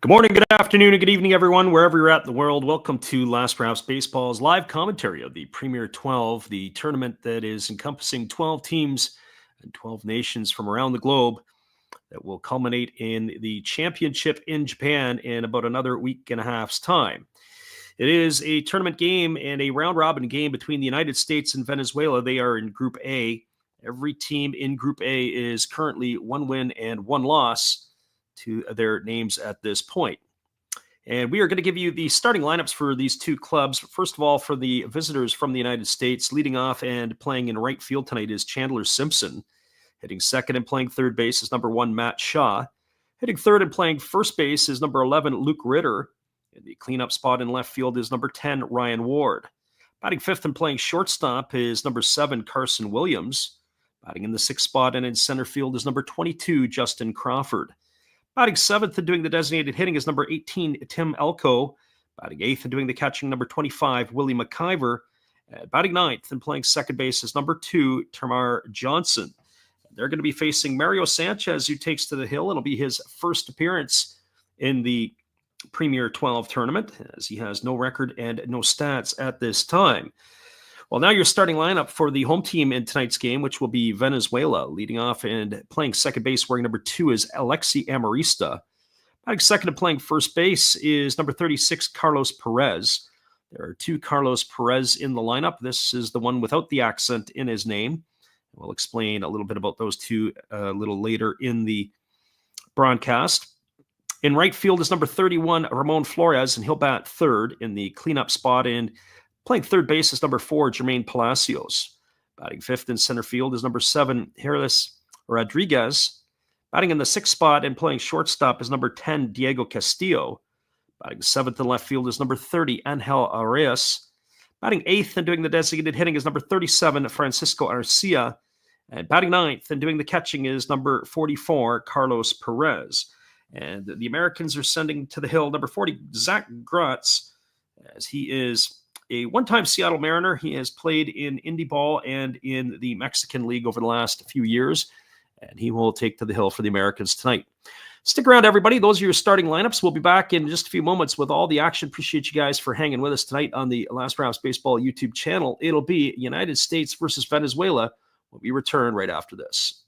Good morning, good afternoon, and good evening, everyone, wherever you're at in the world. Welcome to Last Raps Baseball's live commentary of the Premier 12, the tournament that is encompassing 12 teams and 12 nations from around the globe that will culminate in the championship in Japan in about another week and a half's time. It is a tournament game and a round-robin game between the United States and Venezuela. They are in Group A. Every team in Group A is currently 1 win and 1 loss to their names at this point. And we are going to give you the starting lineups for these two clubs. First of all, for the visitors from the United States, leading off and playing in right field tonight is Chandler Simpson. Hitting second and playing third base is number 1, Matt Shaw. Hitting third and playing first base is number 11, Luke Ritter. And the cleanup spot in left field is number 10, Ryan Ward. Batting fifth and playing shortstop is number 7, Carson Williams. Batting in the sixth spot and in center field is number 22, Justin Crawford. Batting seventh and doing the designated hitting is number 18, Tim Elko. Batting eighth and doing the catching, number 25, Willie McIver. Batting ninth and playing second base is number 2, Tamar Johnson. They're going to be facing Mario Sanchez, who takes to the hill. It'll be his first appearance in the Premier 12 tournament, as he has no record and no stats at this time. Well, now your starting lineup for the home team in tonight's game, which will be Venezuela. Leading off and playing second base, wearing number 2 is Alexi Amarista. Batting second and playing first base is number 36, Carlos Perez. There are 2 Carlos Perez in the lineup. This is the one without the accent in his name. We'll explain a little bit about those two a little later in the broadcast. In right field is number 31, Ramon Flores, and he'll bat third in the cleanup spot. And playing third base is number 4, Jermaine Palacios. Batting fifth in center field is number 7, Herles Rodriguez. Batting in the sixth spot and playing shortstop is number 10, Diego Castillo. Batting seventh in left field is number 30, Angel Arias. Batting eighth and doing the designated hitting is number 37, Francisco Arcia. And batting ninth and doing the catching is number 44, Carlos Perez. And the Americans are sending to the hill number 40, Zach Grotz, as he is a one-time Seattle Mariner. He has played in Indie Ball and in the Mexican League over the last few years, and he will take to the hill for the Americans tonight. Stick around, everybody. Those are your starting lineups. We'll be back in just a few moments with all the action. Appreciate you guys for hanging with us tonight on the Last Raps Baseball YouTube channel. It'll be United States versus Venezuela when we return right after this.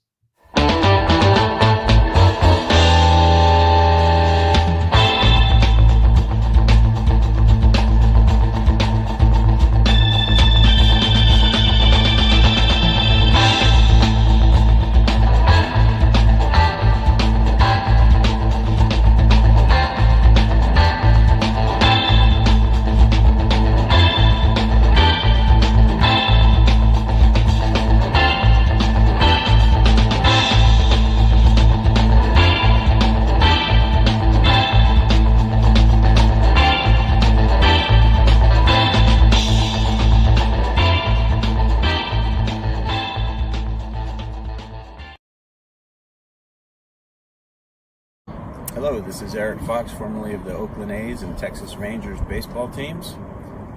Hello, this is Eric Fox, formerly of the Oakland A's and Texas Rangers baseball teams.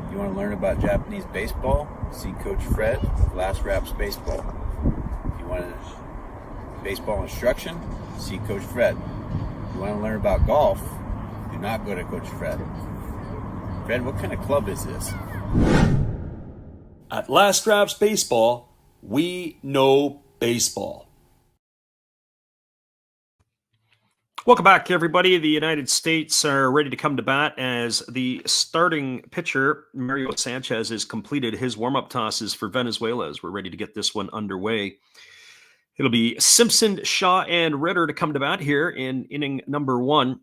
If you want to learn about Japanese baseball, see Coach Fred of Last Raps Baseball. If you want baseball instruction, see Coach Fred. If you want to learn about golf, do not go to Coach Fred. Fred, what kind of club is this? At Last Raps Baseball, we know baseball. Welcome back, everybody. The United States are ready to come to bat as the starting pitcher, Mario Sanchez, has completed his warm-up tosses for Venezuela as we're ready to get this one underway. It'll be Simpson, Shaw, and Ritter to come to bat here in inning number 1.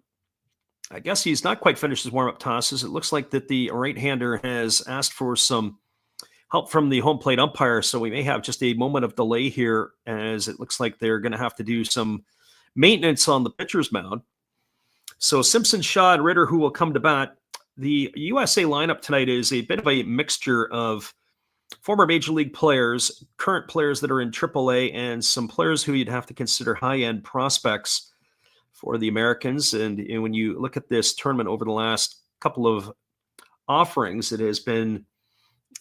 I guess he's not quite finished his warm-up tosses. It looks like that the right-hander has asked for some help from the home plate umpire, so we may have just a moment of delay here as it looks like they're going to have to do some maintenance on the pitcher's mound. So Simpson, Shaw, and Ritter, who will come to bat. The USA lineup tonight is a bit of a mixture of former Major League players, current players that are in AAA, and some players who you'd have to consider high-end prospects for the Americans. And when you look at this tournament over the last couple of offerings, it has been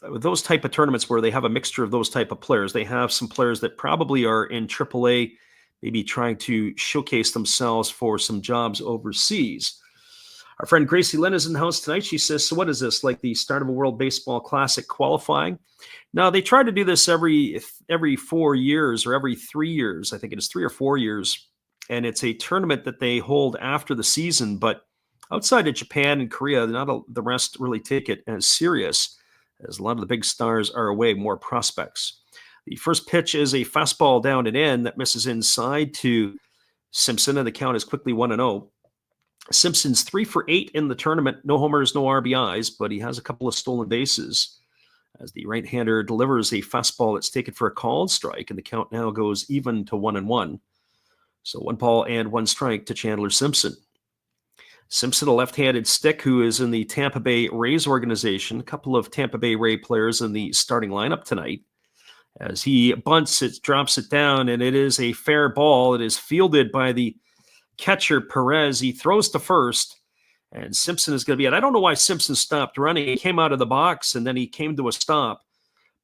those type of tournaments where they have a mixture of those type of players. They have some players that probably are in AAA, maybe trying to showcase themselves for some jobs overseas. Our friend Gracie Lynn is in the house tonight. She says, so what is this, like the start of a World Baseball Classic qualifying? Now, they try to do this every 4 years or every 3 years. I think it is 3 or 4 years. And it's a tournament that they hold after the season. But outside of Japan and Korea, the rest really take it as serious, as a lot of the big stars are away, more prospects. The first pitch is a fastball down and in that misses inside to Simpson, and the count is quickly 1-0. Simpson's 3 for 8 in the tournament. No homers, no RBIs, but he has a couple of stolen bases as the right-hander delivers a fastball that's taken for a called strike, and the count now goes even to 1-1. So 1 ball and 1 strike to Chandler Simpson. Simpson, a left-handed stick who is in the Tampa Bay Rays organization. A couple of Tampa Bay Ray players in the starting lineup tonight. As he bunts it, drops it down, and it is a fair ball. It is fielded by the catcher, Perez. He throws to first, and Simpson is going to be out. I don't know why Simpson stopped running. He came out of the box, and then he came to a stop.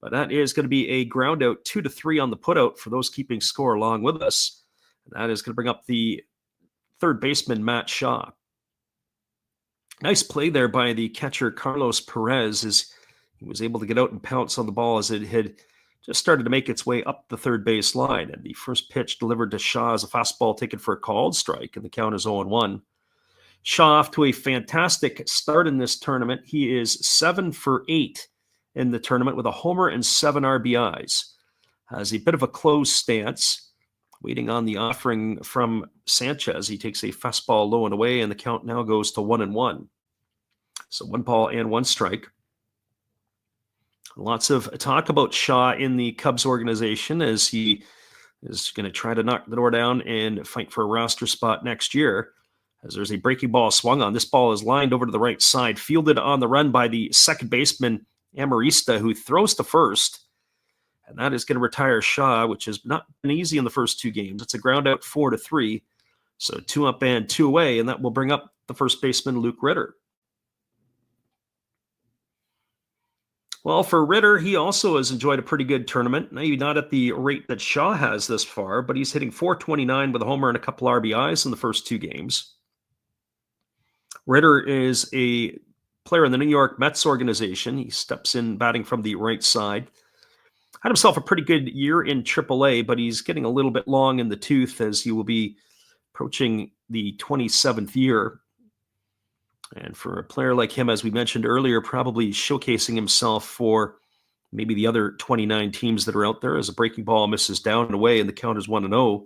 But that is going to be a ground out, 2-3 on the putout for those keeping score along with us. And that is going to bring up the third baseman, Matt Shaw. Nice play there by the catcher, Carlos Perez, as he was able to get out and pounce on the ball as it had just started to make its way up the third base line. And the first pitch delivered to Shaw is a fastball taken for a called strike, and the count is 0-1. Shaw off to a fantastic start in this tournament. He is 7 for 8 in the tournament with a homer and 7 RBIs. Has a bit of a closed stance, waiting on the offering from Sanchez. He takes a fastball low and away, and the count now goes to 1-1. So 1 ball and 1 strike. Lots of talk about Shaw in the Cubs organization as he is going to try to knock the door down and fight for a roster spot next year. As there's a breaking ball swung on. This ball is lined over to the right side, fielded on the run by the second baseman, Amarista, who throws to first. And that is going to retire Shaw, which has not been easy in the first 2 games. It's a ground out 4-3. So 2 up and 2 away, and that will bring up the first baseman, Luke Ritter. Well, for Ritter, he also has enjoyed a pretty good tournament. Maybe not at the rate that Shaw has this far, but he's hitting .429 with a homer and a couple RBIs in the first 2 games. Ritter is a player in the New York Mets organization. He steps in batting from the right side. Had himself a pretty good year in AAA, but he's getting a little bit long in the tooth as he will be approaching the 27th year. And for a player like him, as we mentioned earlier, probably showcasing himself for maybe the other 29 teams that are out there as a breaking ball misses down and away and the count is 1-0.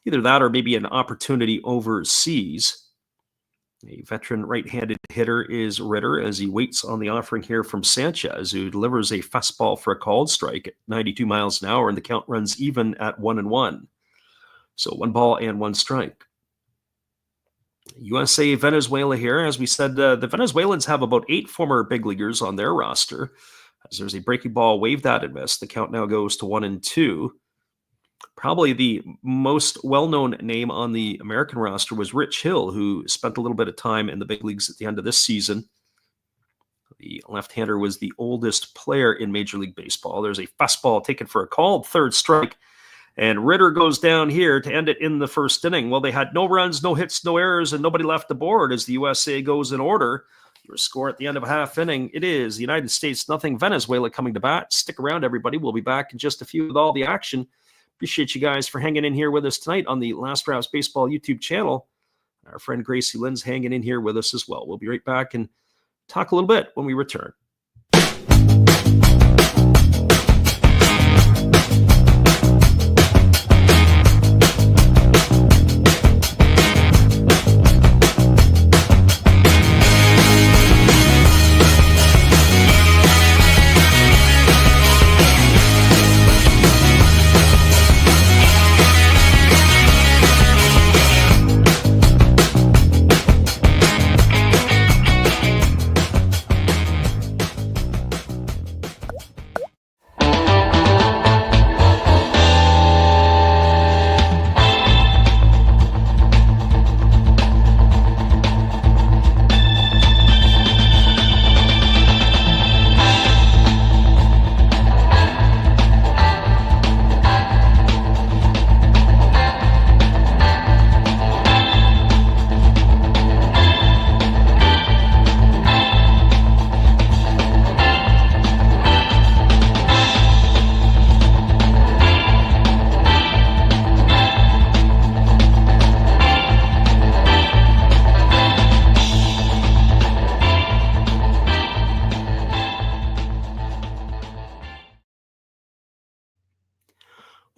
Either that or maybe an opportunity overseas. A veteran right-handed hitter is Ritter as he waits on the offering here from Sanchez, who delivers a fastball for a called strike at 92 miles an hour, and the count runs even at 1-1. So 1 ball and 1 strike. USA Venezuela here. As we said, the Venezuelans have about 8 former big leaguers on their roster. As there's a breaking ball waved at and missed, the count now goes to 1-2. Probably the most well-known name on the American roster was Rich Hill, who spent a little bit of time in the big leagues at the end of this season. The left-hander was the oldest player in Major League Baseball. There's a fastball taken for a called third strike, and Ritter goes down here to end it in the first inning. Well, they had no runs, no hits, no errors, and nobody left the board as the USA goes in order. Your score at the end of a half inning, it is the United States 0, Venezuela coming to bat. Stick around, everybody. We'll be back in just a few with all the action. Appreciate you guys for hanging in here with us tonight on the Last Rouse Baseball YouTube channel. Our friend Gracie Lynn's hanging in here with us as well. We'll be right back and talk a little bit when we return.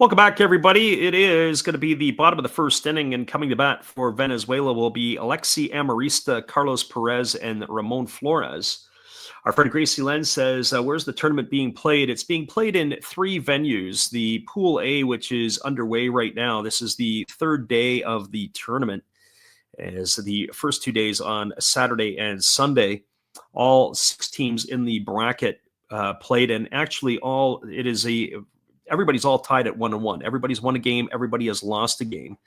Welcome back, everybody. It is going to be the bottom of the first inning, and coming to bat for Venezuela will be Alexi Amarista, Carlos Perez, and Ramon Flores. Our friend Gracie Len says, where's the tournament being played? It's being played in 3 venues. The Pool A, which is underway right now. This is the 3rd day of the tournament, as the first 2 days on Saturday and Sunday. All 6 teams in the bracket played, and actually everybody's all tied at 1-1. Everybody's won a game. Everybody has lost a game.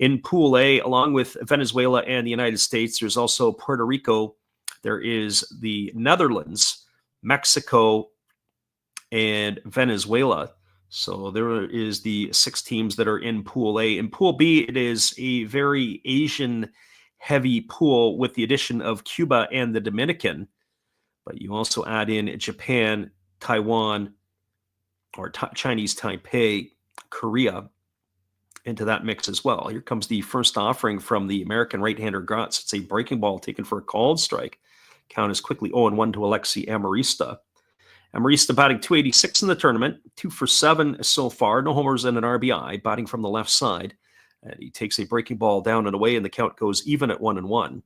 In Pool A, along with Venezuela and the United States, there's also Puerto Rico. There is the Netherlands, Mexico, and Venezuela. So there is the 6 teams that are in Pool A. In Pool B, it is a very Asian-heavy pool with the addition of Cuba and the Dominican. But you also add in Japan, Taiwan, or Chinese Taipei, Korea, into that mix as well. Here comes the first offering from the American right-hander Gratz. It's a breaking ball taken for a called strike. Count is quickly 0-1 to Alexi Amarista. Amarista batting .286 in the tournament, 2 for 7 so far, no homers and an RBI, batting from the left side. And he takes a breaking ball down and away, and the count goes even at 1-1.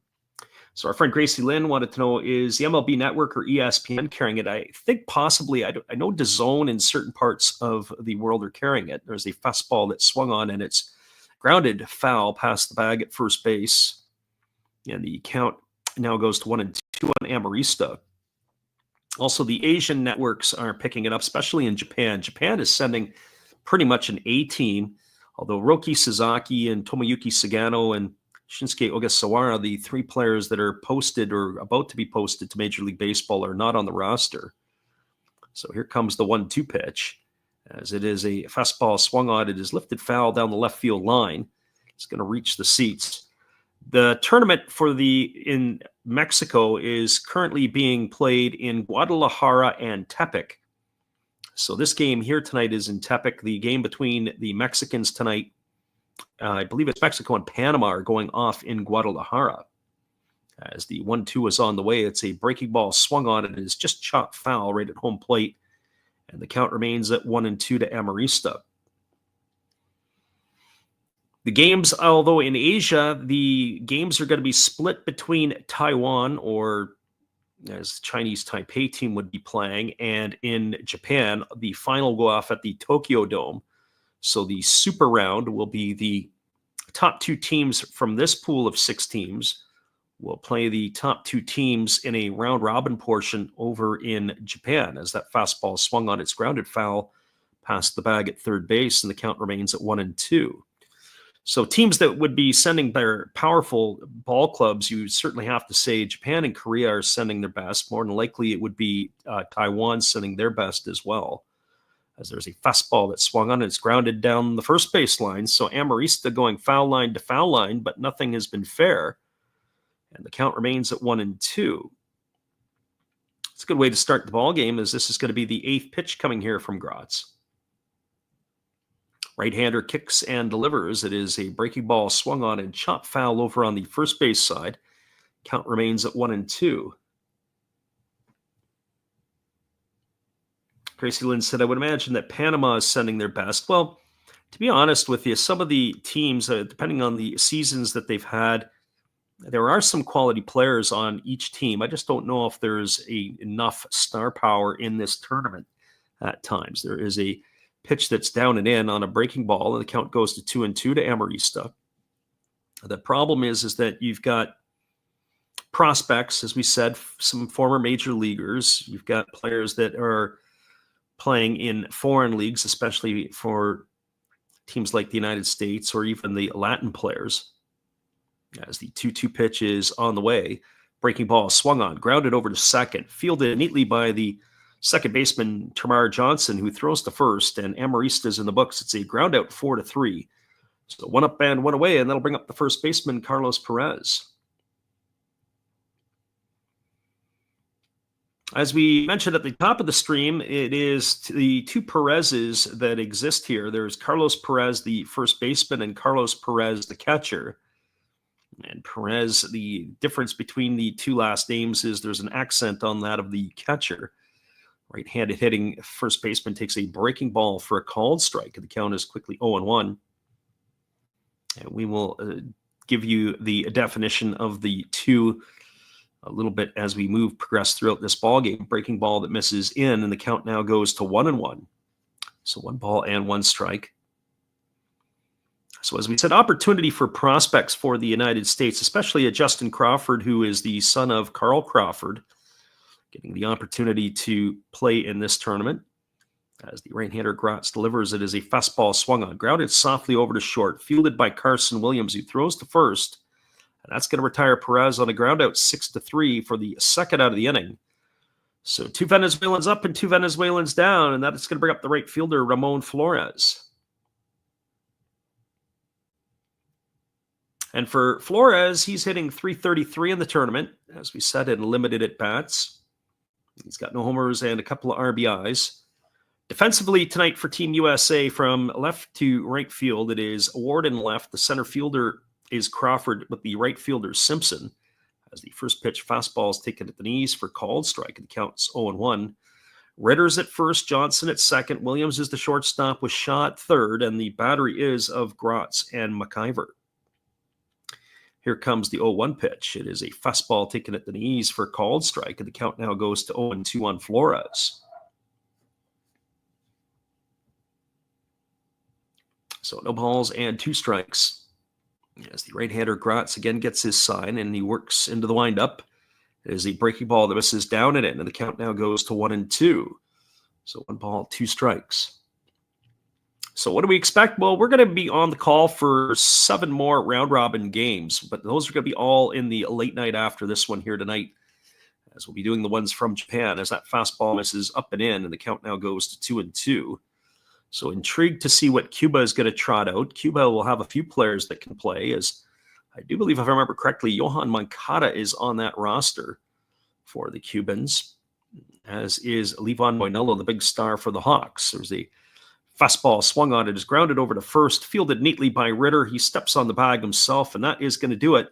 So our friend Gracie Lynn wanted to know, is the MLB Network or ESPN carrying it? I think possibly. I know DAZN in certain parts of the world are carrying it. There's a fastball that swung on, and it's grounded foul past the bag at first base. And the count now goes to 1-2 on Amarista. Also, the Asian networks are picking it up, especially in Japan. Japan is sending pretty much an A team, although Roki Sasaki and Tomoyuki Sagano and Shinsuke Ogasawara, the 3 players that are posted or about to be posted to Major League Baseball, are not on the roster. So here comes the 1-2 pitch, as it is a fastball swung on. It is lifted foul down the left field line. It's going to reach the seats. The tournament in Mexico is currently being played in Guadalajara and Tepic. So this game here tonight is in Tepic. The game between the Mexicans tonight, I believe it's Mexico and Panama, are going off in Guadalajara. As the 1-2 is on the way, it's a breaking ball swung on. It is just chopped foul right at home plate. And the count remains at 1-2 to Amarista. The games, although in Asia, the games are going to be split between Taiwan, or as the Chinese Taipei team would be playing, and in Japan, the final will go off at the Tokyo Dome. So the super round will be the top 2 teams from this pool of 6 teams will play the top 2 teams in a round-robin portion over in Japan, as that fastball swung on. Its grounded foul past the bag at third base, and the count remains at 1-2. So teams that would be sending their powerful ball clubs, you certainly have to say Japan and Korea are sending their best. More than likely, it would be Taiwan sending their best as well, as there's a fastball that swung on. It's grounded down the first base line. So Amarista going foul line to foul line, but nothing has been fair. And the count remains at 1-2. It's a good way to start the ball game, as this is going to be the 8th pitch coming here from Gratz. Right-hander kicks and delivers. It is a breaking ball swung on and chopped foul over on the first base side. Count remains at 1-2. Gracie Lynn said, I would imagine that Panama is sending their best. Well, to be honest with you, some of the teams, depending on the seasons that they've had, there are some quality players on each team. I just don't know if there's enough star power in this tournament at times. There is a pitch that's down and in on a breaking ball, and the count goes to 2-2 to Amarista. The problem is that you've got prospects, as we said, some former major leaguers. You've got players that are playing in foreign leagues, especially for teams like the United States or even the Latin players. As the 2-2 pitch is on the way, breaking ball swung on, grounded over to second, fielded neatly by the second baseman Tamar Johnson, who throws to first, and Amarista's in the books. It's a ground out 4-3. So 1 up and 1 away, and that'll bring up the first baseman, Carlos Perez. As we mentioned at the top of the stream, it is the 2 Perez's that exist here. There's Carlos Perez, the first baseman, and Carlos Perez, the catcher. And Perez, the difference between the 2 last names is there's an accent on that of the catcher, Right-handed hitting first baseman takes a breaking ball for a called strike, and the count is quickly 0-1. And we will give you the definition of the two a little bit as we progress throughout this ball game. Breaking ball that misses in, and the count now goes to 1-1. So 1 ball and 1 strike. So as we said, opportunity for prospects for the United States, especially a Justin Crawford, who is the son of Carl Crawford, getting the opportunity to play in this tournament. As the right-hander Gratz delivers, it is a fastball swung on, grounded softly over to short, fielded by Carson Williams, who throws to first. And that's going to retire Perez on a ground out 6-3 for the second out of the inning. So 2 Venezuelans up and 2 Venezuelans down, and that is going to bring up the right fielder, Ramon Flores. And for Flores, he's hitting .333 in the tournament, as we said, in limited at-bats. He's got no homers and a couple of RBIs. Defensively tonight for Team USA, from left to right field, it is Ward in left. The center fielder is Crawford, with the right fielder Simpson. As the first pitch fastball is taken at the knees for called strike, and the count's 0-1. Ritter's at first, Johnson at second. Williams is the shortstop with Shaw at third, and the battery is of Gratz and McIver. Here comes the 0-1 pitch. It is a fastball taken at the knees for called strike, and the count now goes to 0-2 on Flores. So no balls and 2 strikes. As the right-hander Gratz again gets his sign, and he works into the windup. It is a breaking ball that misses down and in, and the count now goes to 1-2. So 1 ball, 2 strikes. So what do we expect? Well, we're going to be on the call for 7 more round-robin games, but those are going to be all in the late night after this one here tonight, as we'll be doing the ones from Japan, as that fastball misses up and in, and the count now goes to 2-2. So intrigued to see what Cuba is going to trot out. Cuba will have a few players that can play, as I do believe, if I remember correctly, Johan Moncada is on that roster for the Cubans, as is Levon Moinello, the big star for the Hawks. There's a fastball swung on. It is grounded over to first, fielded neatly by Ritter. He steps on the bag himself, and that is going to do it,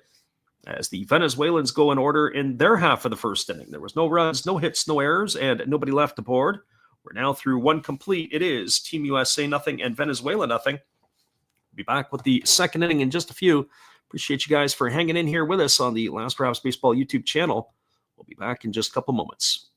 as the Venezuelans go in order in their half of the first inning. There was no runs, no hits, no errors, and nobody left aboard. We're now through 1 complete. It is Team USA nothing and Venezuela nothing. We'll be back with the second inning in just a few. Appreciate you guys for hanging in here with us on the Last Perhaps Baseball YouTube channel. We'll be back in just a couple moments.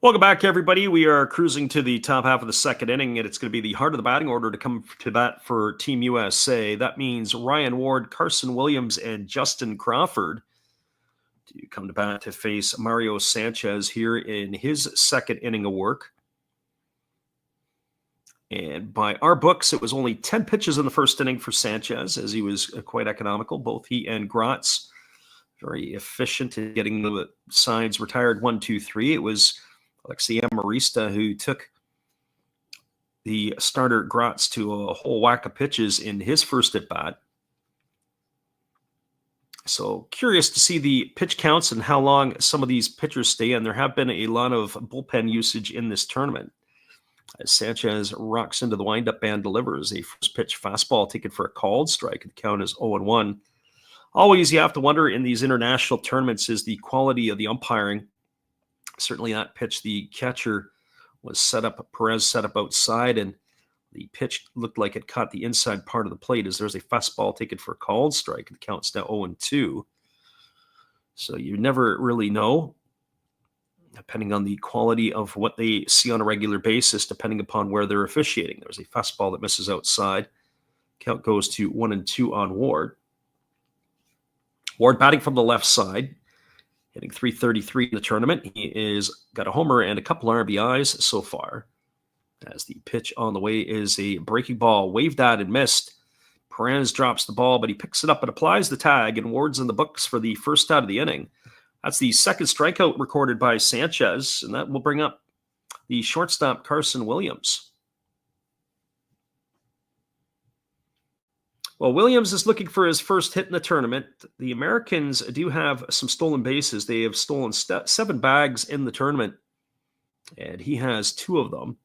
Welcome back, everybody. We are cruising to the top half of the second inning, and it's going to be the heart of the batting order to come to bat for Team USA. That means Ryan Ward, Carson Williams, and Justin Crawford to come to bat to face Mario Sanchez here in his second inning of work. And by our books, it was only 10 pitches in the first inning for Sanchez, as he was quite economical. Both he and Gratz very efficient in getting the sides retired 1-2-3. It was Alexi Amarista who took the starter Gratz to a whole whack of pitches in his first at-bat. So curious to see the pitch counts and how long some of these pitchers stay in. There have been a lot of bullpen usage in this tournament. As Sanchez rocks into the windup and delivers a first pitch fastball taken for a called strike. The count is 0-1. Always you have to wonder in these international tournaments is the quality of the umpiring. Certainly that pitch, the catcher was set up, Perez set up outside, and the pitch looked like it caught the inside part of the plate as there's a fastball taken for a called strike. The count's now 0-2. So you never really know, depending on the quality of what they see on a regular basis, depending upon where they're officiating. There's a fastball that misses outside. Count goes to 1-2 on Ward. Ward batting from the left side, hitting .333 in the tournament. He is got a homer and a couple RBIs so far. As the pitch on the way is a breaking ball, waved at and missed. Perez drops the ball, but he picks it up and applies the tag, and Ward's in the books for the first out of the inning. That's the second strikeout recorded by Sanchez, and that will bring up the shortstop Carson Williams. Well, Williams is looking for his first hit in the tournament. The Americans do have some stolen bases. They have stolen 7 bags in the tournament, and he has 2 of them.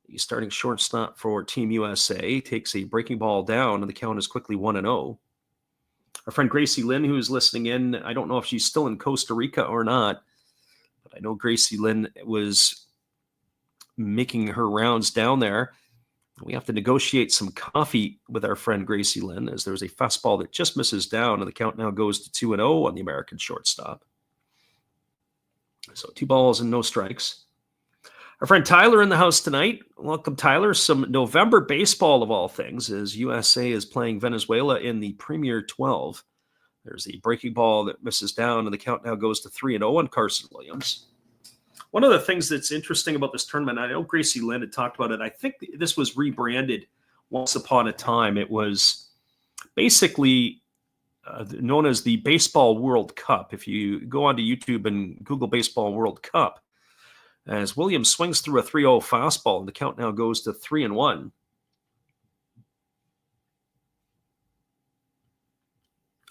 The starting shortstop for Team USA takes a breaking ball down, and the count is quickly 1-0. Our friend Gracie Lynn, who's listening in, I don't know if she's still in Costa Rica or not, but I know Gracie Lynn was making her rounds down there. We have to negotiate some coffee with our friend Gracie Lynn, as there's a fastball that just misses down, and the count now goes to 2-0 on the American shortstop. So 2 balls and no strikes. Our friend Tyler in the house tonight. Welcome, Tyler. Some November baseball of all things, as USA is playing Venezuela in the Premier12. There's a breaking ball that misses down, and the count now goes to 3-0 on Carson Williams. One of the things that's interesting about this tournament, I know Gracie Lynn had talked about it. I think this was rebranded once upon a time. It was basically known as the Baseball World Cup. If you go onto YouTube and Google Baseball World Cup, as Williams swings through a 3-0 fastball, and the count now goes to 3-1.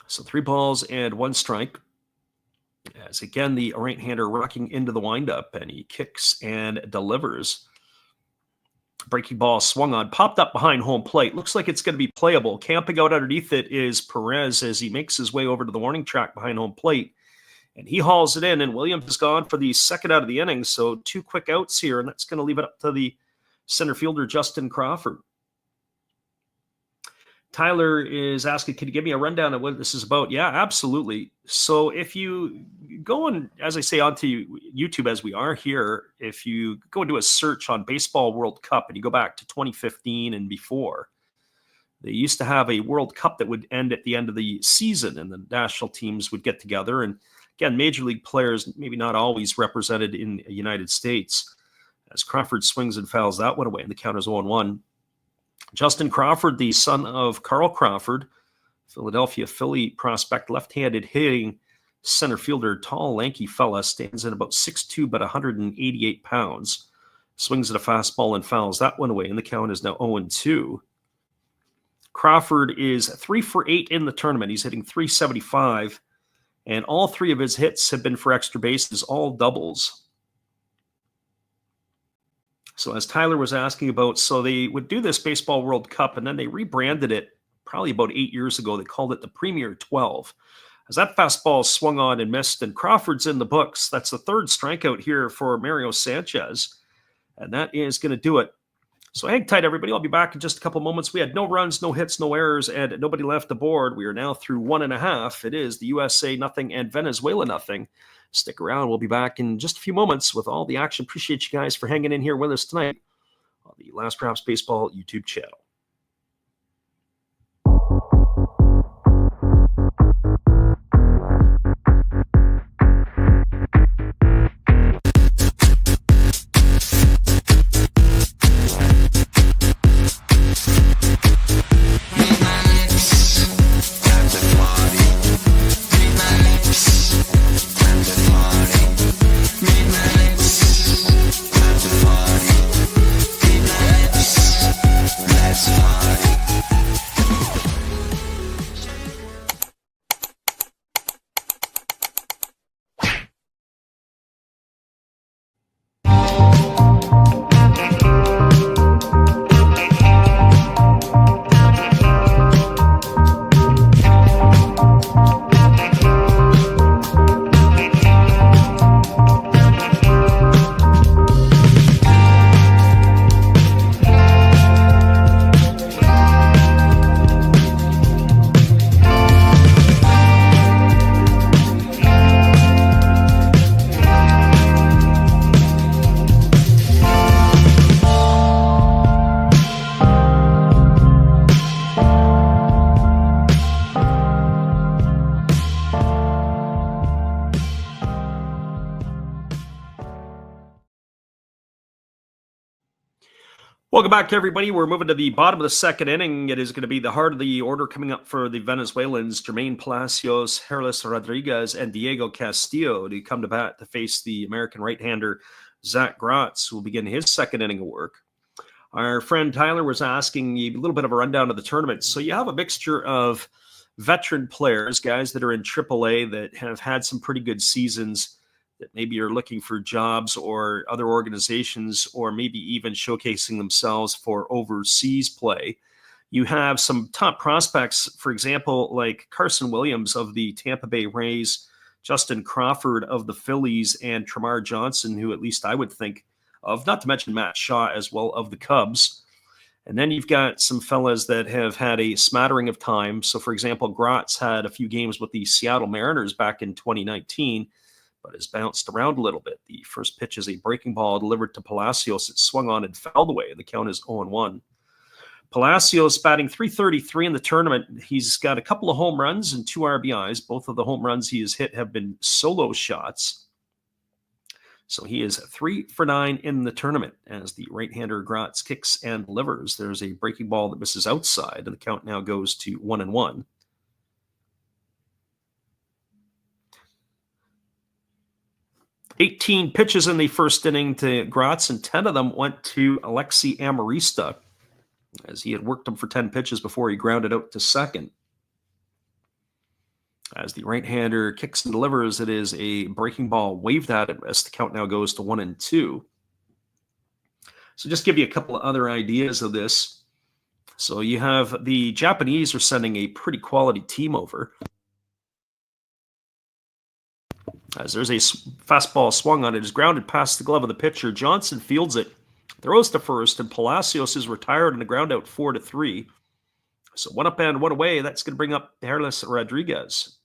So 3 balls and 1 strike. As again, the right-hander rocking into the windup, and he kicks and delivers. Breaking ball swung on, popped up behind home plate. Looks like it's going to be playable. Camping out underneath it is Perez as he makes his way over to the warning track behind home plate. And he hauls it in, and Williams is gone for the second out of the inning. So 2 quick outs here, and that's going to leave it up to the center fielder, Justin Crawford. Tyler is asking, can you give me a rundown of what this is about? Yeah, absolutely. So if you go on, as I say, onto YouTube as we are here, if you go and do a search on Baseball World Cup and you go back to 2015 and before, they used to have a World Cup that would end at the end of the season, and the national teams would get together. And again, major league players, maybe not always represented in the United States, as Crawford swings and fouls that one away, and the count is 0-1. Justin Crawford, the son of Carl Crawford, Philadelphia Philly prospect, left-handed hitting center fielder, tall, lanky fella, stands at about 6'2", but 188 pounds. Swings at a fastball and fouls that one away, and the count is now 0-2. Crawford is 3 for 8 in the tournament. He's hitting .375. And all 3 of his hits have been for extra bases, all doubles. So as Tyler was asking about, so they would do this Baseball World Cup, and then they rebranded it probably about 8 years ago. They called it the Premier12. As that fastball swung on and missed, and Crawford's in the books. That's the 3rd strikeout here for Mario Sanchez. And that is going to do it. So hang tight, everybody. I'll be back in just a couple moments. We had no runs, no hits, no errors, and nobody left the board. We are now through 1.5. It is the USA nothing and Venezuela nothing. Stick around. We'll be back in just a few moments with all the action. Appreciate you guys for hanging in here with us tonight on the Last Perhaps Baseball YouTube channel. Welcome back, everybody. We're moving to the bottom of the second inning. It is going to be the heart of the order coming up for the Venezuelans, Jermaine Palacios, Herlis Rodriguez, and Diego Castillo to come to bat to face the American right-hander Zach Gratz, who will begin his second inning of work. Our friend Tyler was asking a little bit of a rundown of the tournament. So you have a mixture of veteran players, guys that are in AAA that have had some pretty good seasons, that maybe are looking for jobs or other organizations, or maybe even showcasing themselves for overseas play. You have some top prospects, for example, like Carson Williams of the Tampa Bay Rays, Justin Crawford of the Phillies, and Tremar Johnson, who at least I would think of, not to mention Matt Shaw as well of the Cubs. And then you've got some fellas that have had a smattering of time. So, for example, Gratz had a few games with the Seattle Mariners back in 2019, but has bounced around a little bit. The first pitch is a breaking ball delivered to Palacios. It swung on and fouled away. The count is 0-1. Palacios batting .333 in the tournament. He's got a couple of home runs and 2 RBIs. Both of the home runs he has hit have been solo shots. So he is 3 for 9 in the tournament as the right-hander Gratz kicks and delivers. There's a breaking ball that misses outside, and the count now goes to 1-1. 18 pitches in the first inning to Gratz, and 10 of them went to Alexi Amarista, as he had worked him for 10 pitches before he grounded out to second. As the right-hander kicks and delivers, it is a breaking ball waved at him as the count now goes to 1-2. So just give you a couple of other ideas of this. So you have the Japanese are sending a pretty quality team over. As there's a fastball swung on it, is grounded past the glove of the pitcher. Johnson fields it, throws to first, and Palacios is retired in a ground out 4-3. So 1 up and 1 away. That's going to bring up Herlis Rodriguez.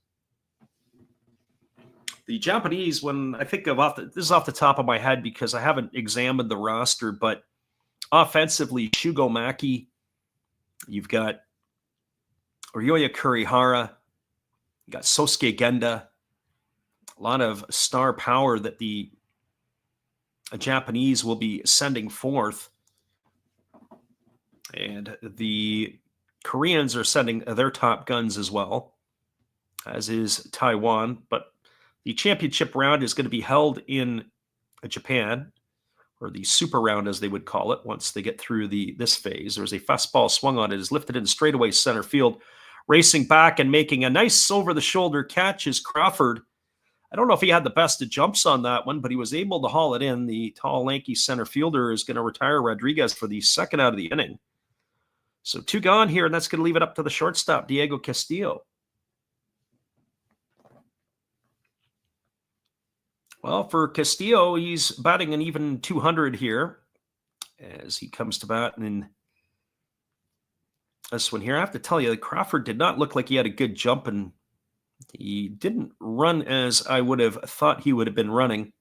The Japanese, when I think of this is off the top of my head because I haven't examined the roster, but offensively, Shugo Maki, you've got Ryoya Kurihara, you got Sosuke Genda. A lot of star power that the Japanese will be sending forth. And the Koreans are sending their top guns as well, as is Taiwan. But the championship round is going to be held in Japan, or the super round as they would call it, once they get through this phase. There's a fastball swung on it, is lifted in straightaway center field. Racing back and making a nice over-the-shoulder catch is Crawford. I don't know if he had the best of jumps on that one, but he was able to haul it in. The tall, lanky center fielder is going to retire Rodriguez for the second out of the inning. So 2 gone here, and that's going to leave it up to the shortstop, Diego Castillo. Well, for Castillo, he's batting an even 200 here as he comes to bat in this one here. I have to tell you, Crawford did not look like he had a good jump, and he didn't run as I would have thought he would have been running.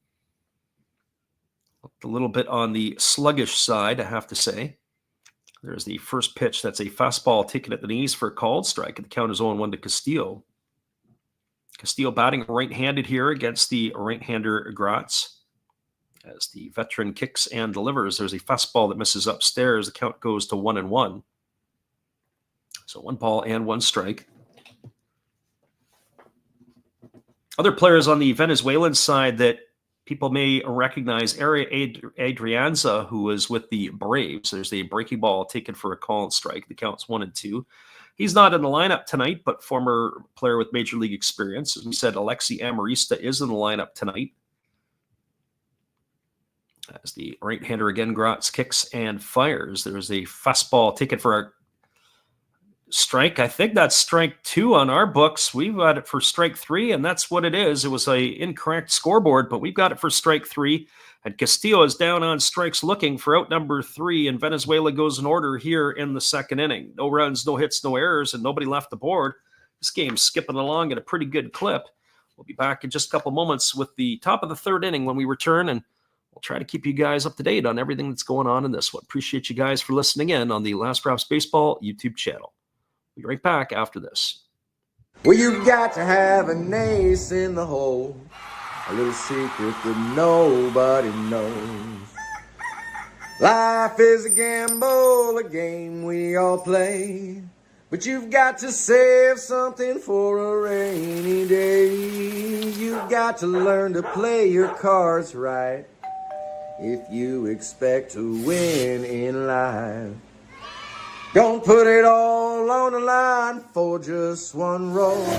Looked a little bit on the sluggish side, I have to say. There's the first pitch. That's a fastball taken at the knees for a called strike. And the count is 0-1 to Castillo. Castillo batting right-handed here against the right-hander Gratz. As the veteran kicks and delivers, there's a fastball that misses upstairs. The count goes to 1-1. So 1 ball and 1 strike. Other players on the Venezuelan side that people may recognize, Adrianza, who was with the Braves. There's a breaking ball taken for a call and strike. The count's 1-2. He's not in the lineup tonight, but former player with major league experience. As we said, Alexi Amarista is in the lineup tonight. As the right-hander again, Gratz kicks and fires. There's a fastball taken for a strike. I think that's strike 2 on our books. We've got it for strike 3, and that's what it is. It was a incorrect scoreboard, but we've got it for strike 3. And Castillo is down on strikes looking for out number 3, and Venezuela goes in order here in the second inning. No runs, no hits, no errors, and nobody left the board. This game's skipping along at a pretty good clip. We'll be back in just a couple moments with the top of the third inning when we return, and we'll try to keep you guys up to date on everything that's going on in this one. Appreciate you guys for listening in on the Last Props Baseball YouTube channel. We'll be right back after this. Well, you got to have an ace in the hole, a little secret that nobody knows. Life is a gamble, a game we all play. But you've got to save something for a rainy day. You've got to learn to play your cards right if you expect to win in life. Don't put it all on the line for just one roll.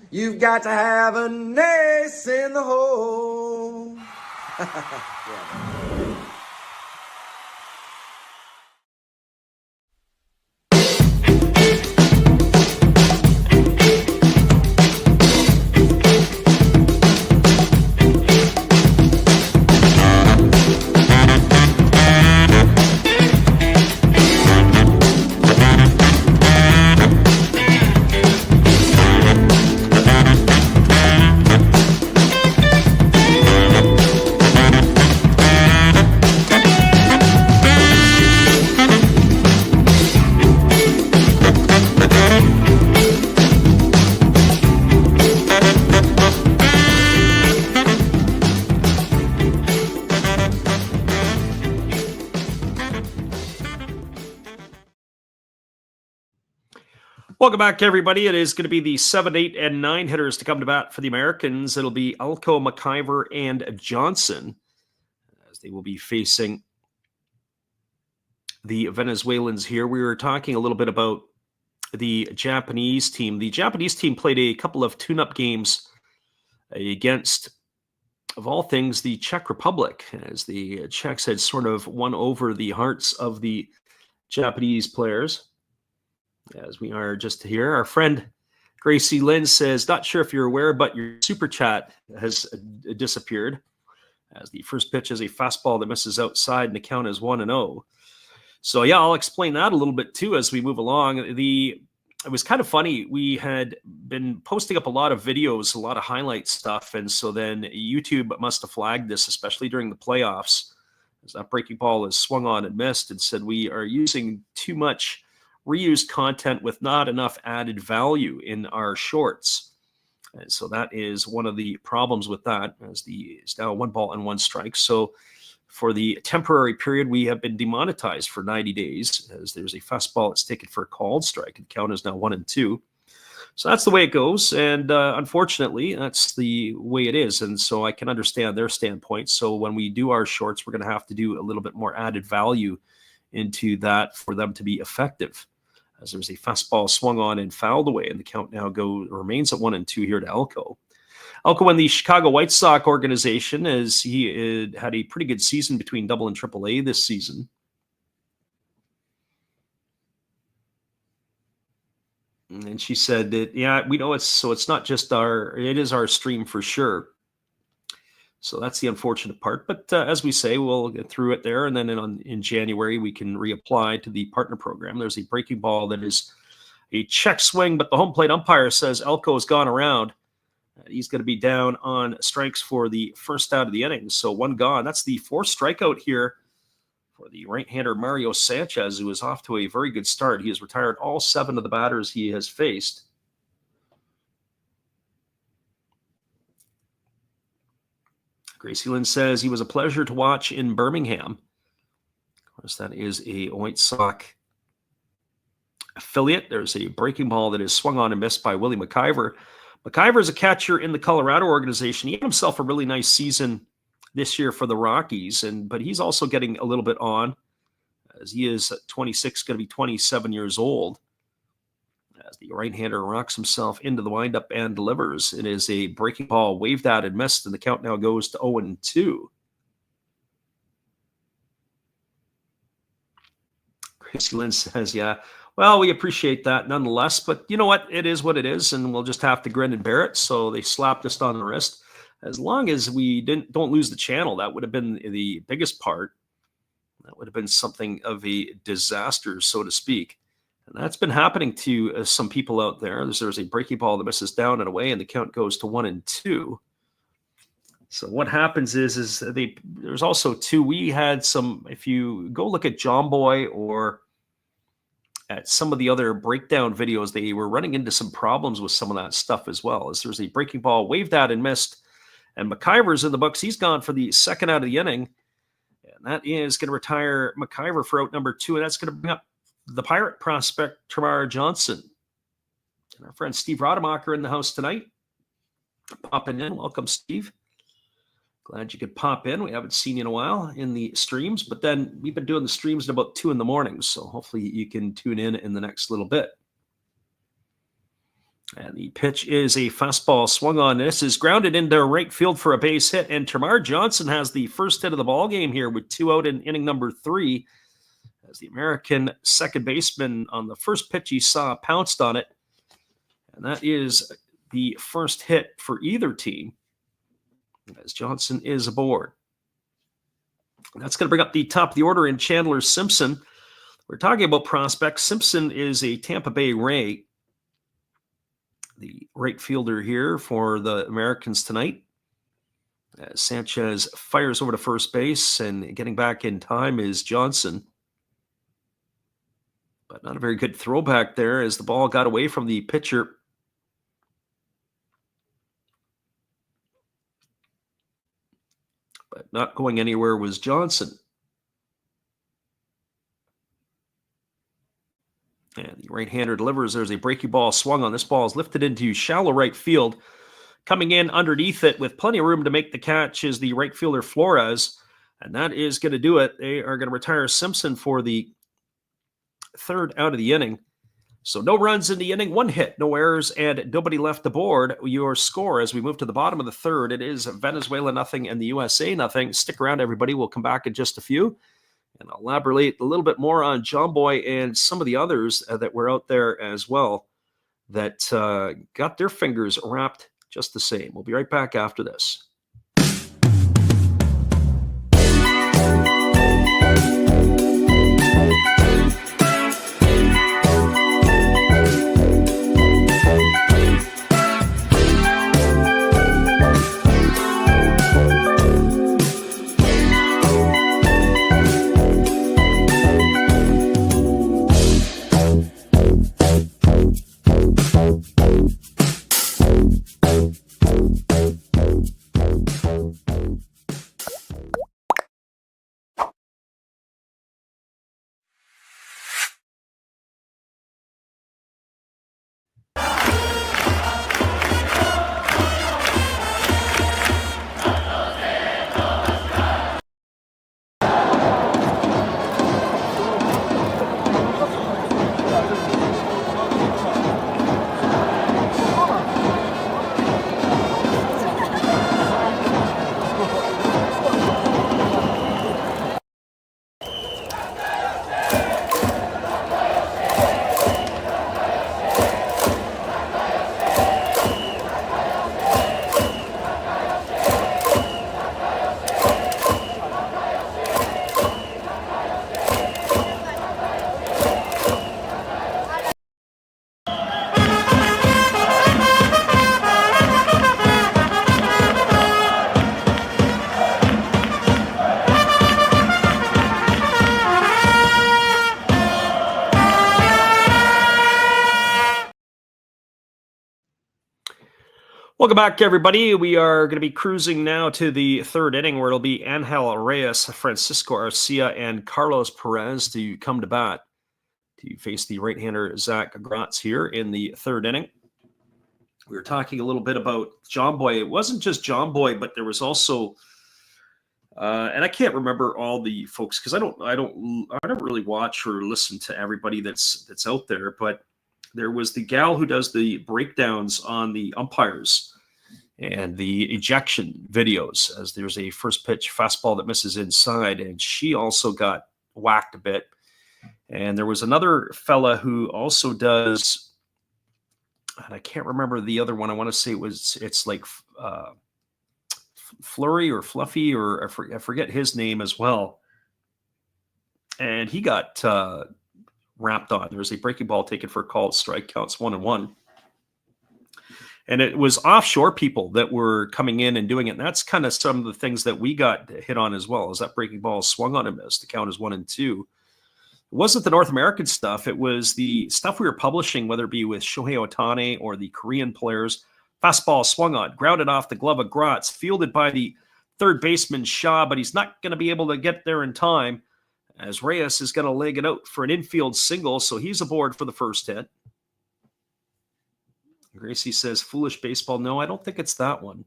You've got to have an ace in the hole. Welcome back, everybody. It is going to be the 7, 8, and 9 hitters to come to bat for the Americans. It'll be Elko, McIver, and Johnson, as they will be facing the Venezuelans here. We were talking a little bit about the Japanese team. The Japanese team played a couple of tune-up games against, of all things, the Czech Republic, as the Czechs had sort of won over the hearts of the Japanese players. As we are just here, our friend Gracie Lynn says, not sure if you're aware, but your super chat has disappeared, as the first pitch is a fastball that misses outside and the count is 1-0. So yeah, I'll explain that a little bit too as we move along. It was kind of funny. We had been posting up a lot of videos, a lot of highlight stuff, and so then YouTube must have flagged this, especially during the playoffs, as that breaking ball is swung on and missed, and said we are using too much reused content with not enough added value in our shorts. And so that is one of the problems with that, as it's now 1 ball and 1 strike. So for the temporary period, we have been demonetized for 90 days, as there's a fastball that's taken for a called strike. The count is now 1-2. So that's the way it goes. And unfortunately, that's the way it is. And so I can understand their standpoint. So when we do our shorts, we're going to have to do a little bit more added value into that for them to be effective, as there's a fastball swung on and fouled away, and the count now remains at 1-2 here to Elko. Elko in the Chicago White Sox organization, as he had a pretty good season between Double and Triple A this season. And she said that, yeah, we know it's not just it is our stream for sure. So that's the unfortunate part. But as we say, we'll get through it there. And then in January, we can reapply to the partner program. There's a breaking ball that is a check swing, but the home plate umpire says Elko has gone around. He's going to be down on strikes for the first out of the inning. So 1 gone. That's the 4th strikeout here for the right-hander Mario Sanchez, who is off to a very good start. He has retired all 7 of the batters he has faced. Gracie Lynn says he was a pleasure to watch in Birmingham. Of course, that is a White Sox affiliate. There's a breaking ball that is swung on and missed by Willie McIver. McIver is a catcher in the Colorado organization. He had himself a really nice season this year for the Rockies, but he's also getting a little bit on, as he is 26, going to be 27 years old. As the right-hander rocks himself into the windup and delivers. It is a breaking ball, waved out and missed, and the count now goes to 0-2. Gracie Lynn says, yeah, well, we appreciate that nonetheless, but you know what? It is what it is, and we'll just have to grin and bear it. So they slapped us on the wrist. As long as we don't lose the channel, that would have been the biggest part. That would have been something of a disaster, so to speak. And that's been happening to some people out there. There's a breaking ball that misses down and away, and the count goes to 1-2. So what happens is there's also 2. We had some, if you go look at John Boy or at some of the other breakdown videos, they were running into some problems with some of that stuff as well. As there's a breaking ball waved out and missed, and McIver's in the books. He's gone for the 2nd out of the inning. And that is going to retire McIver for out number 2. And that's going to bring up the Pirate prospect, Tamar Johnson. And our friend Steve Rademacher in the house tonight. Popping in. Welcome, Steve. Glad you could pop in. We haven't seen you in a while in the streams, but then we've been doing the streams at about 2 in the morning. So hopefully you can tune in the next little bit. And the pitch is a fastball swung on. This is grounded into right field for a base hit. And Tamar Johnson has the first hit of the ball game here with 2 out in inning number 3. As the American second baseman on the first pitch he saw pounced on it. And that is the first hit for either team as Johnson is aboard. That's going to bring up the top of the order in Chandler Simpson. We're talking about prospects. Simpson is a Tampa Bay Ray, the right fielder here for the Americans tonight. As Sanchez fires over to first base, and getting back in time is Johnson. But not a very good throwback there as the ball got away from the pitcher. But not going anywhere was Johnson. And the right-hander delivers. There's a breaking ball swung on. This ball is lifted into shallow right field. Coming in underneath it with plenty of room to make the catch is the right fielder Flores. And that is going to do it. They are going to retire Simpson for the 3rd out of the inning. So no runs in the inning, 1 hit, no errors, and nobody left the board. Your score as we move to the bottom of the 3rd, it is Venezuela 0 and the USA 0. Stick around, everybody. We'll come back in just a few. And I'll elaborate a little bit more on John Boy and some of the others that were out there as well that got their fingers wrapped just the same. We'll be right back after this. Welcome back, everybody. We are going to be cruising now to the 3rd inning where it'll be Angel Reyes, Francisco Arcia, and Carlos Perez to come to bat to face the right-hander Zach Gratz here in the 3rd inning. We were talking a little bit about John Boy. It wasn't just John Boy, but there was also, and I can't remember all the folks because I don't really watch or listen to everybody that's out there. But there was the gal who does the breakdowns on the umpires and the ejection videos, as there's a first pitch fastball that misses inside, and she also got whacked a bit. And there was another fella who also does, and I can't remember the other one. I want to say it's like Flurry or Fluffy, or I forget his name as well. And he got wrapped on. There was a breaking ball taken for a called strike, counts 1-1. And it was offshore people that were coming in and doing it. And that's kind of some of the things that we got hit on as well, as that breaking ball swung on and missed. The count is 1-2. It wasn't the North American stuff. It was the stuff we were publishing, whether it be with Shohei Ohtani or the Korean players. Fastball swung on, grounded off the glove of Gratz, fielded by the third baseman Shaw, but he's not going to be able to get there in time as Reyes is going to leg it out for an infield single, so he's aboard for the first hit. Gracie says, foolish baseball. No, I don't think it's that one.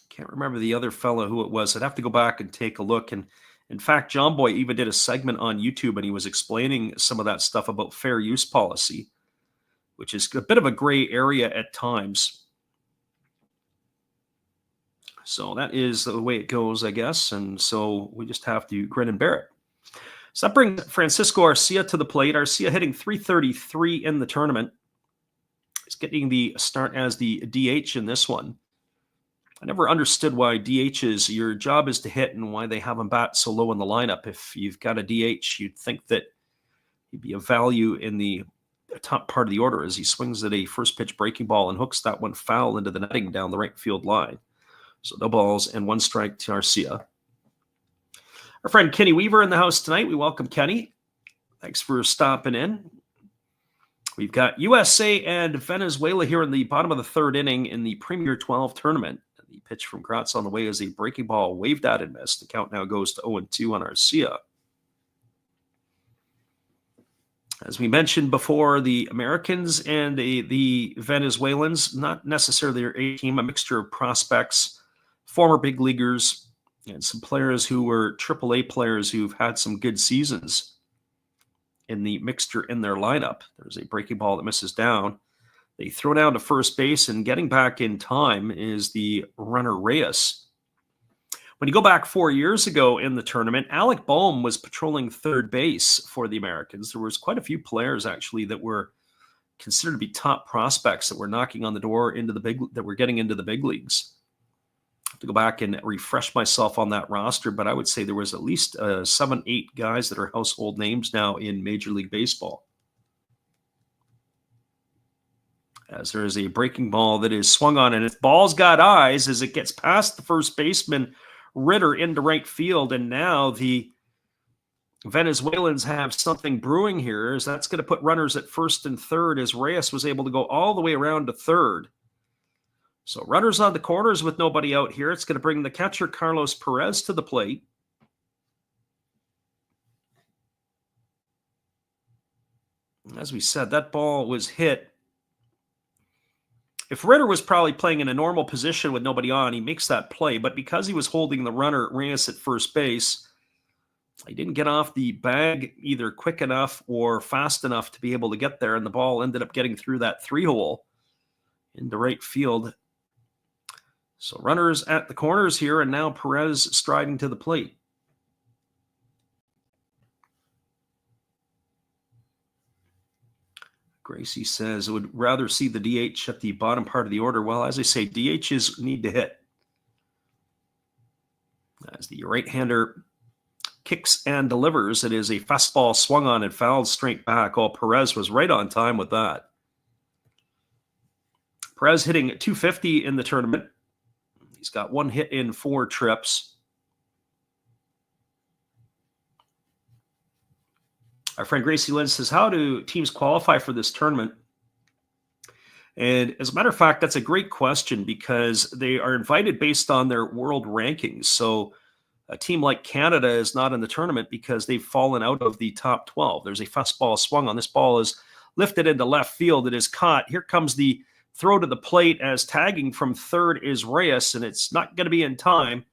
Can't remember the other fellow who it was. I'd have to go back and take a look. And in fact, John Boy even did a segment on YouTube, and he was explaining some of that stuff about fair use policy, which is a bit of a gray area at times. So that is the way it goes, I guess. And so we just have to grin and bear it. So that brings Francisco Arcia to the plate. Arcia hitting .333 in the tournament. He's getting the start as the DH in this one. I never understood why DHs, your job is to hit, and why they have them bat so low in the lineup. If you've got a DH, you'd think that he'd be a value in the top part of the order as he swings at a first pitch breaking ball and hooks that one foul into the netting down the right field line. So no balls and one strike to Arcia. Our friend Kenny Weaver in the house tonight. We welcome Kenny. Thanks for stopping in. We've got USA and Venezuela here in the bottom of the third inning in the Premier 12 tournament. The pitch from Gratz on the way is a breaking ball waved at and missed. The count now goes to 0-2 on Arcia. As we mentioned before, the Americans and the Venezuelans, not necessarily their A team, a mixture of prospects, former big leaguers, and some players who were AAA players who've had some good seasons in the mixture in their lineup. There's a breaking ball that misses down. They throw down to first base, and getting back in time is the runner Reyes. When you go back 4 years ago in the tournament, Alec Boehm was patrolling third base for the Americans. There was quite a few players, actually, that were considered to be top prospects that were knocking on the door that were getting into the big leagues. I have to go back and refresh myself on that roster, but I would say there was at least 7-8 guys that are household names now in Major League Baseball. As there is a breaking ball that is swung on, and its ball's got eyes as it gets past the first baseman Ritter into right field, and now the Venezuelans have something brewing here, as that's going to put runners at first and third, as Reyes was able to go all the way around to third. So runners on the corners with nobody out here. It's going to bring the catcher Carlos Perez to the plate. As we said, that ball was hit. If Ritter was probably playing in a normal position with nobody on, he makes that play. But because he was holding the runner, Reyes, at first base, he didn't get off the bag either quick enough or fast enough to be able to get there. And the ball ended up getting through that 3-hole into right field. So runners at the corners here, and now Perez striding to the plate. Gracie says, I would rather see the DH at the bottom part of the order. Well, as I say, DHs need to hit. As the right-hander kicks and delivers, it is a fastball swung on and fouled straight back. Oh, Perez was right on time with that. Perez hitting .250 in the tournament. He's got one hit in 4 trips. Our friend Gracie Lynn says, how do teams qualify for this tournament? And as a matter of fact, that's a great question, because they are invited based on their world rankings. So a team like Canada is not in the tournament because they've fallen out of the top 12. There's a fastball swung on. This ball is lifted into left field. It is caught. Here comes the throw to the plate, as tagging from third is Reyes, and it's not going to be in time,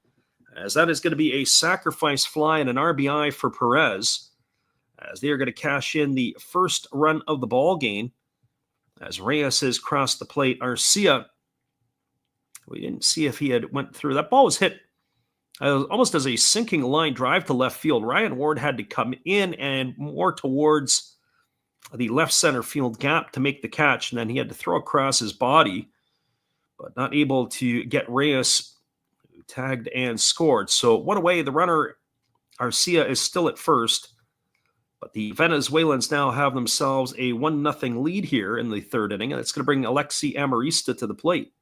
as that is going to be a sacrifice fly and an RBI for Perez, as they are going to cash in the first run of the ball game. As Reyes has crossed the plate, Arcia, we didn't see if he had went through. That ball was hit almost as a sinking line drive to left field. Ryan Ward had to come in and more towards the left center field gap to make the catch, and then he had to throw across his body, but not able to get Reyes, who tagged and scored. So one away, the runner Arcia is still at first, but the Venezuelans now have themselves a 1-0 lead here in the third inning, and it's going to bring Alexi Amarista to the plate.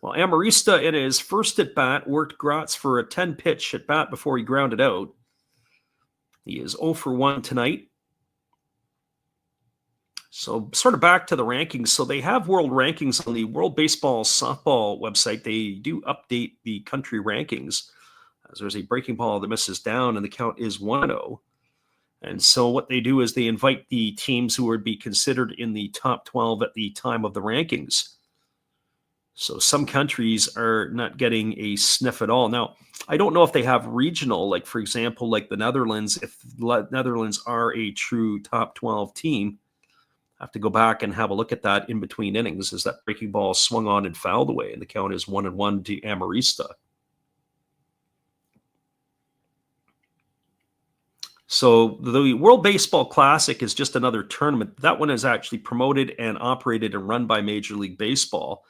Well, Amarista, in his first at bat, worked Gratz for a 10-pitch at bat before he grounded out. He is 0 for 1 tonight. So sort of back to the rankings. So they have world rankings on the World Baseball Softball website. They do update the country rankings as there's a breaking ball that misses down and the count is 1-0. And so what they do is they invite the teams who would be considered in the top 12 at the time of the rankings. So some countries are not getting a sniff at all. Now, I don't know if they have regional, like for example, like the Netherlands, if the Netherlands are a true top 12 team. I have to go back and have a look at that in between innings as that breaking ball swung on and fouled away, and the count is 1-1 to Amarista. So the World Baseball Classic is just another tournament. That one is actually promoted and operated and run by Major League Baseball.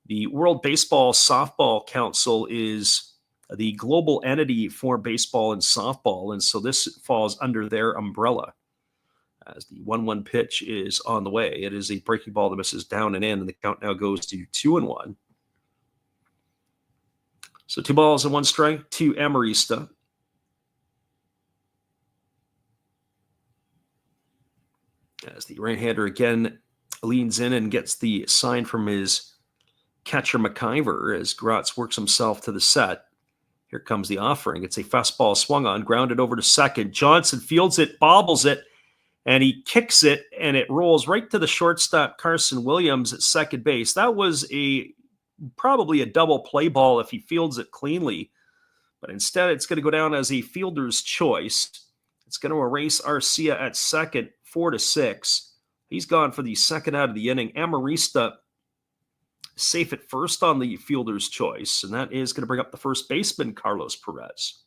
The World Baseball Softball Council is the global entity for baseball and softball, and so this falls under their umbrella. As the 1-1 pitch is on the way, it is a breaking ball that misses down and in, and the count now goes to 2-1. So 2 balls and 1 strike to Amarista. As the right-hander again leans in and gets the sign from his catcher McIver as Gratz works himself to the set. Here comes the offering. It's a fastball swung on, grounded over to second. Johnson fields it, bobbles it, and he kicks it, and it rolls right to the shortstop, Carson Williams, at second base. That was probably a double play ball if he fields it cleanly, but instead it's going to go down as a fielder's choice. It's going to erase Arcia at second, 4-6. He's gone for the second out of the inning. Amarista safe at first on the fielder's choice, and that is going to bring up the first baseman, Carlos Perez.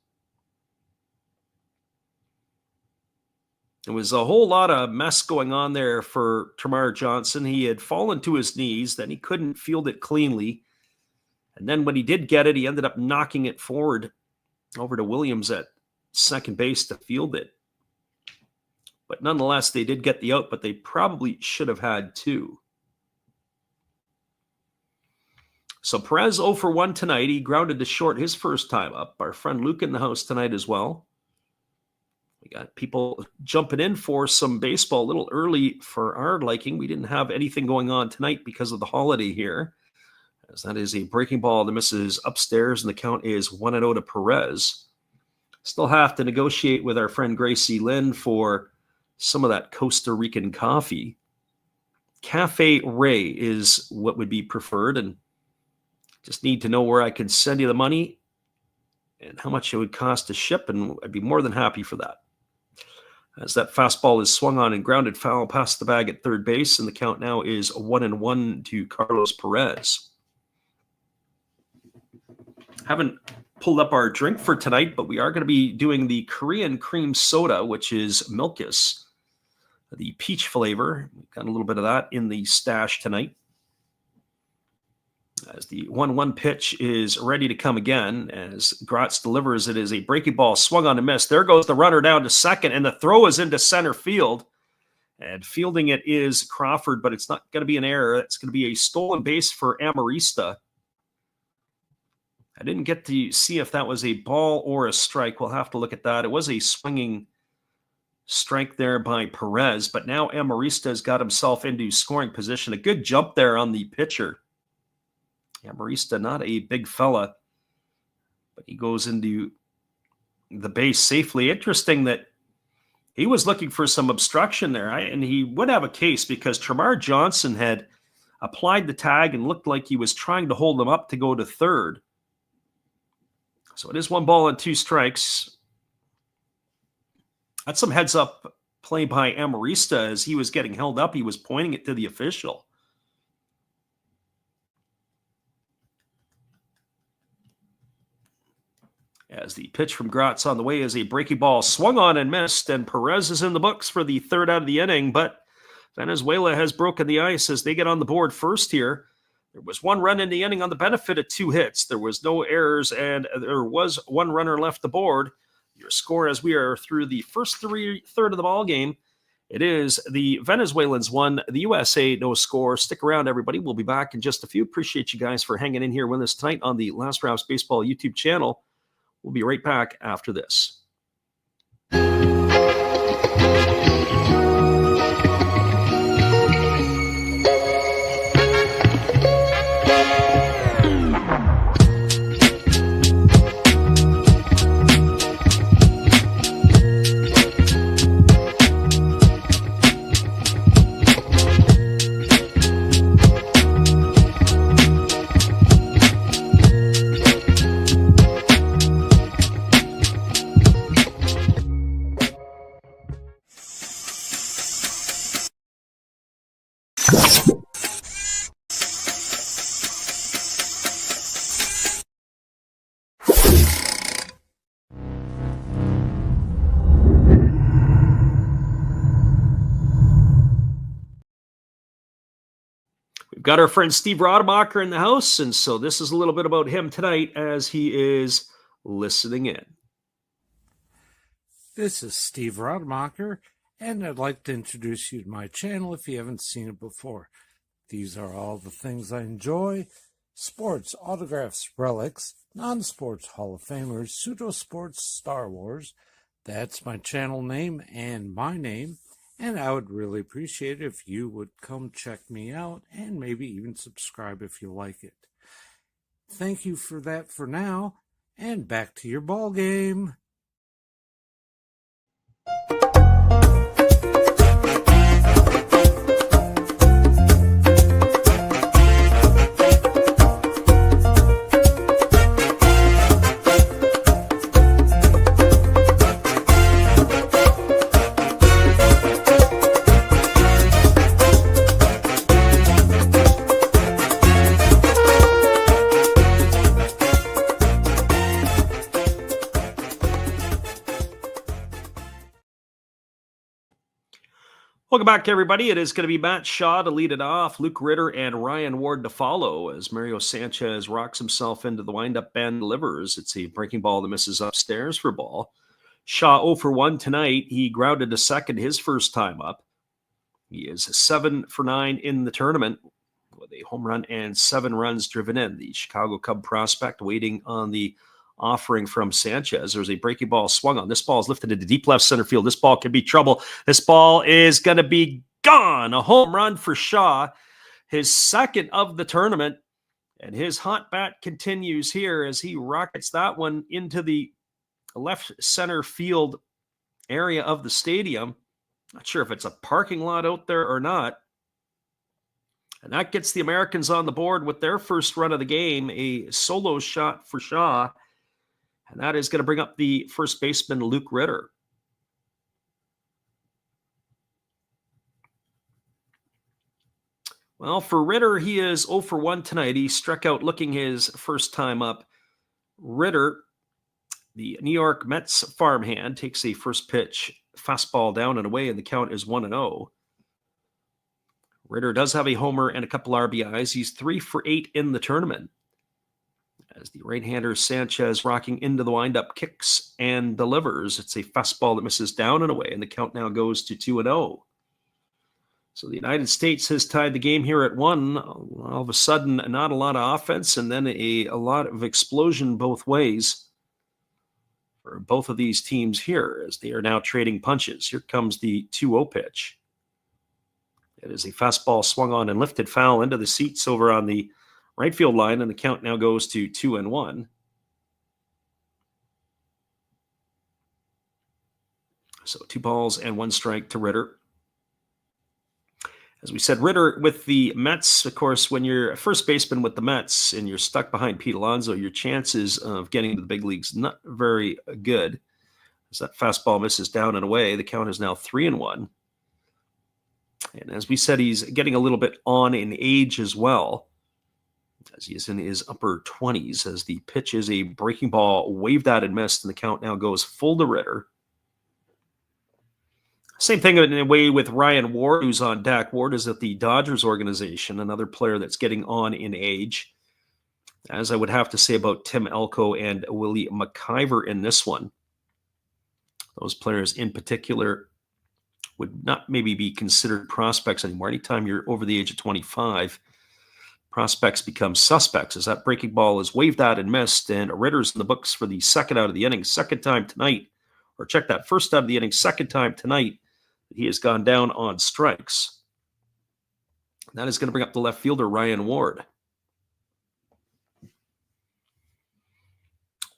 There was a whole lot of mess going on there for Termarr Johnson. He had fallen to his knees, then he couldn't field it cleanly. And then when he did get it, he ended up knocking it forward over to Williams at second base to field it. But nonetheless, they did get the out, but they probably should have had 2. So Perez 0 for 1 tonight. He grounded to short his first time up. Our friend Luke in the house tonight as well. We got people jumping in for some baseball a little early for our liking. We didn't have anything going on tonight because of the holiday here, as that is a breaking ball that misses upstairs, and the count is 1-0 to Perez. Still have to negotiate with our friend Gracie Lynn for some of that Costa Rican coffee. Cafe Ray is what would be preferred, and just need to know where I can send you the money and how much it would cost to ship, and I'd be more than happy for that. As that fastball is swung on and grounded foul past the bag at third base, and the count now is 1-1 to Carlos Perez. Haven't pulled up our drink for tonight, but we are going to be doing the Korean cream soda, which is Milkus, the peach flavor. We've got a little bit of that in the stash tonight. As the 1-1 pitch is ready to come again, as Gratz delivers, it is a breaking ball swung on and missed. There goes the runner down to second, and the throw is into center field. And fielding it is Crawford, but it's not going to be an error. It's going to be a stolen base for Amarista. I didn't get to see if that was a ball or a strike. We'll have to look at that. It was a swinging strike there by Perez, but now Amarista has got himself into scoring position. A good jump there on the pitcher. Amarista, not a big fella, but he goes into the base safely. Interesting that he was looking for some obstruction there, and he would have a case because Termarr Johnson had applied the tag and looked like he was trying to hold him up to go to third. So it is 1 ball and 2 strikes. That's some heads-up play by Amarista as he was getting held up. He was pointing it to the official. As the pitch from Gratz on the way is a breaking ball swung on and missed, and Perez is in the books for the third out of the inning, but Venezuela has broken the ice as they get on the board first here. There was 1 run in the inning on the benefit of 2 hits. There was no errors, and there was 1 runner left the board. Your score as we are through the first third of the ball game, it is the Venezuelans 1, the USA no score. Stick around, everybody. We'll be back in just a few. Appreciate you guys for hanging in here with us tonight on the Last Rouse Baseball YouTube channel. We'll be right back after this. We've got our friend Steve Rademacher in the house, and so this is a little bit about him tonight as he is listening in. This is Steve Rademacher, and I'd like to introduce you to my channel if you haven't seen it before. These are all the things I enjoy: sports, autographs, relics, non-sports Hall of Famers, pseudo-sports, Star Wars. That's my channel name and my name, and I would really appreciate it if you would come check me out and maybe even subscribe if you like it. Thank you for that for now, and back to your ball game. Welcome back, everybody. It is going to be Matt Shaw to lead it off, Luke Ritter and Ryan Ward to follow as Mario Sanchez rocks himself into the windup and delivers. It's a breaking ball that misses upstairs for ball. Shaw 0 for 1 tonight. He grounded to second his first time up. He is 7 for 9 in the tournament with a home run and 7 runs driven in. The Chicago Cub prospect waiting on the offering from Sanchez. There's a breaking ball swung on. This ball is lifted into deep left center field. This ball could be trouble. This ball is going to be gone. A home run for Shaw, his second of the tournament. And his hot bat continues here as he rockets that one into the left center field area of the stadium. Not sure if it's a parking lot out there or not. And that gets the Americans on the board with their first run of the game, a solo shot for Shaw. And that is going to bring up the first baseman, Luke Ritter. Well, for Ritter, he is 0 for 1 tonight. He struck out looking his first time up. Ritter, the New York Mets farmhand, takes a first pitch fastball down and away, and the count is 1-0. Ritter does have a homer and a couple RBIs. He's 3 for 8 in the tournament. As the right-hander Sanchez rocking into the windup kicks and delivers. It's a fastball that misses down and away, and the count now goes to 2-0. So the United States has tied the game here at 1. All of a sudden, not a lot of offense, and then a lot of explosion both ways for both of these teams here as they are now trading punches. Here comes the 2-0 pitch. It is a fastball swung on and lifted foul into the seats over on the right field line, and the count now goes to 2-1. So 2 balls and 1 strike to Ritter. As we said, Ritter with the Mets, of course, when you're a first baseman with the Mets and you're stuck behind Pete Alonso, your chances of getting to the big leagues not very good. As that fastball misses down and away, the count is now 3-1. And as we said, he's getting a little bit on in age as well, as he is in his upper 20s, as the pitch is a breaking ball, waved at and missed, and the count now goes full to Ritter. Same thing in a way with Ryan Ward, who's on deck. Ward is at the Dodgers organization, another player that's getting on in age. As I would have to say about Tim Elko and Willie McIver in this one. Those players in particular would not maybe be considered prospects anymore. Anytime you're over the age of 25, prospects become suspects as that breaking ball is waved at and missed, and Ritter's in the books for the second out of the inning, second time tonight. Or check that, first out of the inning, second time tonight. He has gone down on strikes. That is going to bring up the left fielder, Ryan Ward.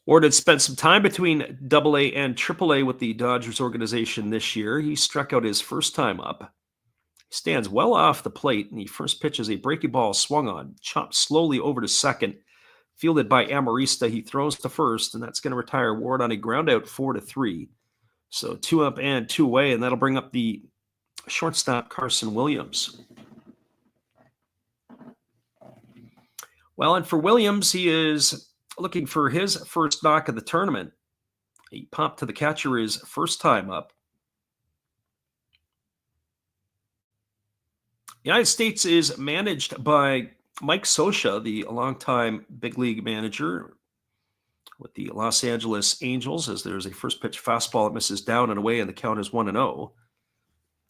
Ward had spent some time between AA and AAA with the Dodgers organization this year. He struck out his first time up. He stands well off the plate, and the first pitch is a breaking ball swung on, chopped slowly over to second, fielded by Amarista. He throws to first, and that's going to retire Ward on a ground out 4-3. So 2 up and 2 away, and that'll bring up the shortstop, Carson Williams. Well, and for Williams, he is looking for his first knock of the tournament. He popped to the catcher his first time up. The United States is managed by Mike Scioscia, the longtime big league manager with the Los Angeles Angels, as there's a first pitch fastball that misses down and away, and the count is 1-0.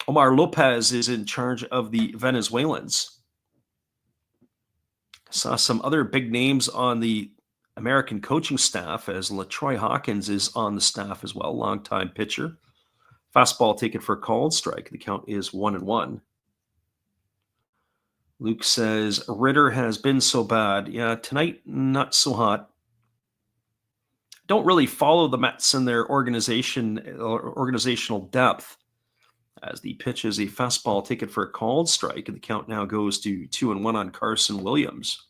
Omar Lopez is in charge of the Venezuelans. Saw some other big names on the American coaching staff, as LaTroy Hawkins is on the staff as well, longtime pitcher. Fastball taken for a called strike. The count is 1-1. Luke says, Ritter has been so bad. Yeah, tonight, not so hot. Don't really follow the Mets and their organizational depth, as the pitch is a fastball taken for a called strike, and the count now goes to 2-1 on Carson Williams.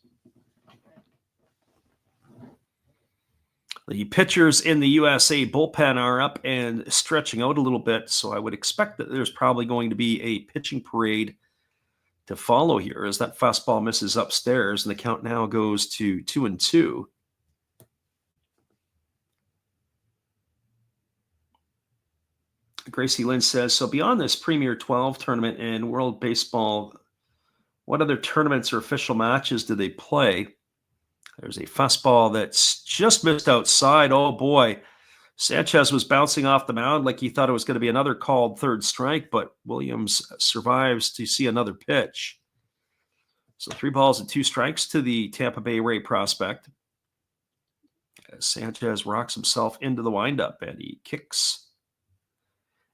The pitchers in the USA bullpen are up and stretching out a little bit, so I would expect that there's probably going to be a pitching parade to follow here, as that fastball misses upstairs, and the count now goes to 2-2. Gracie Lynn says, so beyond this Premier 12 tournament and World Baseball, what other tournaments or official matches do they play? There's a fastball that's just missed outside. Oh, boy. Sanchez was bouncing off the mound like he thought it was going to be another called third strike, but Williams survives to see another pitch. So 3 balls and 2 strikes to the Tampa Bay Ray prospect, as Sanchez rocks himself into the windup, and he kicks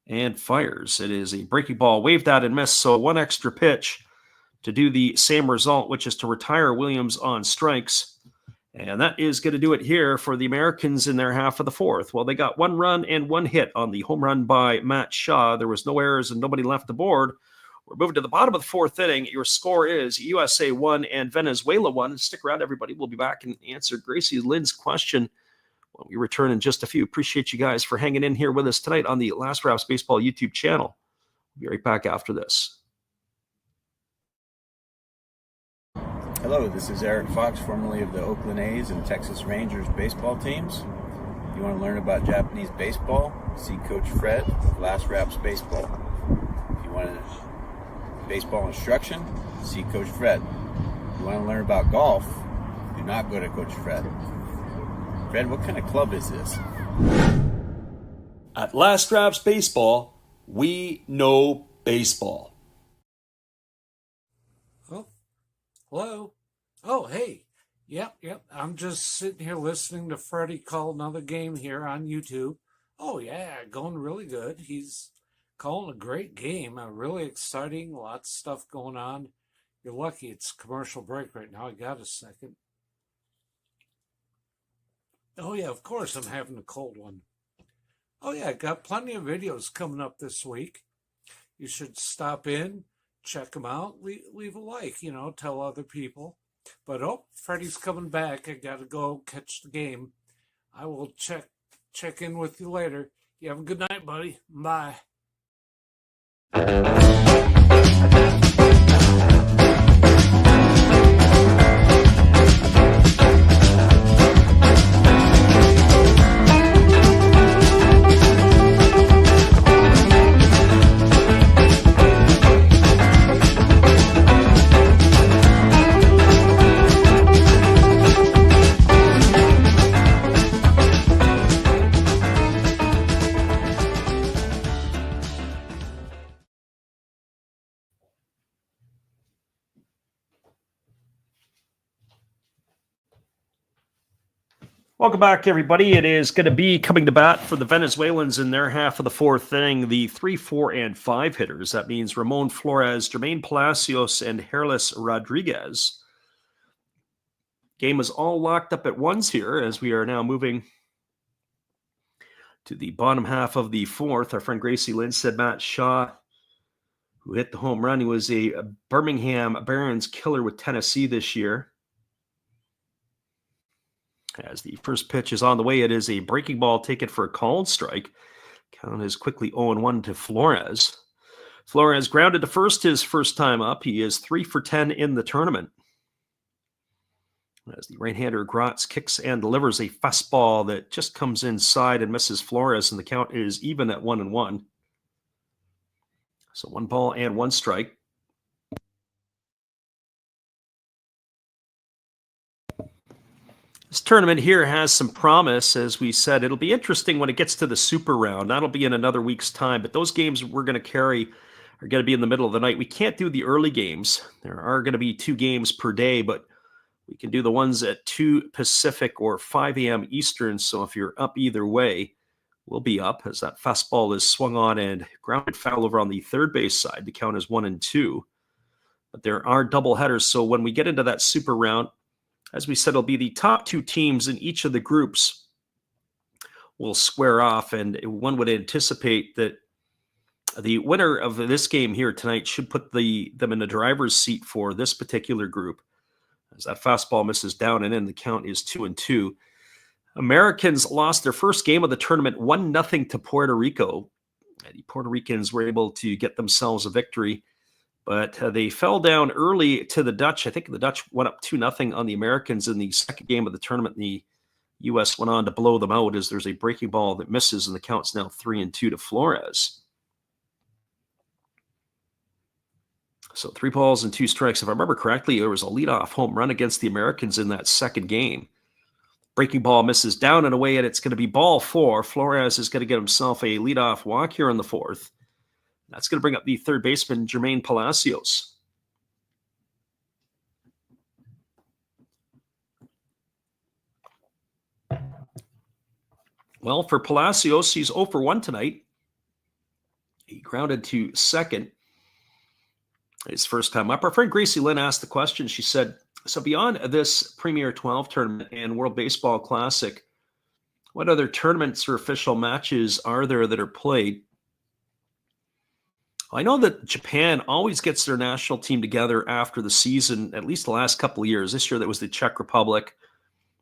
and fires. It is a breaking ball, waved out and missed, so 1 extra pitch to do the same result, which is to retire Williams on strikes. And that is going to do it here for the Americans in their half of the fourth. Well, they got 1 run and 1 hit on the home run by Matt Shaw. There was no errors and nobody left the board. We're moving to the bottom of the 4th inning. Your score is USA 1 and Venezuela 1. Stick around, everybody. We'll be back and answer Gracie Lynn's question when we return in just a few. Appreciate you guys for hanging in here with us tonight on the Last Raps Baseball YouTube channel. We'll be right back after this. Hello, this is Eric Fox, formerly of the Oakland A's and Texas Rangers baseball teams. If you want to learn about Japanese baseball, see Coach Fred of Last Raps Baseball. If you want baseball instruction, see Coach Fred. If you want to learn about golf, do not go to Coach Fred. Fred, what kind of club is this? At Last Raps Baseball, we know baseball. Hello? Oh, hey. Yep. I'm just sitting here listening to Freddie call another game here on YouTube. Oh, yeah, going really good. He's calling a great game. Really exciting. Lots of stuff going on. You're lucky it's commercial break right now. I got a second. Oh, yeah, of course I'm having a cold one. Oh, yeah, got plenty of videos coming up this week. You should stop in. Check them out. Leave a like, tell other people. But Freddie's coming back. I gotta go catch the game. I will check in with you later. You have a good night, buddy. Bye. Welcome back, everybody. It is going to be coming to bat for the Venezuelans in their half of the 4th inning, the 3, 4, and 5 hitters. That means Ramon Flores, Jermaine Palacios, and Hairless Rodriguez. Game is all locked up at ones here, as we are now moving to the bottom half of the 4th. Our friend Gracie Lynn said Matt Shaw, who hit the home run, he was a Birmingham Barons killer with Tennessee this year. As the first pitch is on the way, it is a breaking ball taken for a called strike. Count is quickly 0-1 to Flores. Flores grounded to first his first time up. He is 3 for 10 in the tournament. As the right-hander Gratz kicks and delivers a fastball that just comes inside and misses Flores, and the count is even at 1-1. So 1 ball and 1 strike. This tournament here has some promise. As we said, it'll be interesting when it gets to the super round. That'll be in another week's time, but those games we're going to carry are going to be in the middle of the night. We can't do the early games. There are going to be 2 games per day, but we can do the ones at 2 Pacific or 5 a.m. Eastern. So if you're up either way, we'll be up as that fastball is swung on and grounded foul over on the third base side. The count is 1-2. But there are double headers. So when we get into that super round, as we said, it'll be the top 2 teams in each of the groups will square off. And one would anticipate that the winner of this game here tonight should put them in the driver's seat for this particular group. As that fastball misses down and in, the count is 2-2. Americans lost their first game of the tournament 1-0 to Puerto Rico. The Puerto Ricans were able to get themselves a victory, but they fell down early to the Dutch. I think the Dutch went up 2-0 on the Americans in the second game of the tournament. The U.S. went on to blow them out as there's a breaking ball that misses, and the count's now 3-2 to Flores. So 3 balls and 2 strikes. If I remember correctly, there was a leadoff home run against the Americans in that second game. Breaking ball misses down and away, and it's going to be ball 4. Flores is going to get himself a leadoff walk here in the 4th. That's going to bring up the third baseman, Jermaine Palacios. Well, for Palacios, he's 0 for 1 tonight. He grounded to second. His first time up. Our friend Gracie Lynn asked the question. She said, so beyond this Premier 12 tournament and World Baseball Classic, what other tournaments or official matches are there that are played? I know that Japan always gets their national team together after the season, at least the last couple of years. This year that was the Czech Republic.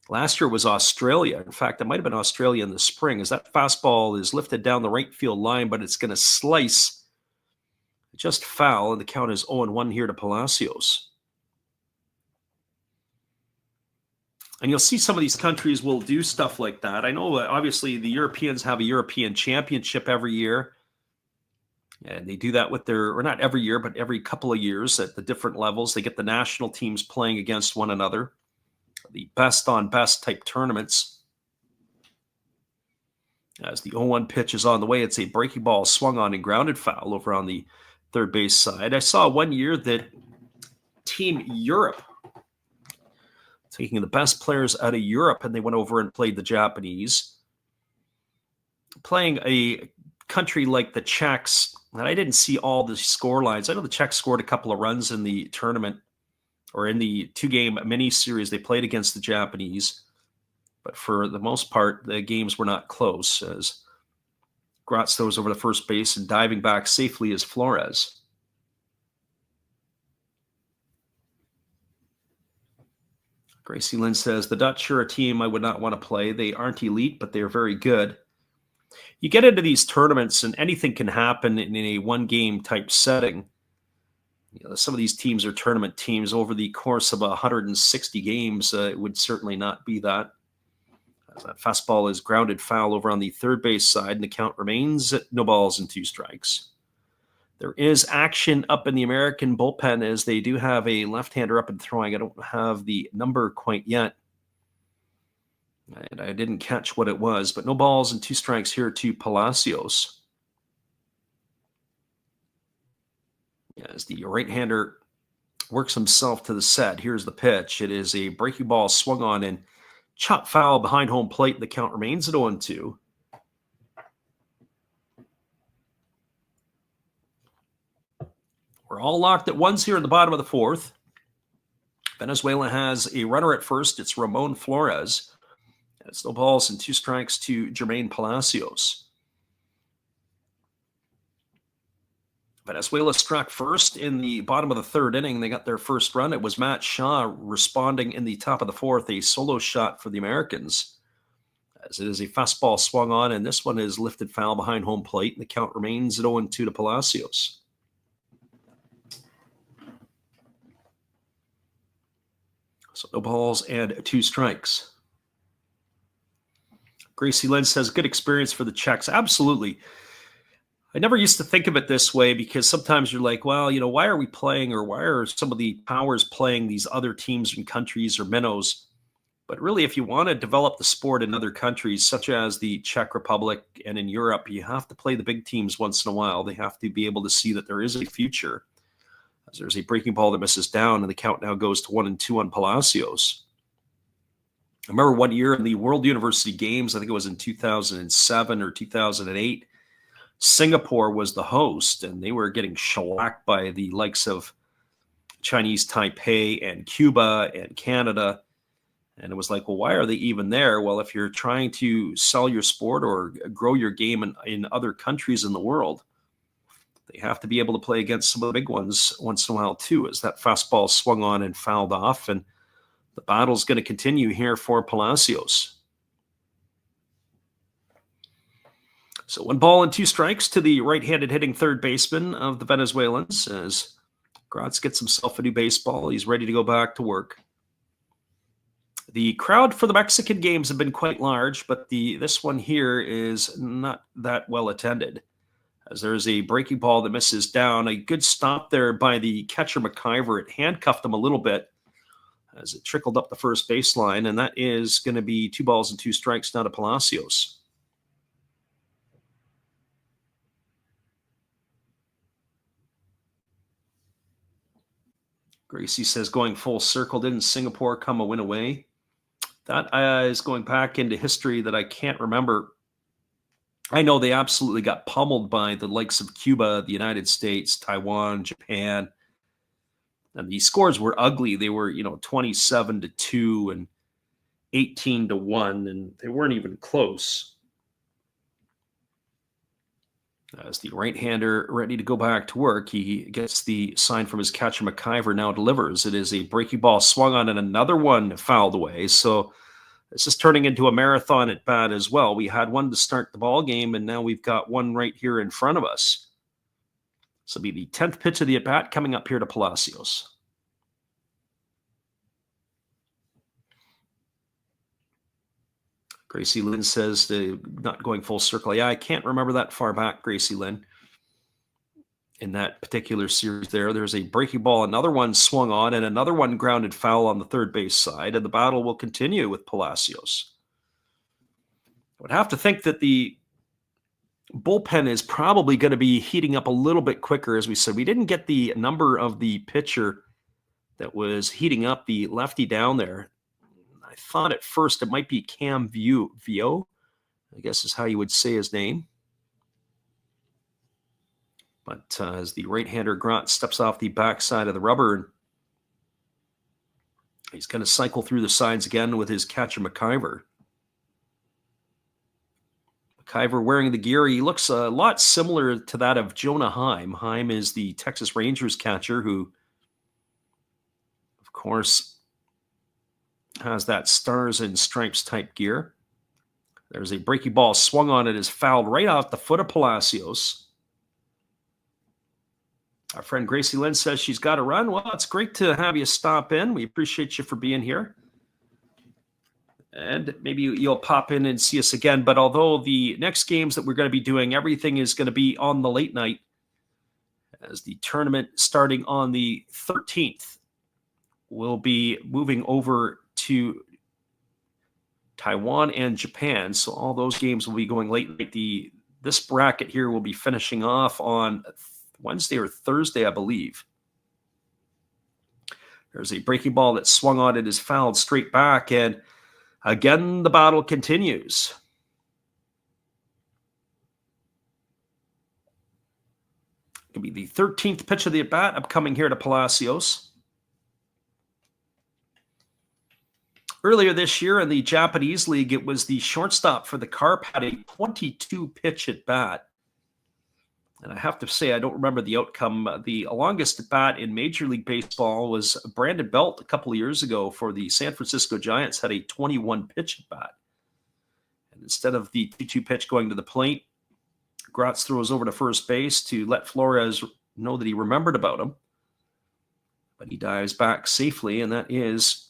Last year was Australia. In fact, it might have been Australia in the spring, as that fastball is lifted down the right field line, but it's going to slice just foul, and the count is 0-1 here to Palacios. And you'll see some of these countries will do stuff like that. I know obviously the Europeans have a European championship every year. And they do that with or not every year, but every couple of years at the different levels. They get the national teams playing against one another. The best on best type tournaments. As the 0-1 pitch is on the way, it's a breaking ball swung on and grounded foul over on the third base side. I saw one year that Team Europe, taking the best players out of Europe, and they went over and played the Japanese. Playing a country like the Czechs, and I didn't see all the score lines. I know the Czechs scored a couple of runs in the tournament, or in the 2-game mini-series they played against the Japanese. But for the most part, the games were not close, as Gratz throws over the first base, and diving back safely is Flores. Gracie Lynn says, the Dutch are a team I would not want to play. They aren't elite, but they're very good. You get into these tournaments, and anything can happen in a one-game type setting. You know, some of these teams are tournament teams. Over the course of 160 games, it would certainly not be that. That fastball is grounded foul over on the third base side, and the count remains at 0 balls and 2 strikes. There is action up in the American bullpen, as they do have a left-hander up and throwing. I don't have the number quite yet, and I didn't catch what it was, but 0 balls and 2 strikes here to Palacios. As the right-hander works himself to the set, here's the pitch. It is a breaking ball swung on and chop foul behind home plate. The count remains at 0-2. We're all locked at ones here in the bottom of the 4th. Venezuela has a runner at first. It's Ramon Flores. It's 0 balls and 2 strikes to Jermaine Palacios. Venezuela struck first in the bottom of the 3rd inning. They got their first run. It was Matt Shaw responding in the top of the 4th, a solo shot for the Americans. As it is a fastball swung on, and this one is lifted foul behind home plate, and the count remains at 0-2 to Palacios. So 0 balls and 2 strikes. Gracie Lynn says, good experience for the Czechs. Absolutely. I never used to think of it this way, because sometimes you're like, well, you know, why are we playing, or why are some of the powers playing these other teams and countries or minnows? But really, if you want to develop the sport in other countries, such as the Czech Republic and in Europe, you have to play the big teams once in a while. They have to be able to see that there is a future. As there's a breaking ball that misses down, and the count now goes to 1-2 on Palacios. I remember one year in the World University Games, I think it was in 2007 or 2008, Singapore was the host, and they were getting shellacked by the likes of Chinese Taipei and Cuba and Canada. And it was like, well, why are they even there? Well, if you're trying to sell your sport or grow your game in other countries in the world, they have to be able to play against some of the big ones once in a while too, as that fastball swung on and fouled off. And the battle's going to continue here for Palacios. So 1-2 strikes to the right-handed hitting third baseman of the Venezuelans as Gratz gets himself a new baseball. He's ready to go back to work. The crowd for the Mexican games have been quite large, but this one here is not that well attended, as there's a breaking ball that misses down. A good stop there by the catcher McIver. It handcuffed him a little bit as it trickled up the first baseline, and that is going to be 2-2 strikes now to Palacios. Gracie says, going full circle, didn't Singapore come a win away? That is going back into history that I can't remember. I know they absolutely got pummeled by the likes of Cuba, the United States, Taiwan, Japan. And the scores were ugly. They were, 27-2 and 18-1, and they weren't even close. As the right-hander ready to go back to work, he gets the sign from his catcher McIver, now delivers. It is a breaking ball swung on and another one fouled away. So this is turning into a marathon at bat as well. We had one to start the ball game, and now we've got one right here in front of us. This will be the 10th pitch of the at-bat coming up here to Palacios. Gracie Lynn says not going full circle. Yeah, I can't remember that far back, Gracie Lynn. In that particular series there's a breaking ball, another one swung on, and another one grounded foul on the third base side, and the battle will continue with Palacios. I would have to think that the bullpen is probably going to be heating up a little bit quicker. As we said, we didn't get the number of the pitcher that was heating up, the lefty down there. I thought at first it might be Cam Vio, I guess is how you would say his name. But as the right-hander Grant steps off the backside of the rubber, he's going to cycle through the sides again with his catcher McIver. McIver wearing the gear, he looks a lot similar to that of Jonah Heim. Heim is the Texas Rangers catcher who, of course, has that stars and stripes type gear. There's a breaking ball swung on. It is fouled right off the foot of Palacios. Our friend Gracie Lynn says she's got to run. Well, it's great to have you stop in. We appreciate you for being here. And maybe you'll pop in and see us again. But although the next games that we're going to be doing, everything is going to be on the late night, as the tournament starting on the 13th will be moving over to Taiwan and Japan. So all those games will be going late night. This bracket here will be finishing off on Wednesday or Thursday, I believe. There's a breaking ball that swung on. It is fouled straight back, and again the battle continues. It'll be the 13th pitch of the at-bat upcoming here to Palacios. Earlier this year in the Japanese League, it was the shortstop for the Carp had a 22-pitch at-bat. And I have to say, I don't remember the outcome. The longest at-bat in Major League Baseball was Brandon Belt a couple of years ago for the San Francisco Giants, had a 21-pitch at-bat. And instead of the 2-2 pitch going to the plate, Gratz throws over to first base to let Flores know that he remembered about him. But he dives back safely, and that is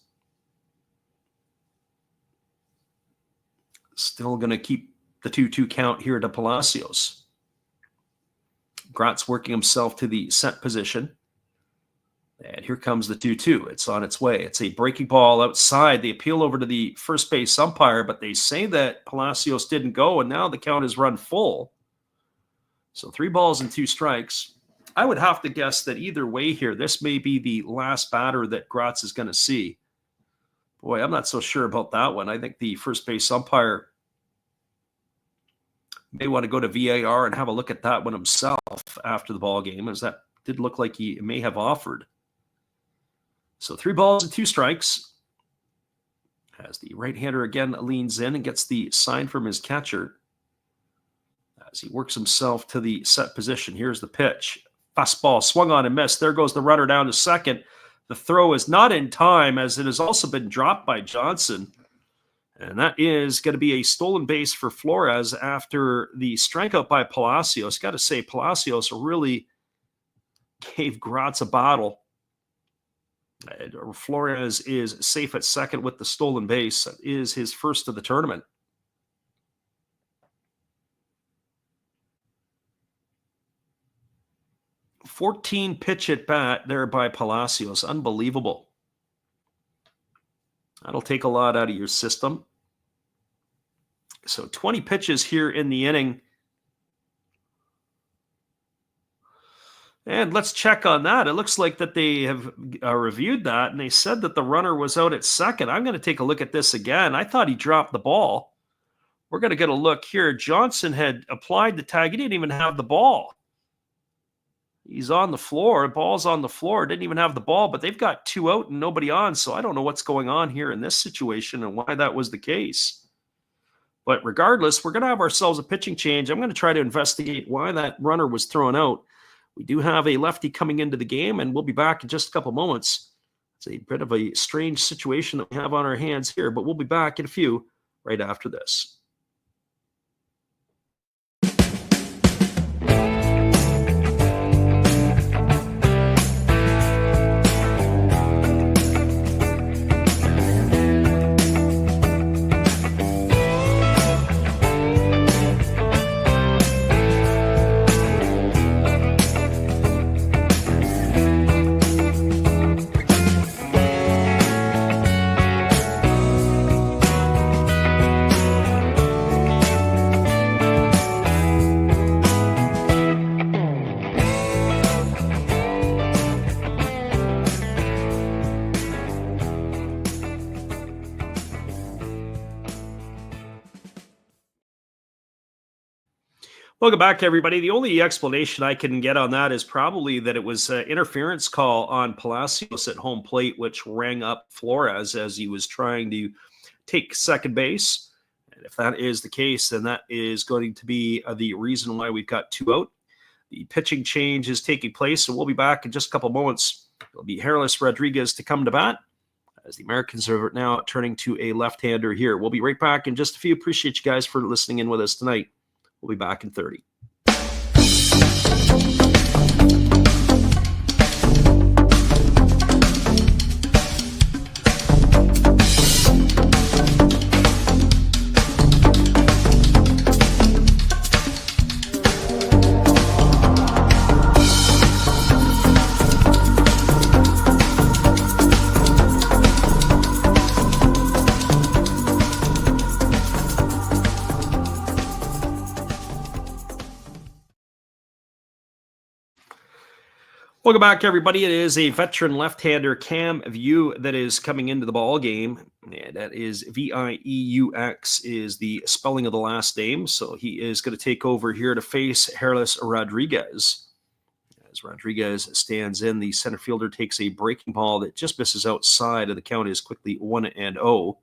still going to keep the 2-2 count here to Palacios. Gratz working himself to the set position. And here comes the 2-2. It's on its way. It's a breaking ball outside. They appeal over to the first base umpire, but they say that Palacios didn't go, and now the count is run full. So 3 balls and 2 strikes. I would have to guess that either way here, this may be the last batter that Gratz is going to see. Boy, I'm not so sure about that one. I think the first base umpire may want to go to VAR and have a look at that one himself after the ball game, as that did look like he may have offered. So 3 balls and 2 strikes. As the right-hander again leans in and gets the sign from his catcher as he works himself to the set position. Here's the pitch. Fastball swung on and missed. There goes the runner down to second. The throw is not in time, as it has also been dropped by Johnson. And that is going to be a stolen base for Flores after the strikeout by Palacios. Got to say, Palacios really gave Gratz a battle. Flores is safe at second with the stolen base. That is his first of the tournament. "14 pitch at bat there by Palacios. Unbelievable. That'll take a lot out of your system. So 20 pitches here in the inning. And let's check on that. It looks like that they have reviewed that, and they said that the runner was out at second. I'm going to take a look at this again. I thought he dropped the ball. We're going to get a look here. Johnson had applied the tag. He didn't even have the ball. He's on the floor. Ball's on the floor. Didn't even have the ball, but they've got 2 out and nobody on. So I don't know what's going on here in this situation and why that was the case. But regardless, we're going to have ourselves a pitching change. I'm going to try to investigate why that runner was thrown out. We do have a lefty coming into the game, and we'll be back in just a couple moments. It's a bit of a strange situation that we have on our hands here, but we'll be back in a few right after this. Welcome back, everybody. The only explanation I can get on that is probably that it was an interference call on Palacios at home plate, which rang up Flores as he was trying to take second base. And if that is the case, then that is going to be the reason why we've got 2 out. The pitching change is taking place, so we'll be back in just a couple moments. It'll be Hairless Rodriguez to come to bat, as the Americans are now turning to a left-hander here. We'll be right back in just a few. Appreciate you guys for listening in with us tonight. We'll be back in 30. Welcome back, everybody. It is a veteran left-hander, Cam View, that is coming into the ball game. And that is Vieux is the spelling of the last name. So he is going to take over here to face Hairless Rodriguez. As Rodriguez stands in, the center fielder takes a breaking ball that just misses outside, and the count is quickly 1-0.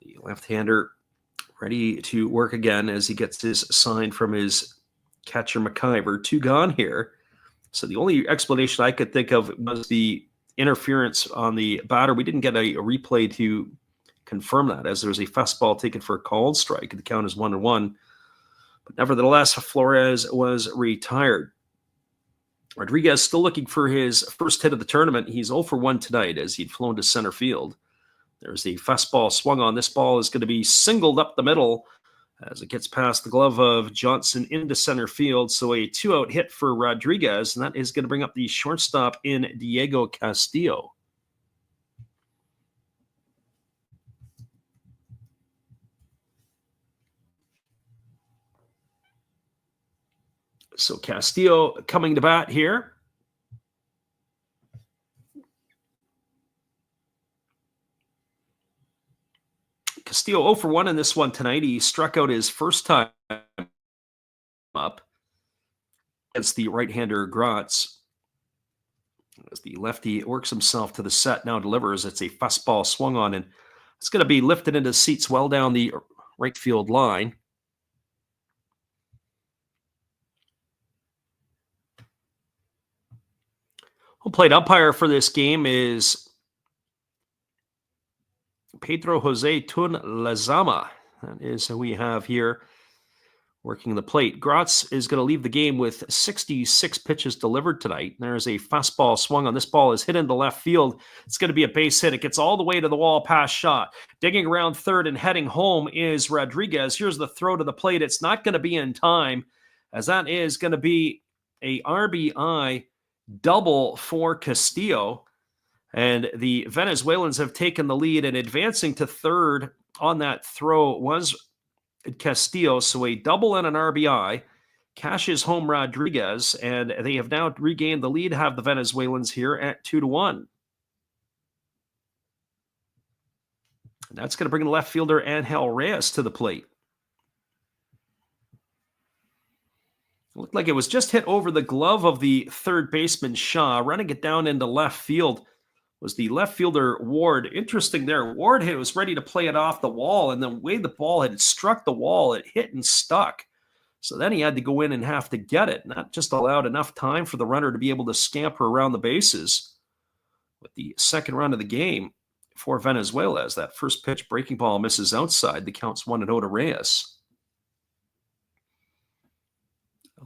The left-hander ready to work again as he gets his sign from his catcher McIver. 2 gone here. So the only explanation I could think of was the interference on the batter. We didn't get a replay to confirm that, as there was a fastball taken for a called strike. The count is 1-1. But nevertheless, Flores was retired. Rodriguez still looking for his first hit of the tournament. He's 0 for 1 tonight as he'd flown to center field. There's the fastball swung on. This ball is going to be singled up the middle as it gets past the glove of Johnson into center field. So a 2-out hit for Rodriguez, and that is going to bring up the shortstop in Diego Castillo. So Castillo coming to bat here. Castillo 0 for 1 in this one tonight. He struck out his first time up against the right-hander Gratz. As the lefty works himself to the set, now delivers. It's a fastball swung on, and it's going to be lifted into seats well down the right field line. Home plate umpire for this game is Pedro Jose Tun Lazama. That is who we have here working the plate. Gratz is going to leave the game with 66 pitches delivered tonight. There's a fastball swung on. This ball is hit into left field. It's going to be a base hit. It gets all the way to the wall, pass shot. Digging around third and heading home is Rodriguez. Here's the throw to the plate. It's not going to be in time, as that is going to be a RBI double for Castillo. And the Venezuelans have taken the lead, and advancing to third on that throw was Castillo. So a double and an RBI cashes home Rodriguez, and they have now regained the lead, have the Venezuelans here at 2-1. And that's going to bring the left fielder Angel Reyes to the plate. It looked like it was just hit over the glove of the third baseman Shaw. Running it down into left field was the left fielder Ward. Interesting there. Ward was ready to play it off the wall, and the way the ball had struck the wall, it hit and stuck. So then he had to go in and have to get it. And that just allowed enough time for the runner to be able to scamper around the bases with the second run of the game for Venezuela, as that first pitch breaking ball misses outside. The count's 1-0 to Reyes.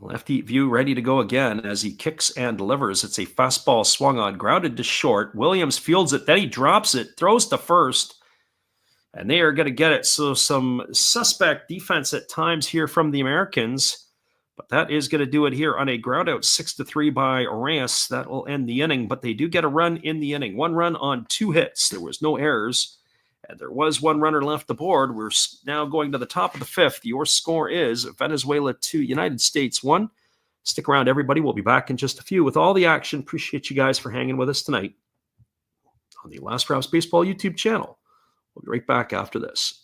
Lefty view ready to go again as he kicks and delivers. It's a fastball swung on, grounded to short. Williams fields it, then he drops it, throws to first, and they are going to get it. So some suspect defense at times here from the Americans, but that is going to do it here on a ground out 6-3 by Reyes. That will end the inning, but they do get a run in the inning. 1 run on 2 hits. There was no errors, and there was 1 runner left aboard. We're now going to the top of the 5th. Your score is Venezuela 2, United States 1. Stick around, everybody. We'll be back in just a few with all the action. Appreciate you guys for hanging with us tonight on the Last Rouse Baseball YouTube channel. We'll be right back after this.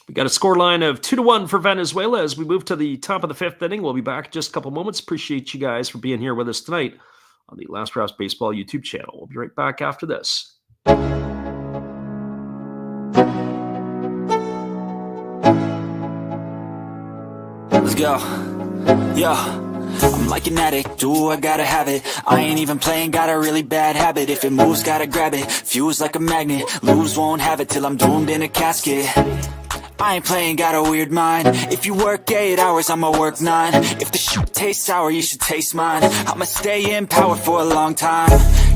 We got a scoreline of 2-1 for Venezuela as we move to the top of the 5th inning. We'll be back in just a couple moments. Appreciate you guys for being here with us tonight on the Last Rouse Baseball YouTube channel. We'll be right back after this. Let's go. Yeah. I'm like an addict, do I gotta have it. I ain't even playing, got a really bad habit. If it moves, gotta grab it, fuse like a magnet. Lose, won't have it till I'm doomed in a casket. I ain't playing, got a weird mind. If you work 8 hours, I'ma work 9. If the shoot tastes sour, you should taste mine. I'ma stay in power for a long time.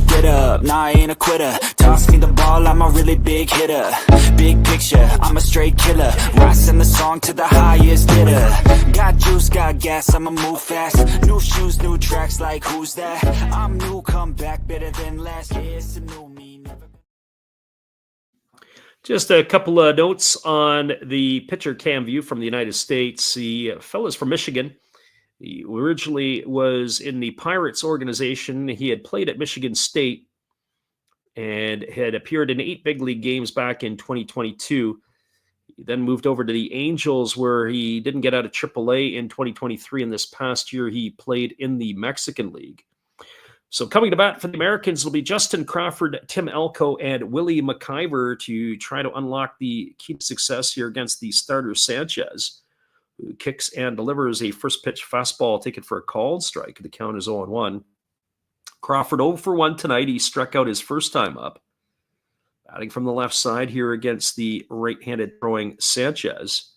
Get up, nah, I ain't a quitter. Toss me the ball, I'm a really big hitter. Big picture, I'm a straight killer. Rising the song to the highest bidder. Got juice, got gas, I'ma move fast. New shoes, new tracks, like who's that? I'm new, come back better than last. Yeah, it's a new me, never. Just a couple of notes on the pitcher cam view from the United States. The fellow's from Michigan. He originally was in the Pirates organization. He had played at Michigan State and had appeared in 8 big league games back in 2022. He then moved over to the Angels, where he didn't get out of AAA in 2023. And this past year, he played in the Mexican League. So coming to bat for the Americans will be Justin Crawford, Tim Elko, and Willie McIver to try to unlock the key to success here against the starter Sanchez, who kicks and delivers a first pitch fastball taken for a called strike. The count is 0-1. Crawford 0 for 1 tonight. He struck out his first time up. Batting from the left side here against the right-handed throwing Sanchez,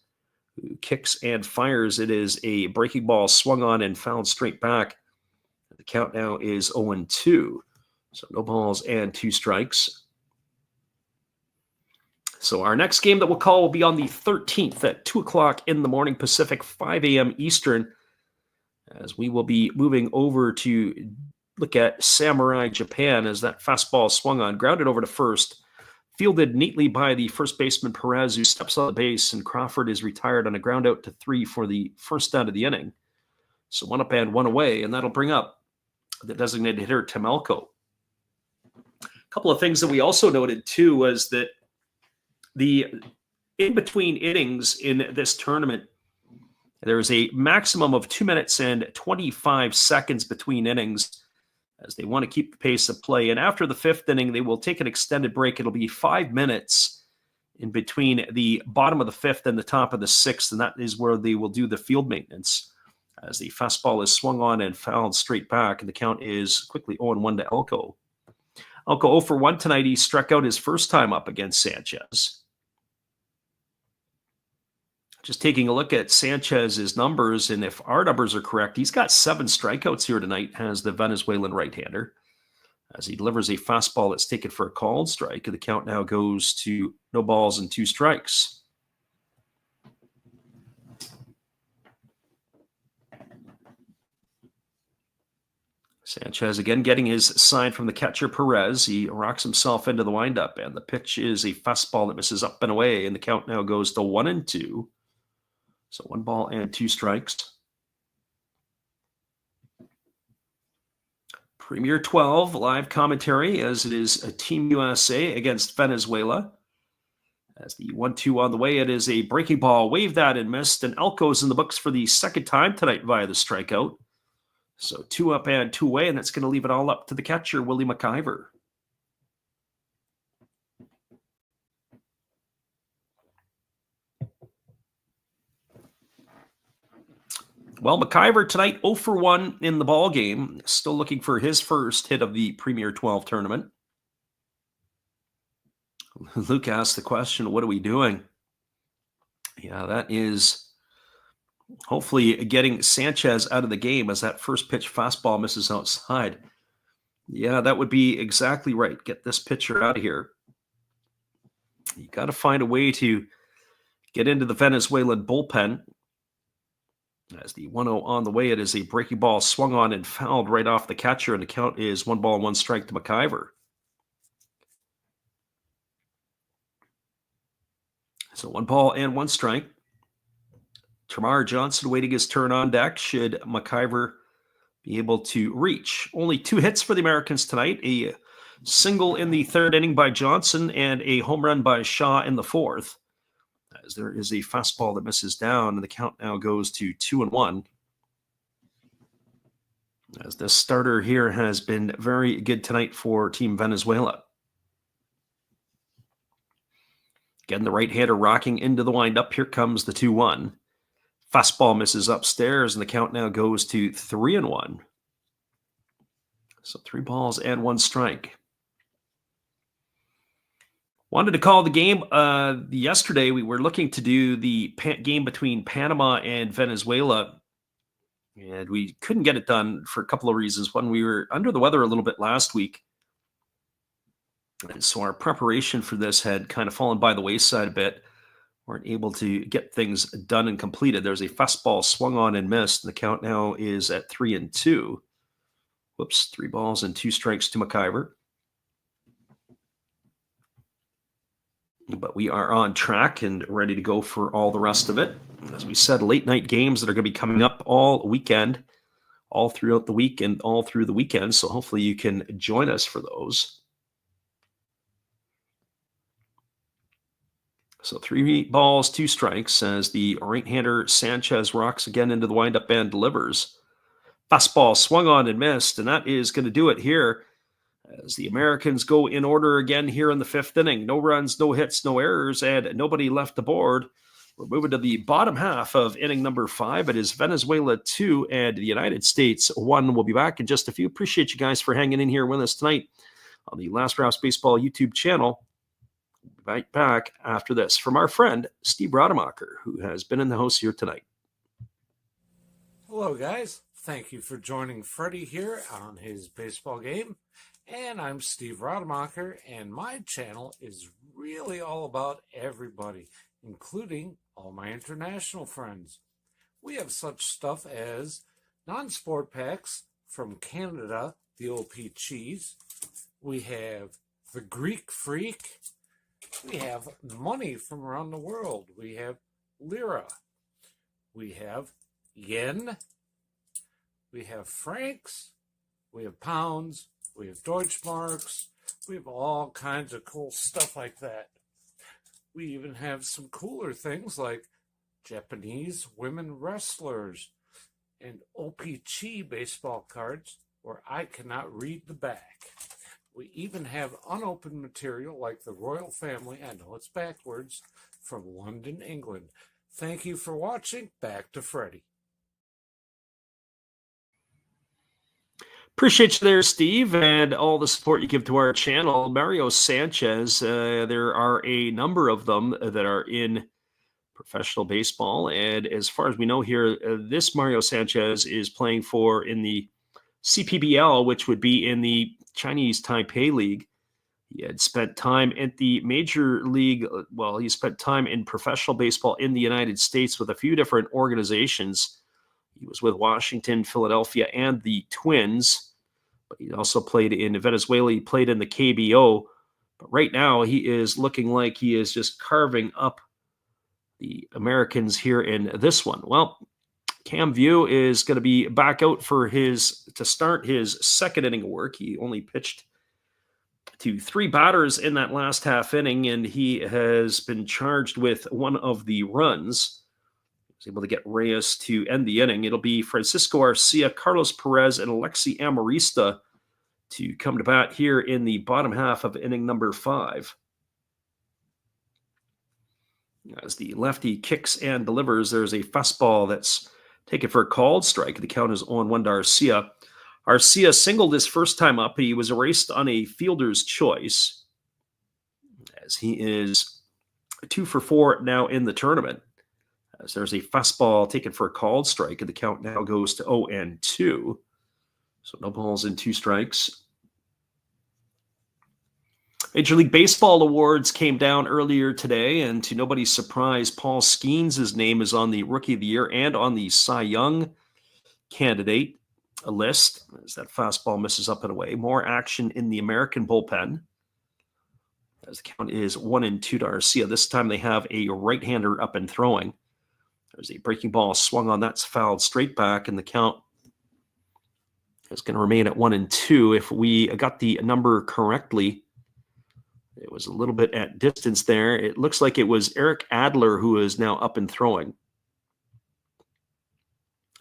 who kicks and fires. It is a breaking ball swung on and fouled straight back. The count now is 0-2. So no balls and 2 strikes. So our next game that we'll call will be on the 13th at 2 o'clock in the morning Pacific, 5 a.m. Eastern, as we will be moving over to look at Samurai Japan as that fastball swung on, grounded over to first, fielded neatly by the first baseman Perez, who steps on the base, and Crawford is retired on a ground out to 3 for the first out of the inning. So 1 up and 1 away, and that'll bring up the designated hitter, Tim Elko. A couple of things that we also noted, too, was that the in-between innings in this tournament, there is a maximum of 2 minutes and 25 seconds between innings, as they want to keep the pace of play. And after the 5th inning, they will take an extended break. It'll be 5 minutes in between the bottom of the 5th and the top of the 6th, and that is where they will do the field maintenance, as the fastball is swung on and fouled straight back, and the count is quickly 0-1 to Elko. Elko 0 for 1 tonight. He struck out his first time up against Sanchez. Just taking a look at Sanchez's numbers, and if our numbers are correct, he's got 7 strikeouts here tonight as the Venezuelan right-hander, as he delivers a fastball that's taken for a called strike, and the count now goes to no balls and 2 strikes. Sanchez again getting his sign from the catcher Perez. He rocks himself into the windup, and the pitch is a fastball that misses up and away, and the count now goes to 1-2. So 1 ball and 2 strikes. Premier 12 live commentary, as it is a Team USA against Venezuela. As the 1-2 on the way, it is a breaking ball, waved at and missed, and Elko's in the books for the second time tonight via the strikeout. So 2 up and 2 away, and that's going to leave it all up to the catcher, Willie McIver. Well, McIver tonight 0 for 1 in the ball game, still looking for his first hit of the Premier 12 tournament. Luke asked the question, what are we doing? Yeah, that is hopefully getting Sanchez out of the game, as that first pitch fastball misses outside. Yeah, that would be exactly right. Get this pitcher out of here. You got to find a way to get into the Venezuelan bullpen. As the 1-0 on the way, it is a breaking ball swung on and fouled right off the catcher, and the count is 1 ball and 1 strike to McIver. So 1 ball and 1 strike. Tamar Johnson waiting his turn on deck should McIver be able to reach. Only 2 hits for the Americans tonight, a single in the 3rd inning by Johnson and a home run by Shaw in the 4th. As there is a fastball that misses down, and the count now goes to 2-1. As the starter here has been very good tonight for Team Venezuela. Again, the right-hander rocking into the windup. Here comes the 2-1. Fastball misses upstairs, and the count now goes to 3-1. So 3 balls and 1 strike. Wanted to call the game yesterday. We were looking to do the game between Panama and Venezuela, and we couldn't get it done for a couple of reasons. One, we were under the weather a little bit last week, and so our preparation for this had kind of fallen by the wayside a bit. Weren't able to get things done and completed. There's a fastball swung on and missed, and the count now is at 3-2. Whoops, 3 balls and 2 strikes to McIver. But we are on track and ready to go for all the rest of it. As we said, late night games that are going to be coming up all weekend, all throughout the week and all through the weekend. So hopefully you can join us for those. So 3 balls, 2 strikes as the right-hander Sanchez rocks again into the windup and delivers. Fastball swung on and missed, and that is going to do it here as the Americans go in order again here in the fifth inning. No runs, no hits, no errors, and nobody left the board. We're moving to the bottom half of inning number 5. It is Venezuela 2 and the United States 1. We'll be back in just a few. Appreciate you guys for hanging in here with us tonight on the Last Rouse Baseball YouTube channel. We'll be right back after this from our friend Steve Rademacher, who has been in the house here tonight. Hello, guys. Thank you for joining Freddie here on his baseball game. And I'm Steve Rademacher, and my channel is really all about everybody, including all my international friends. We have such stuff as non-sport packs from Canada, the OP Cheese. We have the Greek Freak. We have money from around the world. We have lira. We have yen. We have francs. We have pounds. We have Deutschmarks. We have all kinds of cool stuff like that. We even have some cooler things like Japanese women wrestlers and OP-Chi baseball cards where I cannot read the back. We even have unopened material like the royal family, I know it's backwards, from London, England. Thank you for watching. Back to Freddie. Appreciate you there, Steve, and all the support you give to our channel. Mario Sanchez, there are a number of them that are in professional baseball. And as far as we know here, this Mario Sanchez is playing for in the CPBL, which would be in the Chinese Taipei League. He had spent time at the major league. Well, he spent time in professional baseball in the United States with a few different organizations. He was with Washington, Philadelphia, and the Twins. But he also played in Venezuela. He played in the KBO. But right now, he is looking like he is just carving up the Americans here in this one. Well, Cam View is going to be back out to start his second inning of work. He only pitched to 3 batters in that last half inning, and he has been charged with one of the runs. He was able to get Reyes to end the inning. It'll be Francisco Arcia, Carlos Perez, and Alexi Amarista to come to bat here in the bottom half of inning number 5. As the lefty kicks and delivers, there's a fastball that's taken for a called strike. The count is 0-1 to Arcia. Arcia singled his first time up. He was erased on a fielder's choice, as he is 2 for 4 now in the tournament. As there's a fastball taken for a called strike, and the count now goes to 0-2. So no balls and 2 strikes. Major League Baseball awards came down earlier today, and to nobody's surprise, Paul Skeens' name is on the Rookie of the Year and on the Cy Young candidate list, as that fastball misses up and away. More action in the American bullpen, as the count is 1-2 to Arcia. This time they have a right-hander up and throwing. There's a breaking ball swung on. That's fouled straight back, and the count is going to remain at 1-2. If we got the number correctly, it was a little bit at distance there. It looks like it was Eric Adler who is now up and throwing.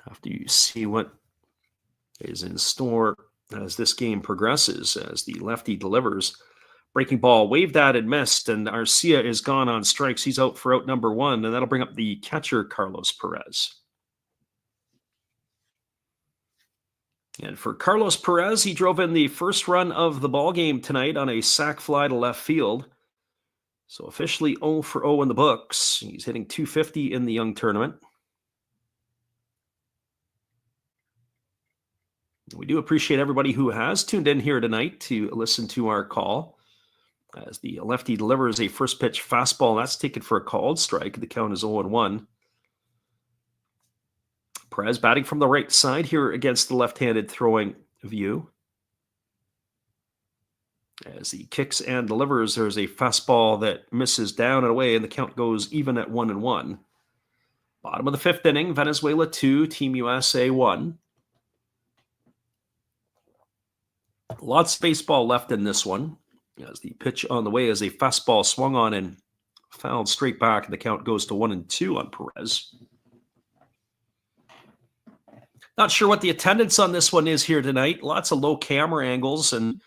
After you see what is in store as this game progresses, as the lefty delivers. Breaking ball, waved at and missed, and Arcia is gone on strikes. He's out for out number 1, and that'll bring up the catcher, Carlos Perez. And for Carlos Perez, he drove in the first run of the ballgame tonight on a sac fly to left field. So officially 0 for 0 in the books. He's hitting .250 in the Young tournament. We do appreciate everybody who has tuned in here tonight to listen to our call. As the lefty delivers a first pitch fastball, that's taken for a called strike. The count is 0-1. Perez batting from the right side here against the left-handed throwing View. As he kicks and delivers, there's a fastball that misses down and away, and the count goes even at 1-1. Bottom of the 5th inning, Venezuela 2, Team USA 1. Lots of baseball left in this one, as the pitch on the way is a fastball swung on and fouled straight back, and the count goes to 1-2 on Perez. Not sure what the attendance on this one is here tonight. Lots of low camera angles, and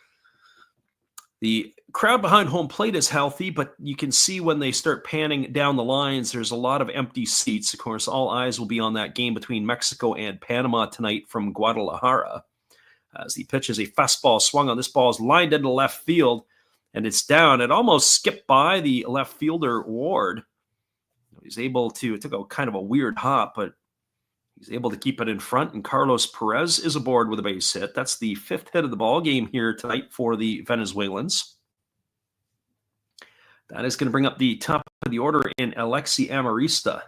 the crowd behind home plate is healthy, but you can see when they start panning down the lines, there's a lot of empty seats. Of course, all eyes will be on that game between Mexico and Panama tonight from Guadalajara. As the pitch is a fastball swung on, this ball is lined into left field, and it's down. It almost skipped by the left fielder, Ward. He's able to, it took a kind of a weird hop, but he's able to keep it in front, and Carlos Perez is aboard with a base hit. That's the 5th hit of the ball game here tonight for the Venezuelans. That is going to bring up the top of the order in Alexi Amarista.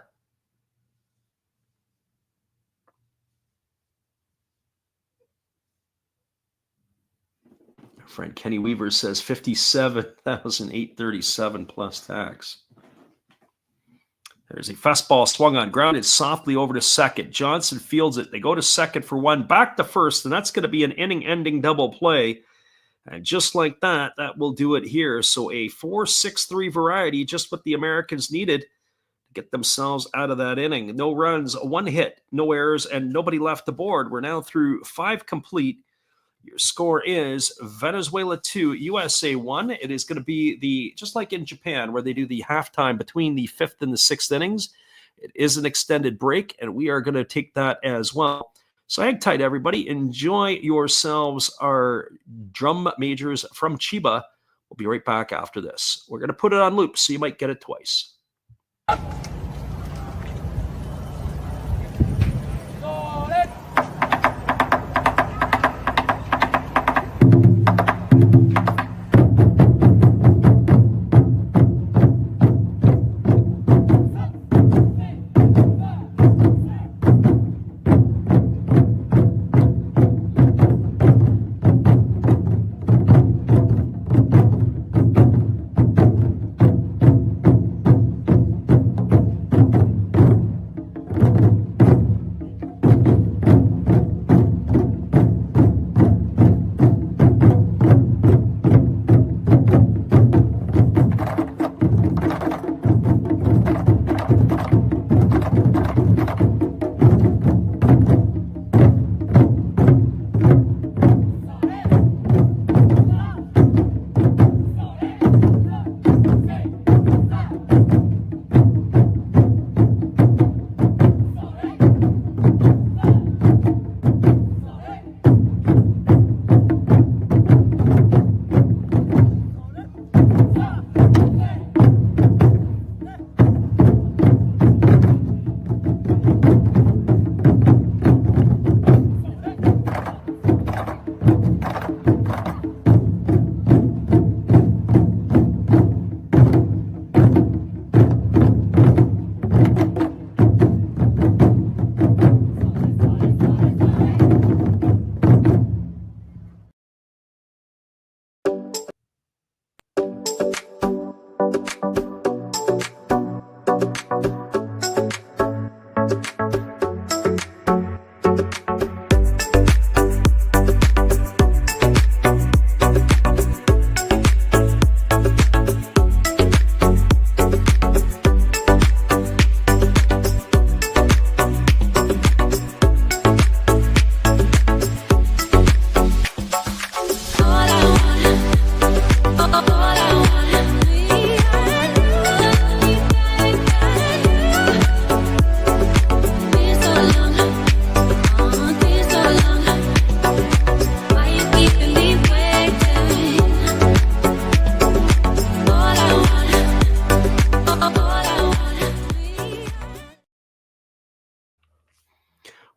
Our friend Kenny Weaver says 57,837 plus tax. There's a fastball swung on, grounded softly over to second. Johnson fields it. They go to second for one, back to first, and that's going to be an inning-ending double play. And just like that, that will do it here. So a 4-6-3 variety, just what the Americans needed to get themselves out of that inning. No runs, 1 hit, no errors, and nobody left the board. We're now through 5 complete. Your score is Venezuela 2, USA 1. It is going to be just like in Japan, where they do the halftime between the 5th and the 6th innings. It is an extended break, and we are going to take that as well. So hang tight, everybody. Enjoy yourselves our drum majors from Chiba. We'll be right back after this. We're going to put it on loop, so you might get it twice.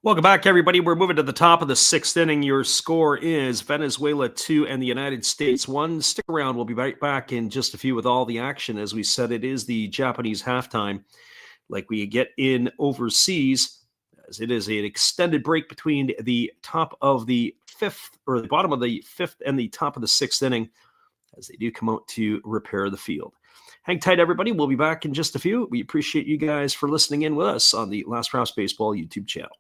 Welcome back, everybody. We're moving to the top of the 6th inning. Your score is Venezuela 2 and the United States 1. Stick around. We'll be right back in just a few with all the action. As we said, it is the Japanese halftime like we get in overseas, as it is an extended break between the top of the 5th, or the bottom of the 5th and the top of the 6th inning, as they do come out to repair the field. Hang tight, everybody. We'll be back in just a few. We appreciate you guys for listening in with us on the Last Rouse Baseball YouTube channel.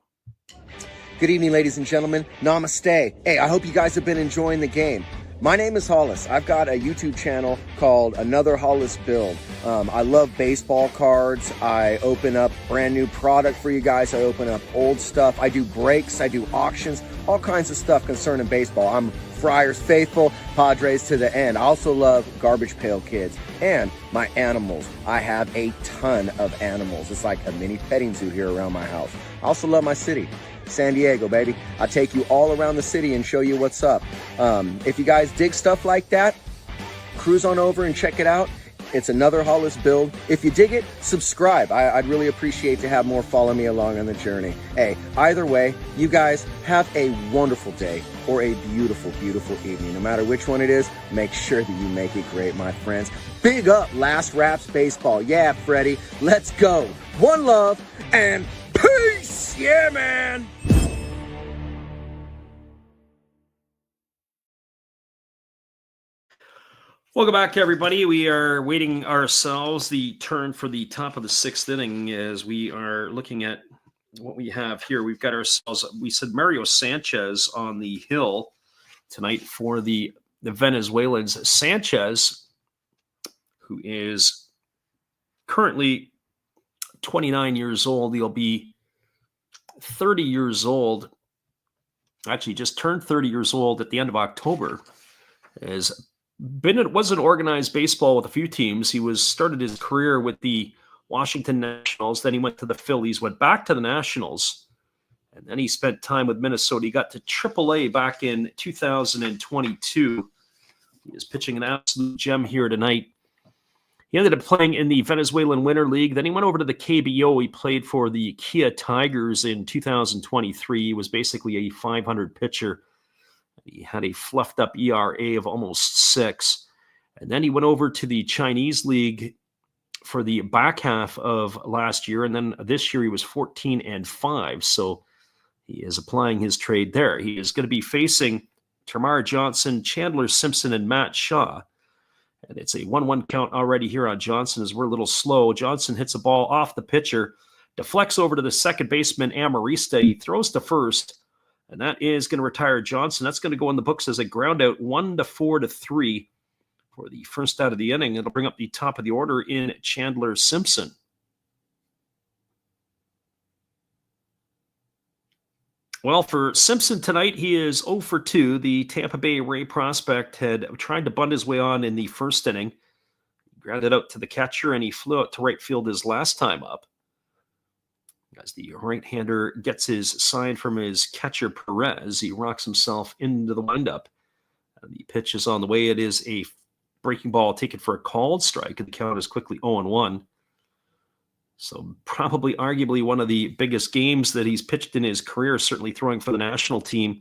Good evening, ladies and gentlemen. Namaste. Hey, I hope you guys have been enjoying the game. My name is Hollis. I've got a YouTube channel called Another Hollis Build. I love baseball cards. I open up brand new product for you guys. I open up old stuff. I do breaks. I do auctions. All kinds of stuff concerning baseball. I'm Friars faithful, Padres to the end. I also love Garbage Pail Kids and my animals. I have a ton of animals. It's like a mini petting zoo here around my house. I also love my city. San Diego, baby. I take you all around the city and show you what's up. If you guys dig stuff like that, cruise on over and check it out. It's Another Hollis Build. If you dig it, subscribe. I'd really appreciate to have more follow me along on the journey. Hey, either way, you guys have a wonderful day or a beautiful, beautiful evening. No matter which one it is, make sure that you make it great, my friends. Big up Last Raps Baseball. Yeah, Freddie, let's go. One love and peace. Yeah, man. Welcome back, everybody. We are waiting ourselves the turn for the top of the sixth inning as we are looking at what we have here. We've got ourselves, we said Mario Sanchez on the hill tonight for the Venezuelans. Sanchez, who is currently 29 years old, he'll be 30 years old, actually just turned 30 years old at the end of October, was in organized baseball with a few teams. He started his career with the Washington Nationals. Then he went to the Phillies, went back to the Nationals, and then he spent time with Minnesota. He got to AAA back in 2022. He is pitching an absolute gem here tonight. He ended up playing in the Venezuelan Winter League. Then he went over to the KBO. He played for the Kia Tigers in 2023. He was basically a 500 pitcher. He had a fluffed up ERA of almost 6. And then he went over to the Chinese League for the back half of last year. And then this year he was 14-5. So he is applying his trade there. He is going to be facing Termarr Johnson, Chandler Simpson, and Matt Shaw. And it's a 1-1 count already here on Johnson as we're a little slow. Johnson hits a ball off the pitcher, deflects over to the second baseman, Amarista. He throws to first. And that is going to retire Johnson. That's going to go in the books as a ground out 1-4-3 for the first out of the inning. It'll bring up the top of the order in Chandler Simpson. Well, for Simpson tonight, he is 0 for 2. The Tampa Bay Ray prospect had tried to bunt his way on in the first inning. He grounded out to the catcher, and he flew out to right field his last time up. As the right-hander gets his sign from his catcher, Perez, he rocks himself into the windup. The pitch is on the way. It is a breaking ball taken for a called strike, and the count is quickly 0-1. So probably arguably one of the biggest games that he's pitched in his career, certainly throwing for the national team.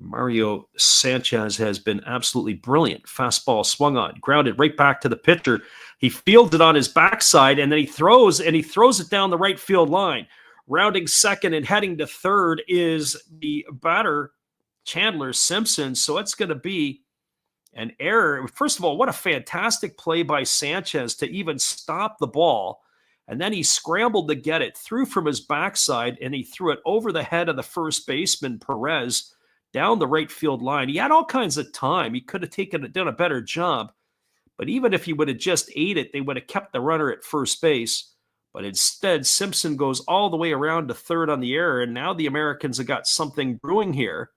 Mario Sanchez has been absolutely brilliant. Fastball swung on, grounded right back to the pitcher. He fields it on his backside, and then he throws it down the right field line. Rounding second and heading to third is the batter, Chandler Simpson. So it's going to be an error. First of all, what a fantastic play by Sanchez to even stop the ball. And then he scrambled to get it, threw from his backside, and he threw it over the head of the first baseman, Perez, down the right field line. He had all kinds of time. He could have done a better job. But even if he would have just ate it, they would have kept the runner at first base. But instead, Simpson goes all the way around to third on the error, and now the Americans have got something brewing here.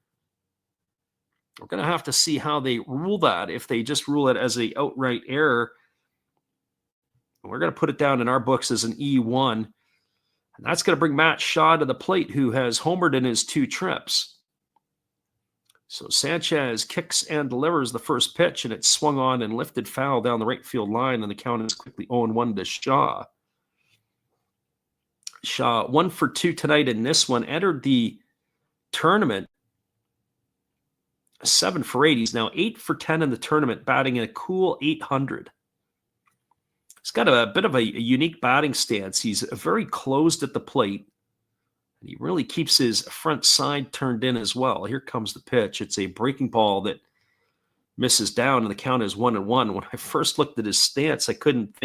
We're going to have to see how they rule that. If they just rule it as an outright error, we're going to put it down in our books as an E1. And that's going to bring Matt Shaw to the plate, who has homered in his 2 trips. So Sanchez kicks and delivers the first pitch, and it's swung on and lifted foul down the right field line, and the count is quickly 0-1 to Shaw. Shaw, 1 for 2 tonight in this one, entered the tournament 7 for 8. He's now 8 for 10 in the tournament, batting in a cool .800. He's got a bit of a unique batting stance. He's very closed at the plate. He really keeps his front side turned in as well. Here comes the pitch. It's a breaking ball that misses down, and the count is 1-1. When I first looked at his stance, I couldn't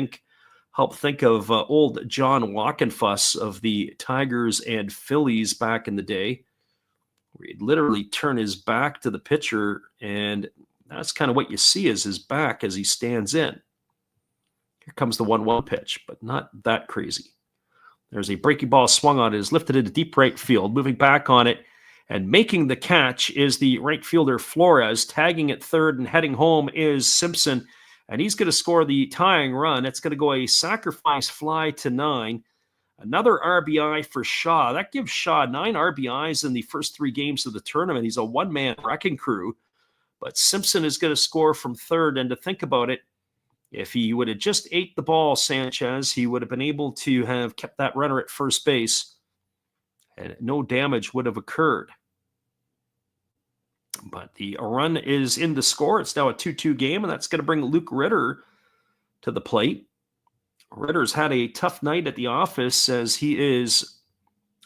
help think of old John Walkenfuss of the Tigers and Phillies back in the day, where he'd literally turn his back to the pitcher and That's kind of what you see as his back as he stands in. Here comes the 1-1 pitch, but not that crazy. There's a breaking ball swung on. It is lifted into deep right field. Moving back on it and making the catch is the right fielder Flores. Tagging at third and heading home is Simpson. And he's going to score the tying run. It's going to go a sacrifice fly to 9. Another RBI for Shaw. That gives Shaw 9 RBIs in the first 3 games of the tournament. He's a one-man wrecking crew. But Simpson is going to score from third. And to think about it, if he would have just ate the ball, Sanchez, he would have been able to have kept that runner at first base, and no damage would have occurred. But the run is in to score. It's now a 2-2 game, and that's going to bring Luke Ritter to the plate. Ritter's had a tough night at the office as he is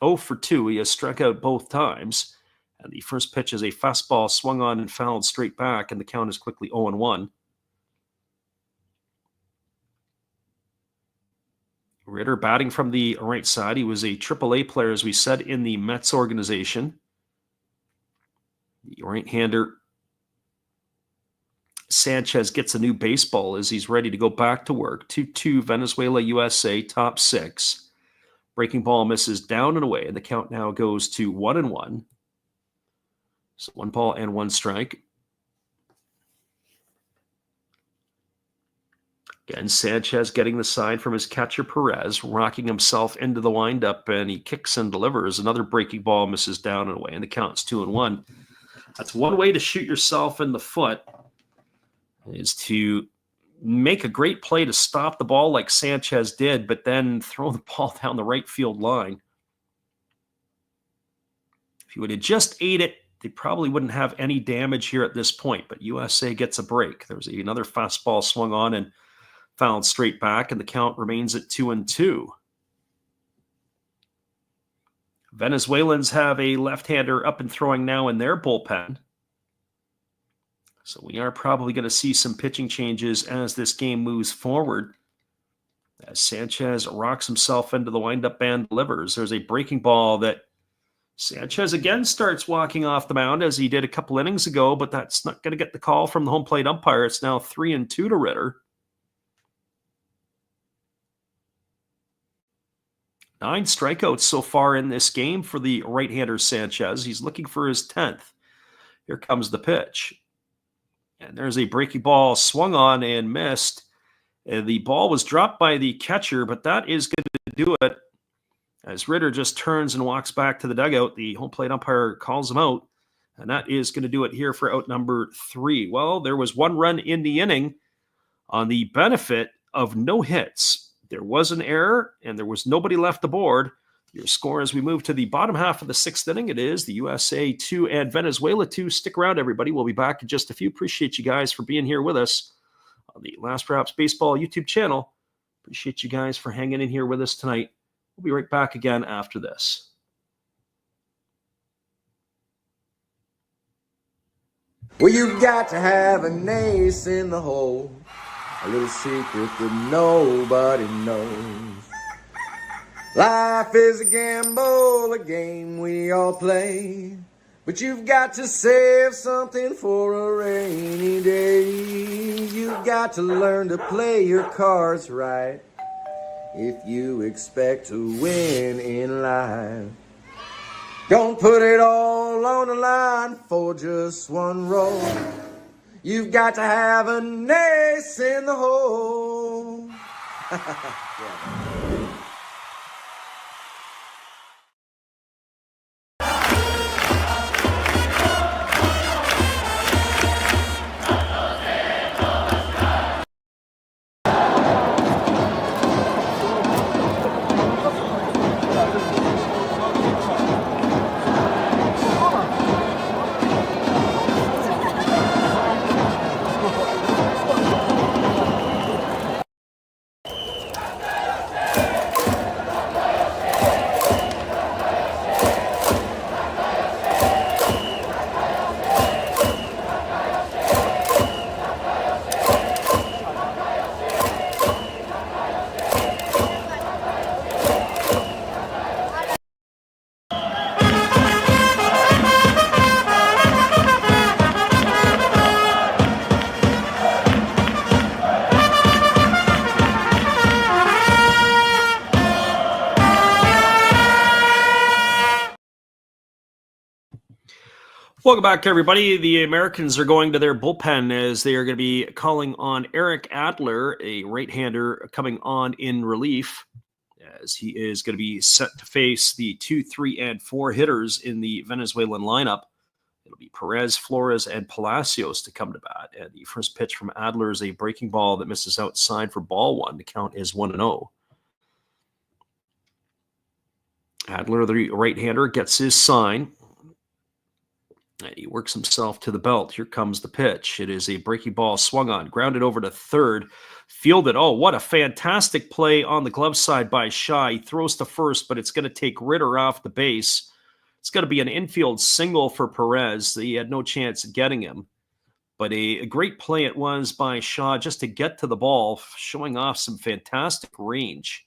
0 for 2. He has struck out both times. And the first pitch is a fastball swung on and fouled straight back, and the count is quickly 0-1. Ritter batting from the right side. He was a AAA player, as we said, in the Mets organization. The right-hander Sanchez gets a new baseball as he's ready to go back to work. 2-2 Venezuela, USA, top 6. Breaking ball misses down and away, and the count now goes to 1-1. So 1 ball and 1 strike. Again, Sanchez getting the sign from his catcher Perez, rocking himself into the windup, and he kicks and delivers. Another breaking ball misses down and away, and the count's 2-1. That's one way to shoot yourself in the foot, is to make a great play to stop the ball like Sanchez did, but then throw the ball down the right field line. If you would have just ate it, they probably wouldn't have any damage here at this point, but USA gets a break. There's another fastball swung on and fouled straight back, and the count remains at 2-2. Venezuelans have a left-hander up and throwing now in their bullpen. So we are probably going to see some pitching changes as this game moves forward. As Sanchez rocks himself into the windup and delivers. There's a breaking ball that Sanchez again starts walking off the mound as he did a couple innings ago, but that's not going to get the call from the home plate umpire. It's now 3-2 to Ritter. 9 strikeouts so far in this game for the right-hander Sanchez. He's looking for his 10th. Here comes the pitch. And there's a breaking ball swung on and missed. The ball was dropped by the catcher, but that is going to do it. As Ritter just turns and walks back to the dugout, the home plate umpire calls him out. And that is going to do it here for out number 3. Well, there was 1 run in the inning on the benefit of no hits. There was an error, and there was nobody left aboard. Your score as we move to the bottom half of the 6th inning, it is the USA 2 and Venezuela 2. Stick around, everybody. We'll be back in just a few. Appreciate you guys for being here with us on the Last Perhaps Baseball YouTube channel. Appreciate you guys for hanging in here with us tonight. We'll be right back again after this. Well, you got to have an ace in the hole. A little secret that nobody knows. Life is a gamble, a game we all play. But you've got to save something for a rainy day. You've got to learn to play your cards right if you expect to win in life. Don't put it all on the line for just 1 roll. You've got to have an ace in the hole. Yeah. Welcome back, everybody. The Americans are going to their bullpen as they are going to be calling on Eric Adler, a right-hander coming on in relief, as he is going to be set to face the 2, 3, and 4 hitters in the Venezuelan lineup. It'll be Perez, Flores, and Palacios to come to bat. And the first pitch from Adler is a breaking ball that misses outside for ball 1. The count is 1-0. Adler, the right-hander, gets his sign. And he works himself to the belt. Here comes the pitch. It is a breaking ball swung on, grounded over to third, fielded. Oh, what a fantastic play on the glove side by Shaw. He throws to first, but it's going to take Ritter off the base. It's going to be an infield single for Perez. He had no chance of getting him. But a great play it was by Shaw just to get to the ball, showing off some fantastic range,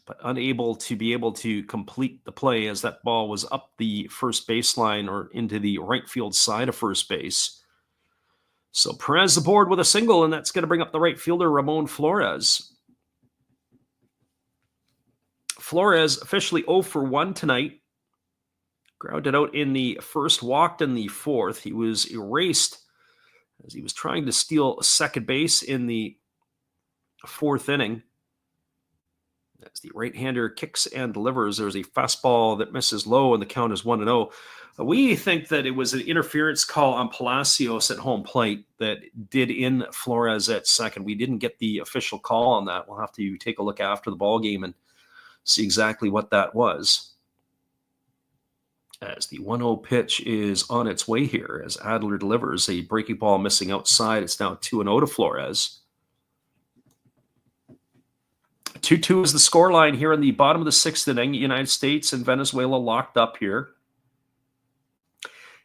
but unable to be able to complete the play as that ball was up the first baseline or into the right field side of first base. So Perez aboard with a single, and that's going to bring up the right fielder, Ramon Flores. Flores officially 0 for 1 tonight. Grounded out in the first, walked in the fourth. He was erased as he was trying to steal second base in the fourth inning. As the right-hander kicks and delivers, there's a fastball that misses low, and the count is 1-0. We think that it was an interference call on Palacios at home plate that did in Flores at second. We didn't get the official call on that. We'll have to take a look after the ball game and see exactly what that was. As the 1-0 pitch is on its way here, as Adler delivers a breaking ball missing outside, it's now 2-0 to Flores. 2-2 is the scoreline here in the bottom of the sixth inning. United States and Venezuela locked up here.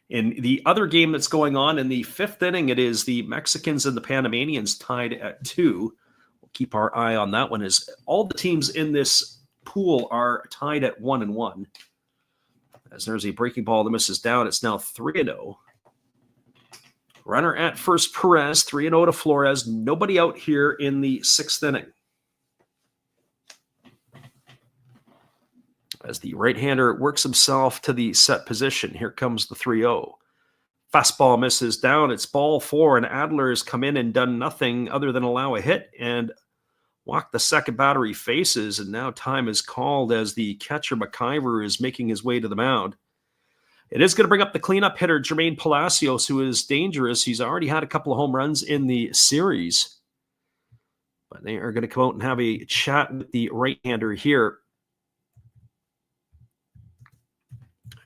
In the other game that's going on in the fifth inning, it is the Mexicans and the Panamanians tied at 2. We'll keep our eye on that one, as all the teams in this pool are tied at 1-1. As there's a breaking ball that misses down, it's now 3-0. Runner at first, Perez, 3-0 to Flores. Nobody out here in the sixth inning. As the right-hander works himself to the set position, here comes the 3-0. Fastball misses down. It's ball 4, and Adler has come in and done nothing other than allow a hit and walk the second batter he faces, and now time is called as the catcher McIver is making his way to the mound. It is going to bring up the cleanup hitter, Jermaine Palacios, who is dangerous. He's already had a couple of home runs in the series. But they are going to come out and have a chat with the right-hander here.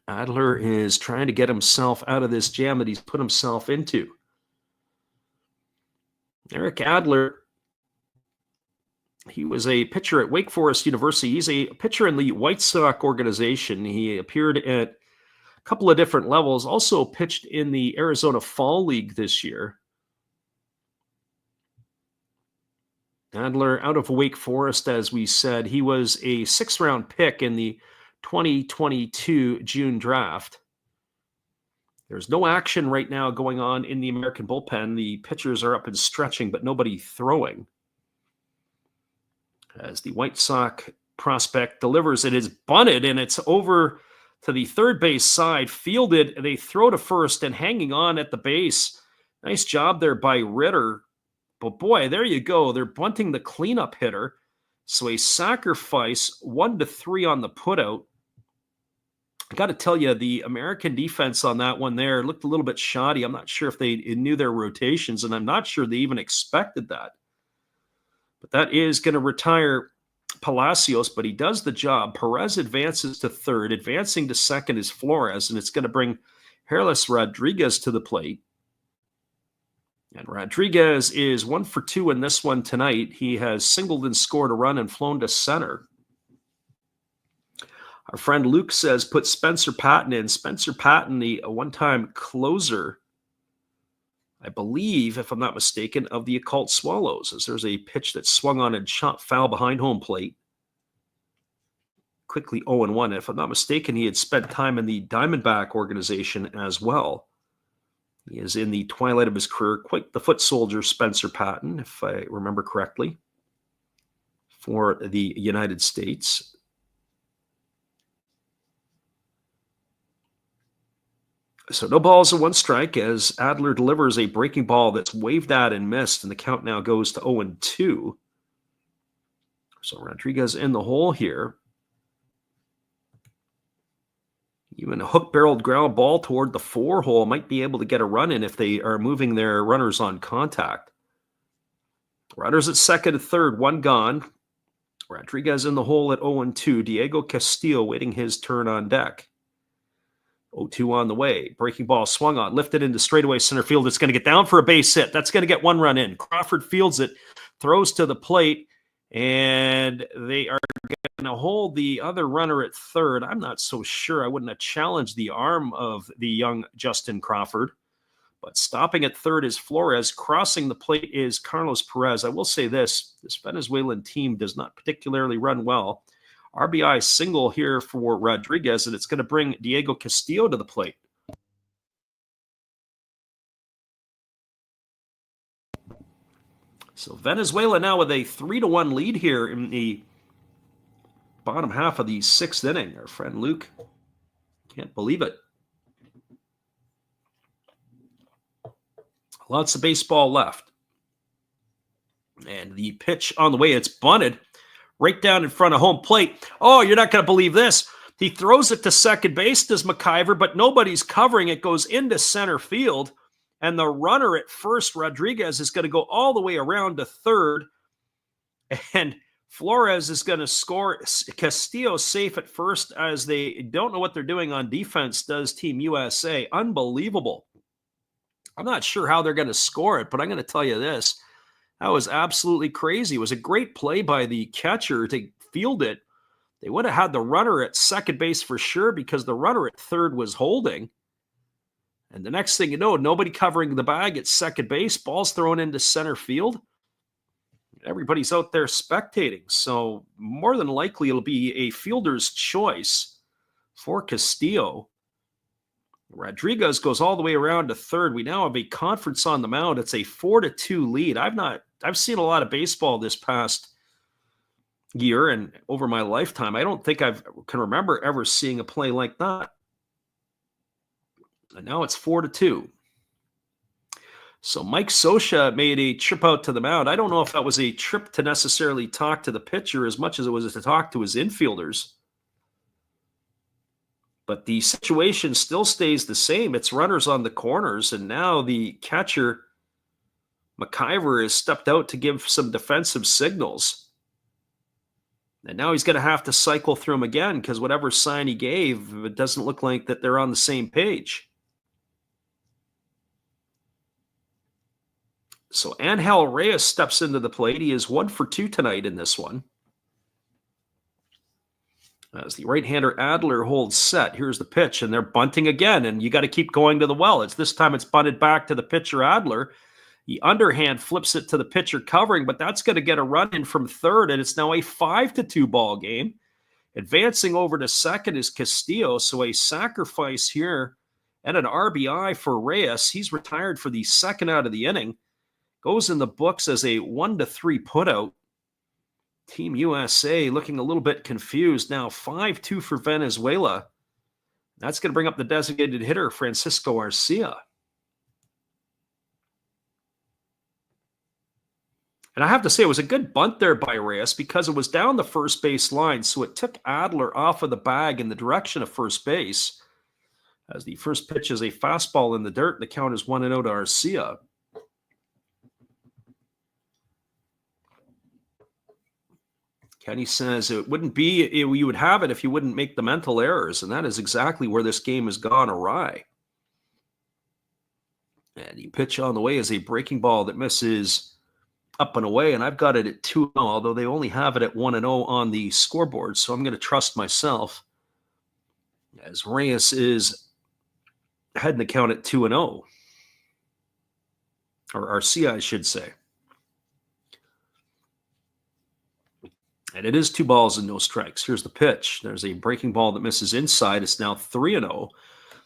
Adler is trying to get himself out of this jam that he's put himself into. Eric Adler, he was a pitcher at Wake Forest University. He's a pitcher in the White Sox organization. He appeared at a couple of different levels, also pitched in the Arizona Fall League this year. Adler out of Wake Forest, as we said. He was a 6th-round pick in the 2022 June draft. There's no action right now going on in the American bullpen. The pitchers are up and stretching, but nobody throwing. As the White Sox prospect delivers, it is bunted, and it's over to the third base side, fielded. They throw to first and hanging on at the base. Nice job there by Ritter. But boy, there you go. They're bunting the cleanup hitter. So a sacrifice, 1-3 on the putout. I got to tell you, the American defense on that one there looked a little bit shoddy. I'm not sure if they knew their rotations, and I'm not sure they even expected that. But that is going to retire Palacios, but he does the job. Perez advances to third. Advancing to second is Flores, and it's going to bring Hairless Rodriguez to the plate. And Rodriguez is 1 for 2 in this one tonight. He has singled and scored a run and flown to center. Our friend Luke says, put Spencer Patton in. Spencer Patton, the one-time closer, I believe, if I'm not mistaken, of the Occult Swallows, as there's a pitch that swung on and shot foul behind home plate. Quickly 0-1. If I'm not mistaken, he had spent time in the Diamondback organization as well. He is in the twilight of his career, quite the foot soldier, Spencer Patton, if I remember correctly, for the United States. So no balls and one strike as Adler delivers a breaking ball that's waved at and missed, and the count now goes to 0-2. So Rodriguez in the hole here. Even a hook-barreled ground ball toward the 4-hole might be able to get a run in if they are moving their runners on contact. Runners at second and third, one gone. Rodriguez in the hole at 0-2. Diego Castillo waiting his turn on deck. 0-2 on the way. Breaking ball swung on, lifted into straightaway center field. It's going to get down for a base hit. That's going to get one run in. Crawford fields it, throws to the plate, and they are going to hold the other runner at third. I'm not so sure. I wouldn't have challenged the arm of the young Justin Crawford. But stopping at third is Flores. Crossing the plate is Carlos Perez. I will say this Venezuelan team does not particularly run well. RBI single here for Rodriguez, and it's going to bring Diego Castillo to the plate. So Venezuela now with a 3-1 lead here in the bottom half of the sixth inning. Our friend Luke can't believe it. Lots of baseball left. And the pitch on the way, it's bunted right down in front of home plate. Oh, you're not going to believe this. He throws it to second base, does McIver, but nobody's covering. It goes into center field. And the runner at first, Rodriguez, is going to go all the way around to third. And Flores is going to score. Castillo safe at first as they don't know what they're doing on defense, does Team USA. Unbelievable. I'm not sure how they're going to score it, but I'm going to tell you this. That was absolutely crazy. It was a great play by the catcher to field it. They would have had the runner at second base for sure because the runner at third was holding. And the next thing you know, nobody covering the bag at second base. Ball's thrown into center field. Everybody's out there spectating. So more than likely it'll be a fielder's choice for Castillo. Rodriguez goes all the way around to third. We now have a conference on the mound. It's a 4-2 lead. I've seen a lot of baseball this past year and over my lifetime. I don't think I can remember ever seeing a play like that. And now it's 4-2. So Mike Scioscia made a trip out to the mound. I don't know if that was a trip to necessarily talk to the pitcher as much as it was to talk to his infielders. But the situation still stays the same. It's runners on the corners, and now the catcher, McIver, has stepped out to give some defensive signals. And now he's going to have to cycle through them again because whatever sign he gave, it doesn't look like that they're on the same page. So Angel Reyes steps into the plate. He is 1 for 2 tonight in this one. As the right-hander Adler holds set, here's the pitch, and they're bunting again, and you got to keep going to the well. This time it's bunted back to the pitcher Adler. The underhand flips it to the pitcher covering, but that's going to get a run in from third, and it's now a 5-2 ball game. Advancing over to second is Castillo, so a sacrifice here and an RBI for Reyes. He's retired for the second out of the inning. Goes in the books as a 1-3 putout. Team USA looking a little bit confused now. 5-2 for Venezuela. That's going to bring up the designated hitter, Francisco Arcia. And I have to say, it was a good bunt there by Reyes because it was down the first base line, so it took Adler off of the bag in the direction of first base. As the first pitch is a fastball in the dirt, the count is 1-0 to Arcia. Kenny says it wouldn't be, you would have it if you wouldn't make the mental errors, and that is exactly where this game has gone awry. And the pitch on the way is a breaking ball that misses up and away, and I've got it at 2-0, although they only have it at 1-0 on the scoreboard, so I'm going to trust myself as Reyes is heading the count at 2-0. Or Arcia, I should say. And it is 2 balls and no strikes. Here's the pitch. There's a breaking ball that misses inside. It's now 3-0.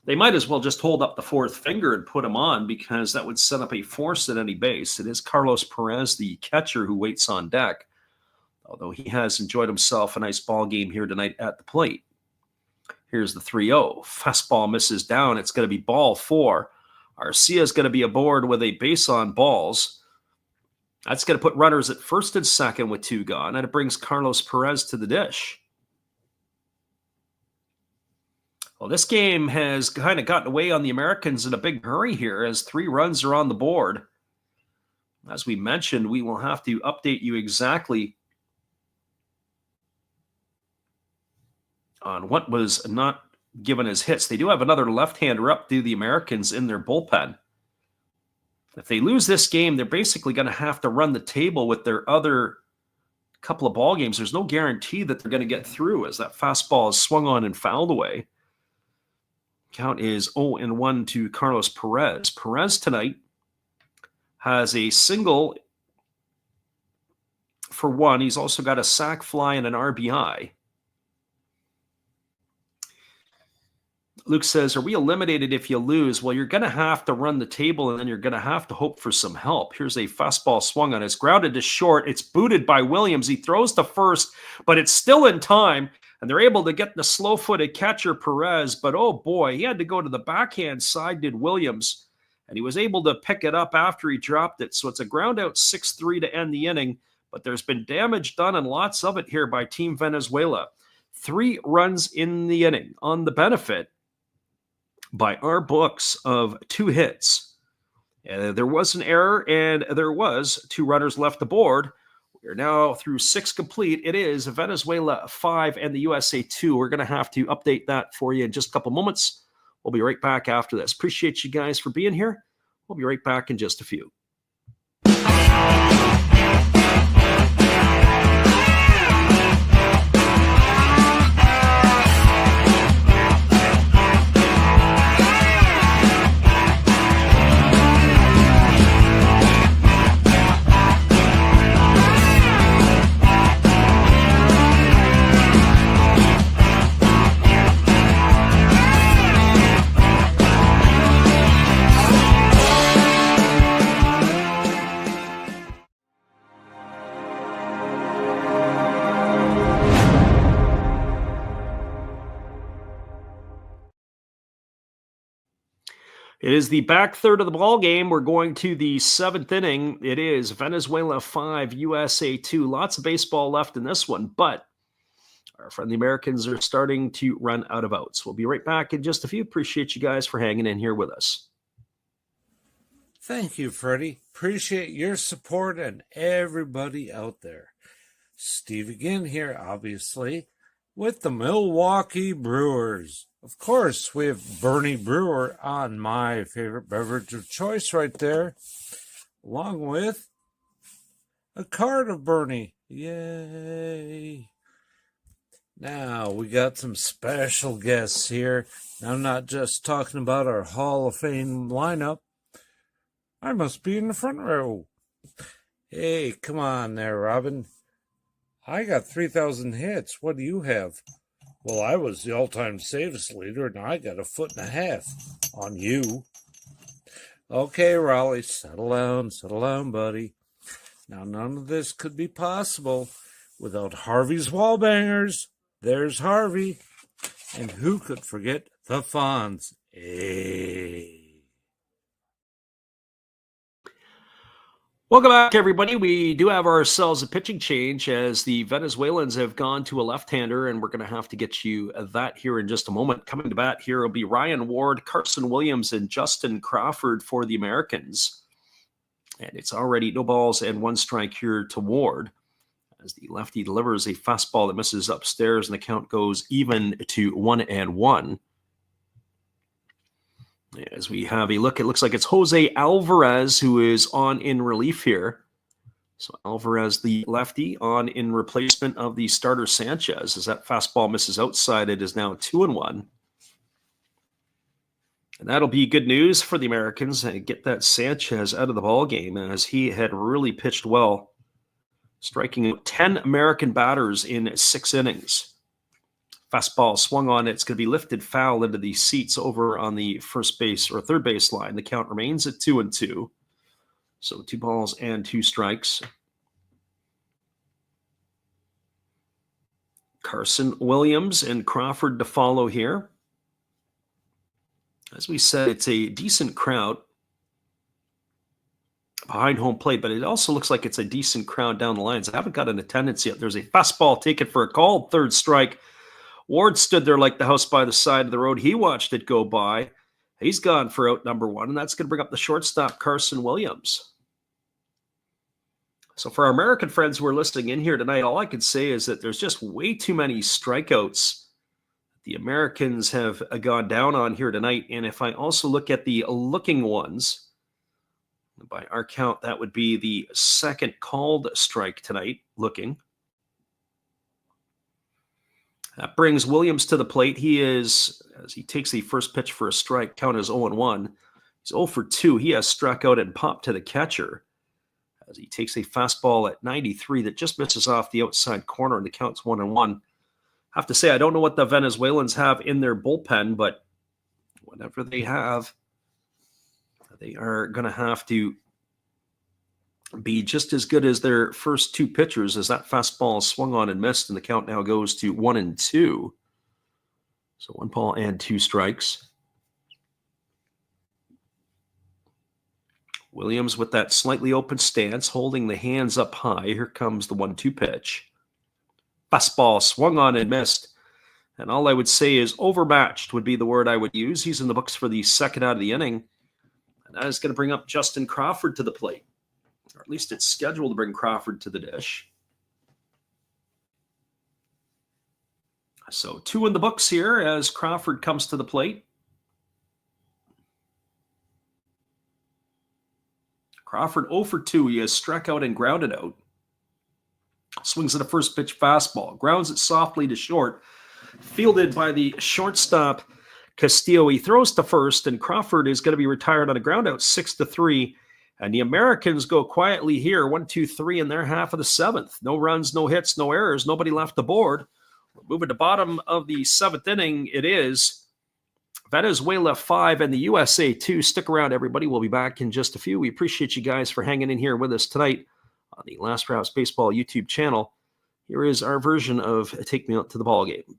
They might as well just hold up the fourth finger and put him on because that would set up a force at any base. It is Carlos Perez, the catcher, who waits on deck, although he has enjoyed himself a nice ball game here tonight at the plate. Here's the 3-0. Fastball misses down. It's going to be ball 4. Arcia is going to be aboard with a base on balls. That's going to put runners at first and second with 2 gone, and it brings Carlos Perez to the dish. Well, this game has kind of gotten away on the Americans in a big hurry here as 3 runs are on the board. As we mentioned, we will have to update you exactly on what was not given as hits. They do have another left-hander up due the Americans in their bullpen. If they lose this game, they're basically going to have to run the table with their other couple of ball games. There's no guarantee that they're going to get through as that fastball is swung on and fouled away. Count is 0-1 to Carlos Perez. Perez tonight has a single for 1. He's also got a sac fly and an RBI. Luke says, are we eliminated if you lose? Well, you're going to have to run the table, and then you're going to have to hope for some help. Here's a fastball swung on. It's grounded to short. It's booted by Williams. He throws to first, but it's still in time, and they're able to get the slow-footed catcher Perez. But, oh, boy, he had to go to the backhand side, did Williams, and he was able to pick it up after he dropped it. So it's a ground out 6-3 to end the inning, but there's been damage done, and lots of it here by Team Venezuela. 3 runs in the inning on the benefit by our books of 2 hits. There was an error, and there was 2 runners left aboard. We are now through 6 complete. It is Venezuela 5 and the USA 2. We're going to have to update that for you in just a couple moments. We'll be right back after this. Appreciate you guys for being here. We'll be right back in just a few. It is the back third of the ball game. We're going to the 7th inning. It is Venezuela 5, USA 2. Lots of baseball left in this one, but our friendly Americans are starting to run out of outs. We'll be right back in just a few. Appreciate you guys for hanging in here with us. Thank you, Freddie. Appreciate your support and everybody out there. Steve again here, obviously, with the Milwaukee Brewers. Of course, we have Bernie Brewer on my favorite beverage of choice right there, along with a card of Bernie. Yay! Now, we got some special guests here. Now, I'm not just talking about our Hall of Fame lineup. I must be in the front row. Hey, come on there, Robin. I got 3,000 hits. What do you have? Well, I was the all-time saves leader, and I got 1.5 feet on you. Okay, Raleigh, settle down, buddy. Now, none of this could be possible without Harvey's Wallbangers. There's Harvey. And who could forget the Fonz? Hey. Welcome back, everybody. We do have ourselves a pitching change as the Venezuelans have gone to a left-hander, and we're going to have to get you that here in just a moment. Coming to bat here will be Ryan Ward, Carson Williams, and Justin Crawford for the Americans. And it's already no balls and 1 strike here to Ward as the lefty delivers a fastball that misses upstairs, and the count goes even to 1-1. As we have a look, it looks like it's Jose Alvarez who is on in relief here. So Alvarez, the lefty, on in replacement of the starter Sanchez. As that fastball misses outside, it is now 2-1. And that'll be good news for the Americans and get that Sanchez out of the ball game as he had really pitched well, striking out 10 American batters in 6 innings. Fastball swung on. It's going to be lifted foul into the seats over on the first base or third base line. The count remains at 2-2. So 2 balls and 2 strikes. Carson Williams and Crawford to follow here. As we said, it's a decent crowd behind home plate, but it also looks like it's a decent crowd down the lines. I haven't got an attendance yet. There's a fastball taken for a called third strike. Ward stood there like the house by the side of the road. He watched it go by. He's gone for out number one, and that's going to bring up the shortstop, Carson Williams. So for our American friends who are listening in here tonight, all I can say is that there's just way too many strikeouts the Americans have gone down on here tonight. And if I also look at the looking ones, by our count, that would be the second called strike tonight, looking. That brings Williams to the plate. He is, as he takes the first pitch for a strike, count is 0-1. He's 0 for 2. He has struck out and popped to the catcher as he takes a fastball at 93 that just misses off the outside corner, and the count's 1-1. I have to say, I don't know what the Venezuelans have in their bullpen, but whatever they have, they are going to have to be just as good as their first two pitchers, as that fastball swung on and missed, and the count now goes to 1-2. So 1 ball and 2 strikes. Williams with that slightly open stance, holding the hands up high. Here comes the 1-2 pitch. Fastball swung on and missed. And all I would say is overmatched would be the word I would use. He's in the books for the second out of the inning. And that is going to bring up Justin Crawford to the plate. Or at least it's scheduled to bring Crawford to the dish. So 2 in the books here as Crawford comes to the plate. Crawford 0 for 2. He has struck out and grounded out. Swings at a first pitch fastball. Grounds it softly to short. Fielded by the shortstop, Castillo. He throws to first, and Crawford is going to be retired on a ground out 6-3. And the Americans go quietly here, 1-2-3 in their half of the 7th. No runs, no hits, no errors, nobody left the board. We're moving to bottom of the 7th inning. It is Venezuela 5 and the USA 2. Stick around, everybody. We'll be back in just a few. We appreciate you guys for hanging in here with us tonight on the Last Rouse Baseball YouTube channel. Here is our version of Take Me Out to the Ball Game.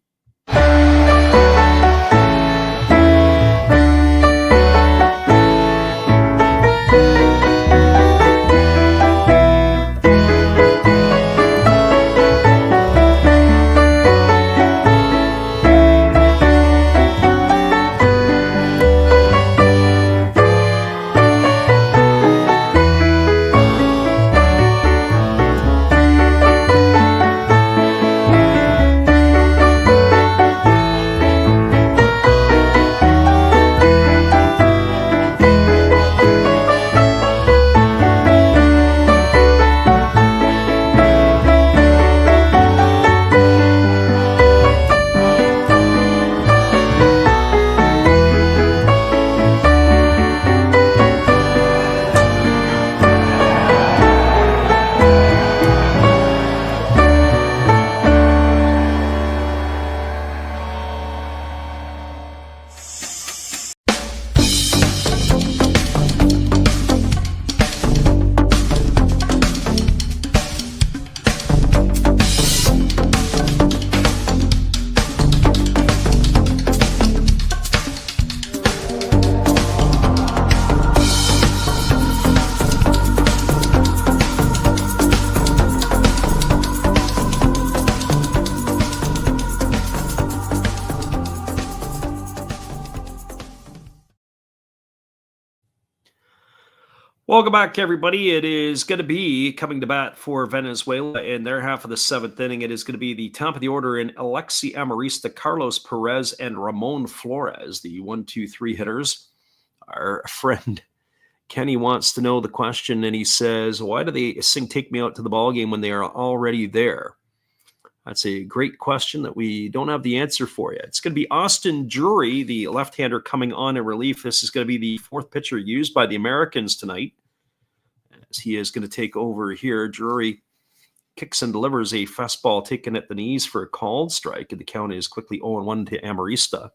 Welcome back, everybody. It is going to be coming to bat for Venezuela in their half of the 7th inning. It is going to be the top of the order in Alexi Amarista, Carlos Perez, and Ramon Flores, the 1-2-3 hitters. Our friend Kenny wants to know the question, and he says, why do they sing Take Me Out to the Ball Game when they are already there? That's a great question that we don't have the answer for yet. It's going to be Austin Drury, the left-hander, coming on in relief. This is going to be the 4th pitcher used by the Americans tonight, as he is going to take over here. Drury kicks and delivers a fastball taken at the knees for a called strike, and the count is quickly 0-1 to Amarista.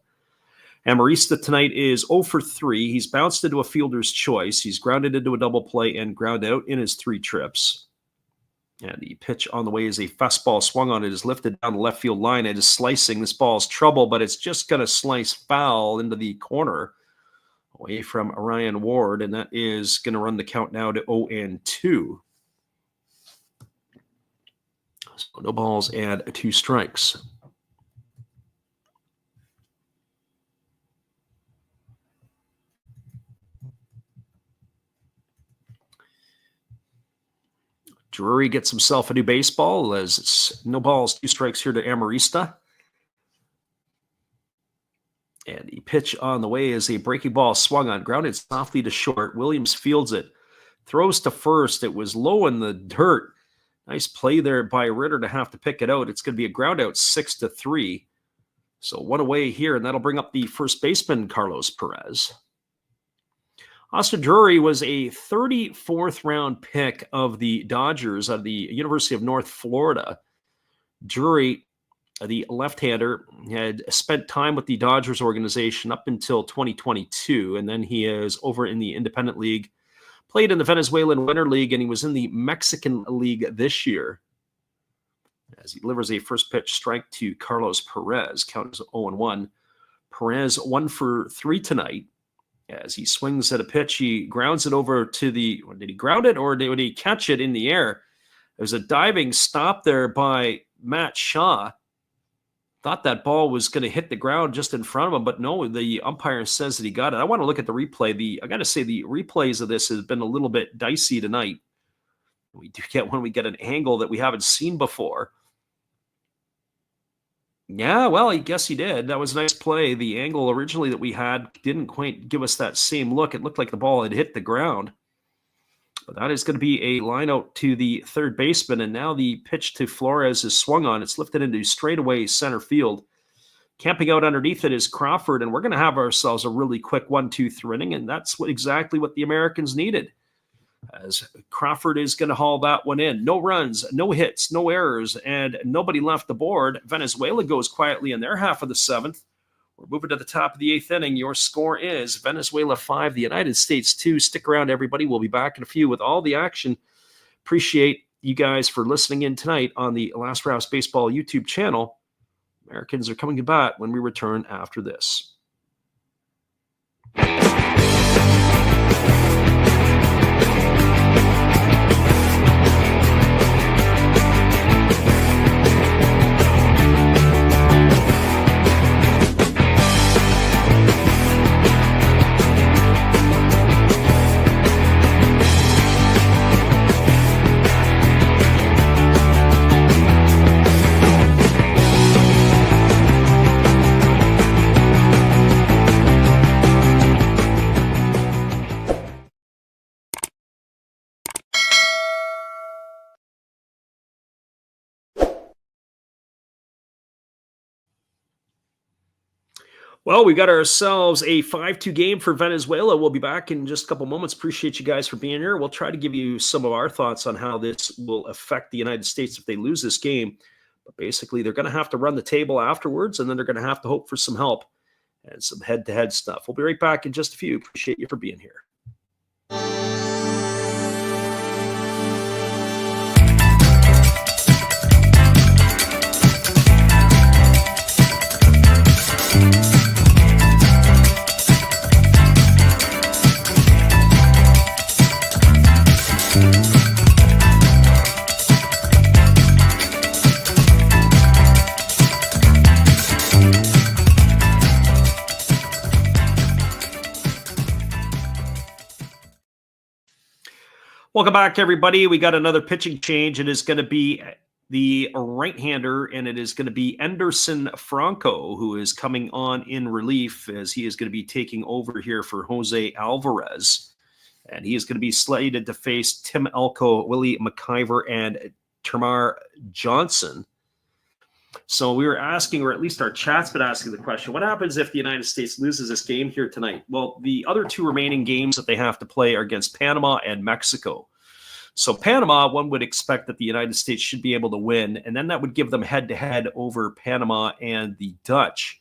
Amarista tonight is 0 for 3. He's bounced into a fielder's choice. He's grounded into a double play and ground out in his 3 trips. And the pitch on the way is a fastball swung on. It is lifted down the left field line. It is slicing. This ball's trouble, but it's just going to slice foul into the corner away from Ryan Ward, and that is going to run the count now to 0-2. So no balls and 2 strikes. Drury gets himself a new baseball as it's no balls, 2 strikes here to Amarista. And the pitch on the way is a breaking ball swung on, grounded softly to short. Williams fields it, throws to first. It was low in the dirt. Nice play there by Ritter to have to pick it out. It's going to be a ground out 6-3. So 1 away here, and that'll bring up the first baseman, Carlos Perez. Austin Drury was a 34th round pick of the Dodgers out of the University of North Florida. Drury, the left-hander, had spent time with the Dodgers organization up until 2022, and then he is over in the Independent League, played in the Venezuelan Winter League, and he was in the Mexican League this year. As he delivers a first pitch strike to Carlos Perez, count is 0-1. Perez 1 for 3 tonight. As he swings at a pitch, he grounds it over to the, did he ground it or did he catch it in the air? There's a diving stop there by Matt Shaw. Thought that ball was going to hit the ground just in front of him, but no, the umpire says that he got it. I want to look at the replay. I got to say the replays of this has been a little bit dicey tonight. We do get when we get an angle that we haven't seen before. Yeah, well, I guess he did. That was a nice play. The angle originally that we had didn't quite give us that same look. It looked like the ball had hit the ground. But that is going to be a line out to the third baseman. And now the pitch to Flores is swung on. It's lifted into straightaway center field. Camping out underneath it is Crawford. And we're going to have ourselves a really quick 1-2 inning. And that's exactly what the Americans needed. As Crawford is going to haul that one in. No runs, no hits, no errors, and nobody left the board. Venezuela goes quietly in their half of the 7th. We're moving to the top of the 8th inning. Your score is Venezuela 5, the United States 2. Stick around, everybody. We'll be back in a few with all the action. Appreciate you guys for listening in tonight on the Last Rouse Baseball YouTube channel. Americans are coming to bat when we return after this. Well, we got ourselves a 5-2 game for Venezuela. We'll be back in just a couple moments. Appreciate you guys for being here. We'll try to give you some of our thoughts on how this will affect the United States if they lose this game. But basically, they're going to have to run the table afterwards, and then they're going to have to hope for some help and some head-to-head stuff. We'll be right back in just a few. Appreciate you for being here. Welcome back, everybody. We got another pitching change. It is going to be the right-hander, and it is going to be Anderson Franco, who is coming on in relief as he is going to be taking over here for Jose Alvarez. And he is going to be slated to face Tim Elko, Willie McIver, and Termar Johnson. So we were asking, or at least our chat's been asking the question, what happens if the United States loses this game here tonight? Well, the other 2 remaining games that they have to play are against Panama and Mexico. So Panama, one would expect that the United States should be able to win, and then that would give them head-to-head over Panama and the Dutch.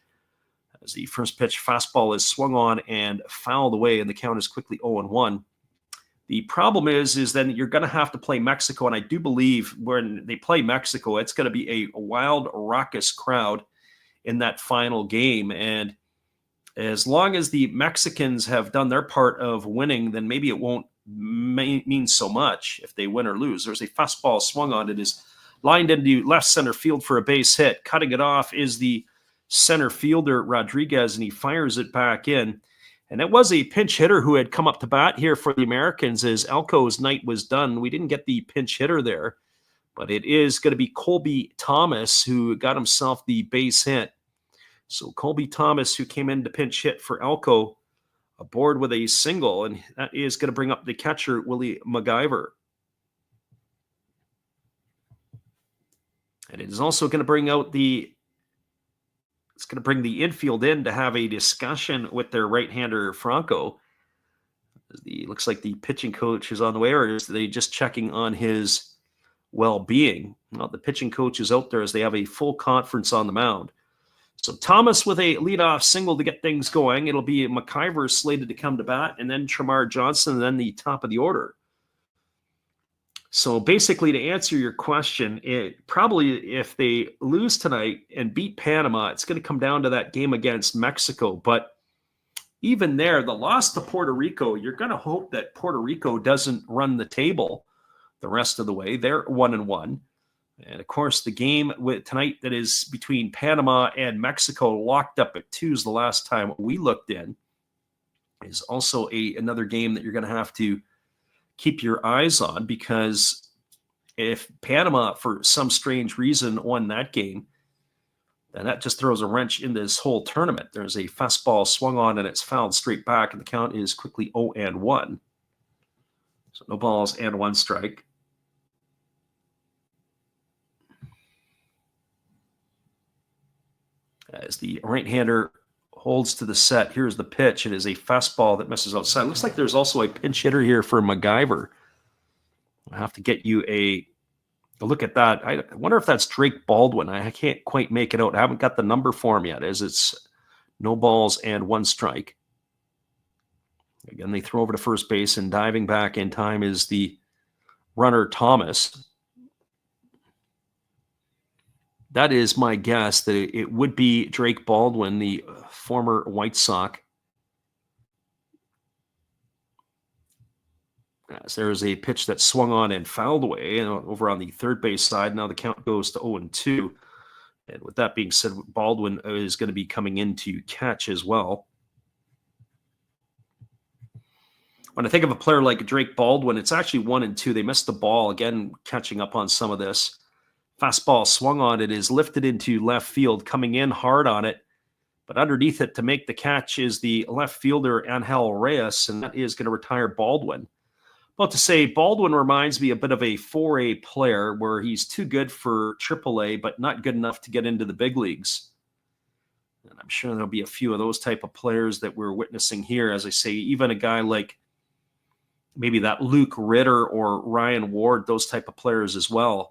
As the first pitch fastball is swung on and fouled away, and the count is quickly 0-1. The problem is then you're going to have to play Mexico, and I do believe when they play Mexico, it's going to be a wild, raucous crowd in that final game. And as long as the Mexicans have done their part of winning, then maybe it won't mean so much if they win or lose. There's a fastball swung on. It is lined into left center field for a base hit. Cutting it off is the center fielder, Rodriguez, and he fires it back in. And it was a pinch hitter who had come up to bat here for the Americans as Elko's night was done. We didn't get the pinch hitter there, but it is going to be Colby Thomas who got himself the base hit. So Colby Thomas, who came in to pinch hit for Elko, aboard with a single, and that is going to bring up the catcher, Willie MacGyver. And it is also going to bring the infield in to have a discussion with their right-hander, Franco. Looks like the pitching coach is on the way, or is they just checking on his well-being? Well, the pitching coach is out there as they have a full conference on the mound. So Thomas with a leadoff single to get things going. It'll be MacIver slated to come to bat, and then Tremar Johnson, and then the top of the order. So basically, to answer your question, it probably if they lose tonight and beat Panama, it's going to come down to that game against Mexico. But even there, the loss to Puerto Rico, you're going to hope that Puerto Rico doesn't run the table the rest of the way. They're 1-1. And of course, the game with tonight that is between Panama and Mexico, locked up at 2 is the last time we looked in, is also another game that you're going to have to keep your eyes on, because if Panama, for some strange reason, won that game, then that just throws a wrench in this whole tournament. There's a fastball swung on and it's fouled straight back, and the count is quickly 0-1. So no balls and 1 strike. As the right-hander holds to the set, here's the pitch. It is a fastball that misses outside. Looks like there's also a pinch hitter here for MacGyver. I'll have to get you a look at that. I wonder if that's Drake Baldwin. I can't quite make it out. I haven't got the number for him yet, as it's no balls and 1 strike. Again, they throw over to first base, and diving back in time is the runner, Thomas. That is my guess, that it would be Drake Baldwin, the former White Sox. As there is a pitch that swung on and fouled away over on the third base side. Now the count goes to 0-2. And with that being said, Baldwin is going to be coming in to catch as well. When I think of a player like Drake Baldwin, it's actually 1-2. They missed the ball. Again, catching up on some of this. Fastball swung on. It is lifted into left field, coming in hard on it. But underneath it to make the catch is the left fielder, Angel Reyes, and that is going to retire Baldwin. Well, to say Baldwin reminds me a bit of a 4A player, where he's too good for AAA, but not good enough to get into the big leagues. And I'm sure there'll be a few of those type of players that we're witnessing here. As I say, even a guy like maybe that Luke Ritter or Ryan Ward, those type of players as well.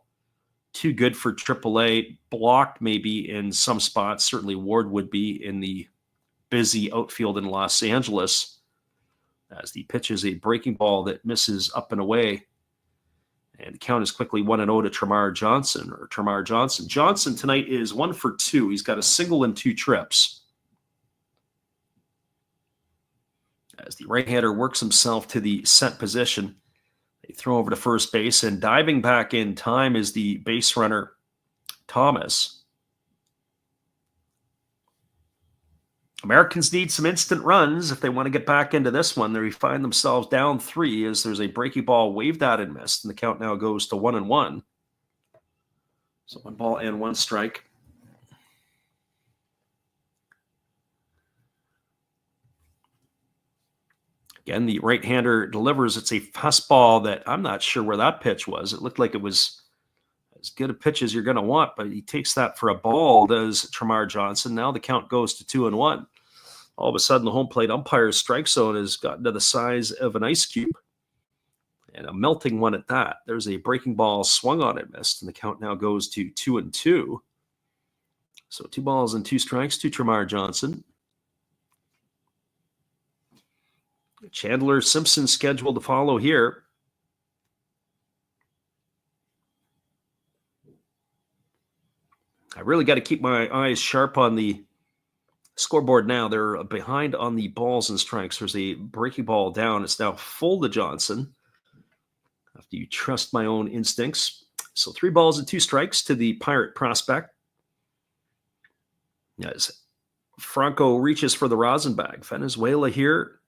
Too good for AAA, blocked maybe in some spots. Certainly Ward would be in the busy outfield in Los Angeles, as the pitch is a breaking ball that misses up and away. And the count is quickly 1-0 to Tremar Johnson. Johnson tonight is 1 for 2. He's got a single and 2 trips. As the right-hander works himself to the set position, they throw over to first base, and diving back in time is the base runner, Thomas. Americans need some instant runs if they want to get back into this one. They find themselves down 3 as there's a breaking ball waved at and missed, and the count now goes to 1-1. So 1 ball and 1 strike. Again, the right-hander delivers. It's a fastball that I'm not sure where that pitch was. It looked like it was as good a pitch as you're going to want, but he takes that for a ball, does Tremar Johnson. Now the count goes to 2-1. All of a sudden, the home plate umpire's strike zone has gotten to the size of an ice cube, and a melting one at that. There's a breaking ball swung on and missed, and the count now goes to 2-2. So 2 balls and 2 strikes to Tremar Johnson. Chandler Simpson scheduled to follow here. I really got to keep my eyes sharp on the scoreboard now. They're behind on the balls and strikes. There's a breaking ball down. It's now full to Johnson. After you trust my own instincts. So 3 balls and 2 strikes to the Pirate prospect. As Franco reaches for the rosin bag. Venezuela here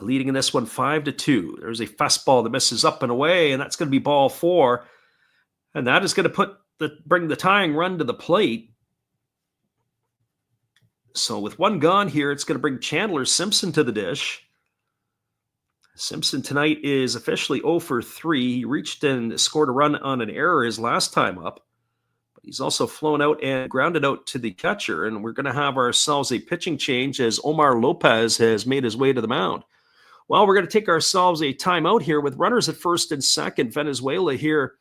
leading in this one 5-2. There's a fastball that misses up and away, and that's going to be ball 4. And that is going to bring the tying run to the plate. So with 1 gone here, it's going to bring Chandler Simpson to the dish. Simpson tonight is officially 0 for 3. He reached and scored a run on an error his last time up. But he's also flown out and grounded out to the catcher. And we're going to have ourselves a pitching change as Omar Lopez has made his way to the mound. Well, we're going to take ourselves a timeout here with runners at first and second. Venezuela here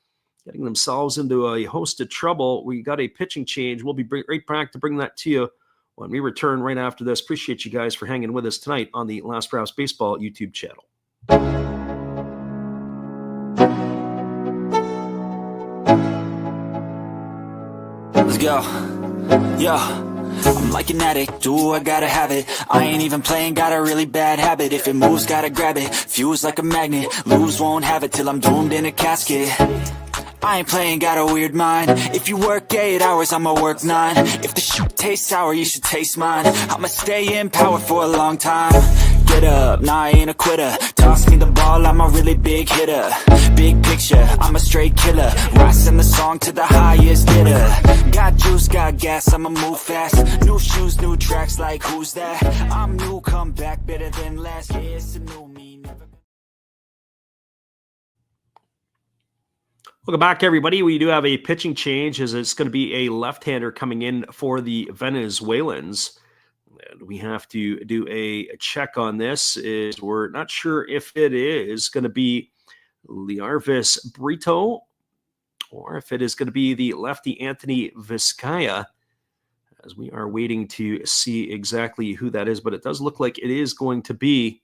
getting themselves into a host of trouble. We got a pitching change. We'll be right back to bring that to you when we return right after this. Appreciate you guys for hanging with us tonight on the Last Rouse Baseball YouTube channel. Let's go. Yo. I'm like an addict, I gotta have it. I ain't even playing, got a really bad habit. If it moves, gotta grab it. Fuse like a magnet, lose, won't have it till I'm doomed in a casket. I ain't playing, got a weird mind. If you work 8 hours, I'ma work 9. If the shit tastes sour, you should taste mine. I'ma stay in power for a long time. Get up, nah, I ain't a quitter. Toss me the ball, I'm a really big hitter. Big picture, I'm a straight killer. Rising the song to the highest bidder. Got juice, got gas, I'ma move fast. New shoes, new tracks, like who's that? I'm new, come back, better than last. Yeah, it's a new me, never. Welcome back, everybody. We do have a pitching change as it's going to be a left-hander coming in for the Venezuelans. And we have to do a check on this. We're not sure if it is going to be Liarvis Brito or if it is going to be the lefty Anthony Vizcaya, as we are waiting to see exactly who that is. But it does look like it is going to be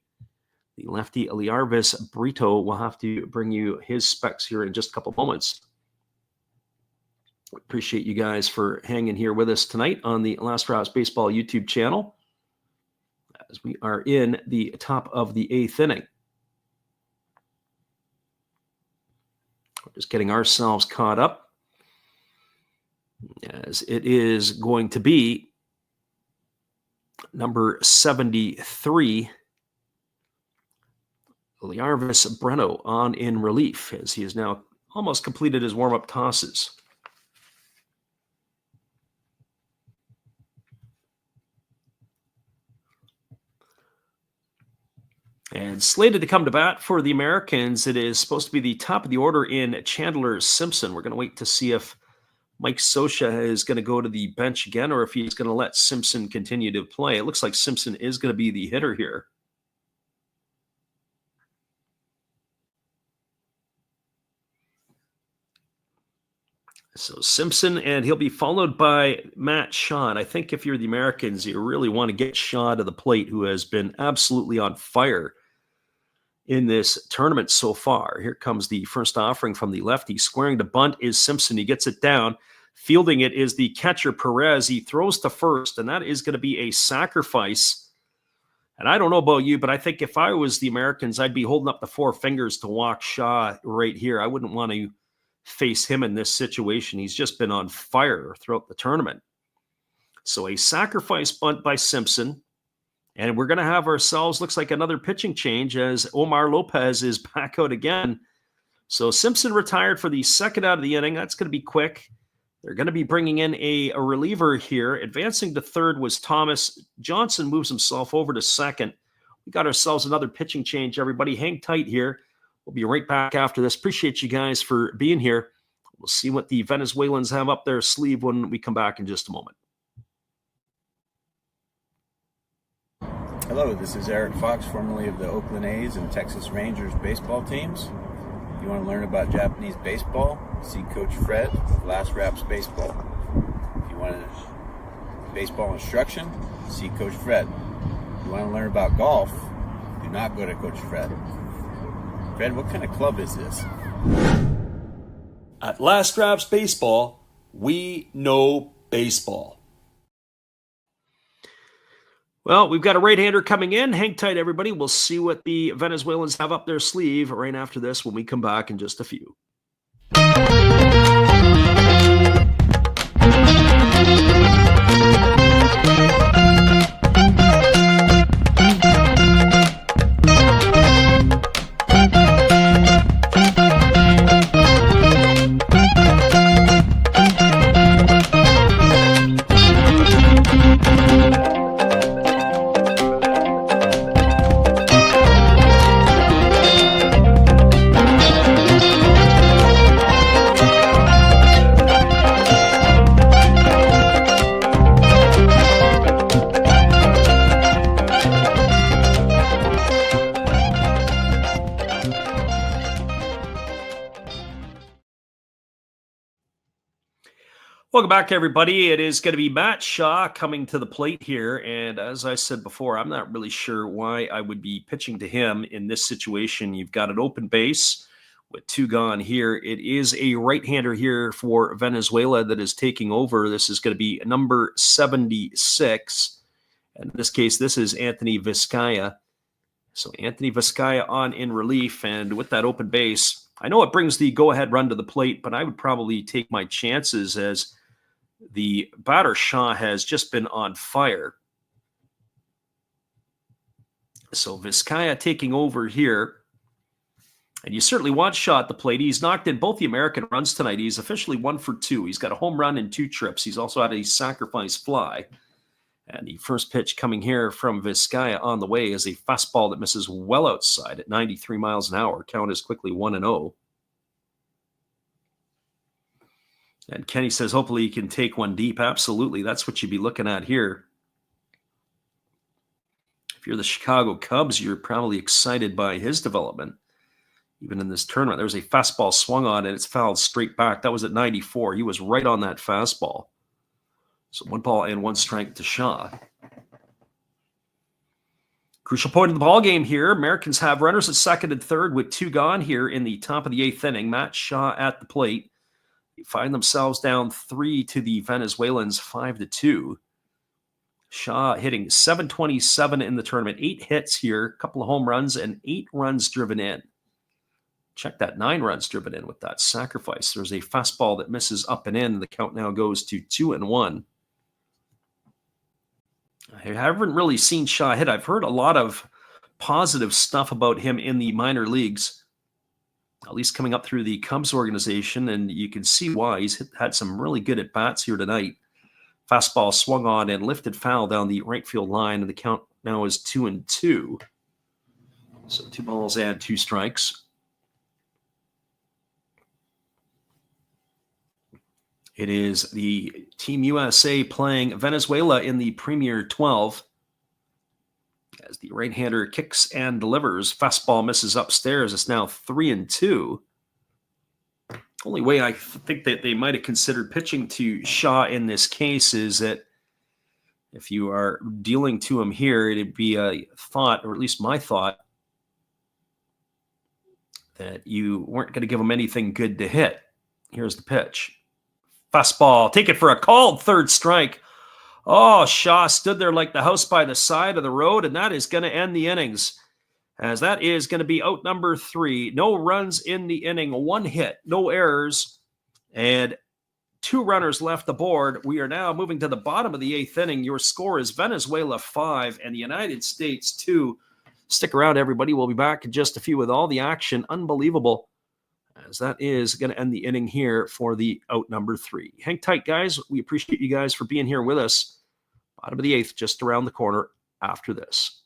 the lefty Liarvis Brito. We'll have to bring you his specs here in just a couple moments. Appreciate you guys for hanging here with us tonight on the Last Rouse Baseball YouTube channel as we are in the top of the 8th inning. We're just getting ourselves caught up as it is going to be number 73, Liarvis Breno, on in relief as he has now almost completed his warm-up tosses. And slated to come to bat for the Americans, it is supposed to be the top of the order in Chandler Simpson. We're going to wait to see if Mike Scioscia is going to go to the bench again or if he's going to let Simpson continue to play. It looks like Simpson is going to be the hitter here. So Simpson, and he'll be followed by Matt Shaw. I think if you're the Americans, you really want to get Shaw to the plate, who has been absolutely on fire in this tournament so far. Here comes the first offering from the lefty. Squaring to bunt is Simpson. He gets it down. Fielding it is the catcher, Perez. He throws to first, and that is going to be a sacrifice. And I don't know about you, but I think if I was the Americans, I'd be holding up the 4 fingers to walk Shaw right here. I wouldn't want to face him in this situation. He's just been on fire throughout the tournament. So a sacrifice bunt by Simpson. And we're going to have ourselves, looks like another pitching change as Omar Lopez is back out again. So Simpson retired for the second out of the inning. That's going to be quick. They're going to be bringing in a reliever here. Advancing to third was Thomas. Johnson moves himself over to second. We got ourselves another pitching change, everybody. Hang tight here. We'll be right back after this. Appreciate you guys for being here. We'll see what the Venezuelans have up their sleeve when we come back in just a moment. Hello, this is Eric Fox, formerly of the Oakland A's and Texas Rangers baseball teams. If you want to learn about Japanese baseball, see Coach Fred of Last Raps Baseball. If you want baseball instruction, see Coach Fred. You want to learn about golf? Do not go to Coach Fred. Fred, what kind of club is this? At Last Raps Baseball, we know baseball. Well, we've got a right-hander coming in. Hang tight, everybody. We'll see what the Venezuelans have up their sleeve right after this when we come back in just a few. Welcome back, everybody. It is going to be Matt Shaw coming to the plate here. And as I said before, I'm not really sure why I would be pitching to him in this situation. You've got an open base with two gone here. It is a right-hander here for Venezuela that is taking over. This is going to be number 76. And in this case, this is Anthony Vizcaya. So Anthony Vizcaya on in relief. And with that open base, I know it brings the go-ahead run to the plate, but I would probably take my chances as the batter Shaw has just been on fire. So Vizcaya taking over here. And you certainly want Shaw at the plate. He's knocked in both the American runs tonight. He's officially 1 for 2. He's got a home run and 2 trips. He's also had a sacrifice fly. And the first pitch coming here from Vizcaya on the way is a fastball that misses well outside at 93 miles an hour. Count is quickly 1-0. And Kenny says, hopefully he can take one deep. Absolutely. That's what you'd be looking at here. If you're the Chicago Cubs, you're probably excited by his development. Even in this tournament, there's a fastball swung on and it's fouled straight back. That was at 94. He was right on that fastball. So 1 ball and 1 strike to Shaw. Crucial point of the ball game here. Americans have runners at second and third with 2 gone here in the top of the 8th inning. Matt Shaw at the plate. They find themselves down 3 to the Venezuelans, 5-2. Shaw hitting .727 in the tournament. 8 hits here, a couple of home runs, and 8 runs driven in. Check that, 9 runs driven in with that sacrifice. There's a fastball that misses up and in. The count now goes to 2-1. I haven't really seen Shaw hit. I've heard a lot of positive stuff about him in the minor leagues, at least coming up through the Cubs organization, and you can see why. He's had some really good at-bats here tonight. Fastball swung on and lifted foul down the right field line, and the count now is 2-2. So 2 balls and 2 strikes. It is the Team USA playing Venezuela in the Premier12. As the right-hander kicks and delivers, fastball misses upstairs. It's now 3-2. Only way I think that they might have considered pitching to Shaw in this case is that if you are dealing to him here, it'd be a thought, or at least my thought, that you weren't going to give him anything good to hit. Here's the pitch. Fastball, take it for a called third strike. Oh, Shaw stood there like the house by the side of the road, and that is going to end the innings, as that is going to be out number 3. No runs in the inning, 1 hit, no errors, and 2 runners left aboard. We are now moving to the bottom of the 8th inning. Your score is Venezuela 5 and the United States 2. Stick around, everybody. We'll be back in just a few with all the action. Unbelievable, as that is going to end the inning here for the out number 3. Hang tight, guys. We appreciate you guys for being here with us. Bottom of the 8th, just around the corner after this.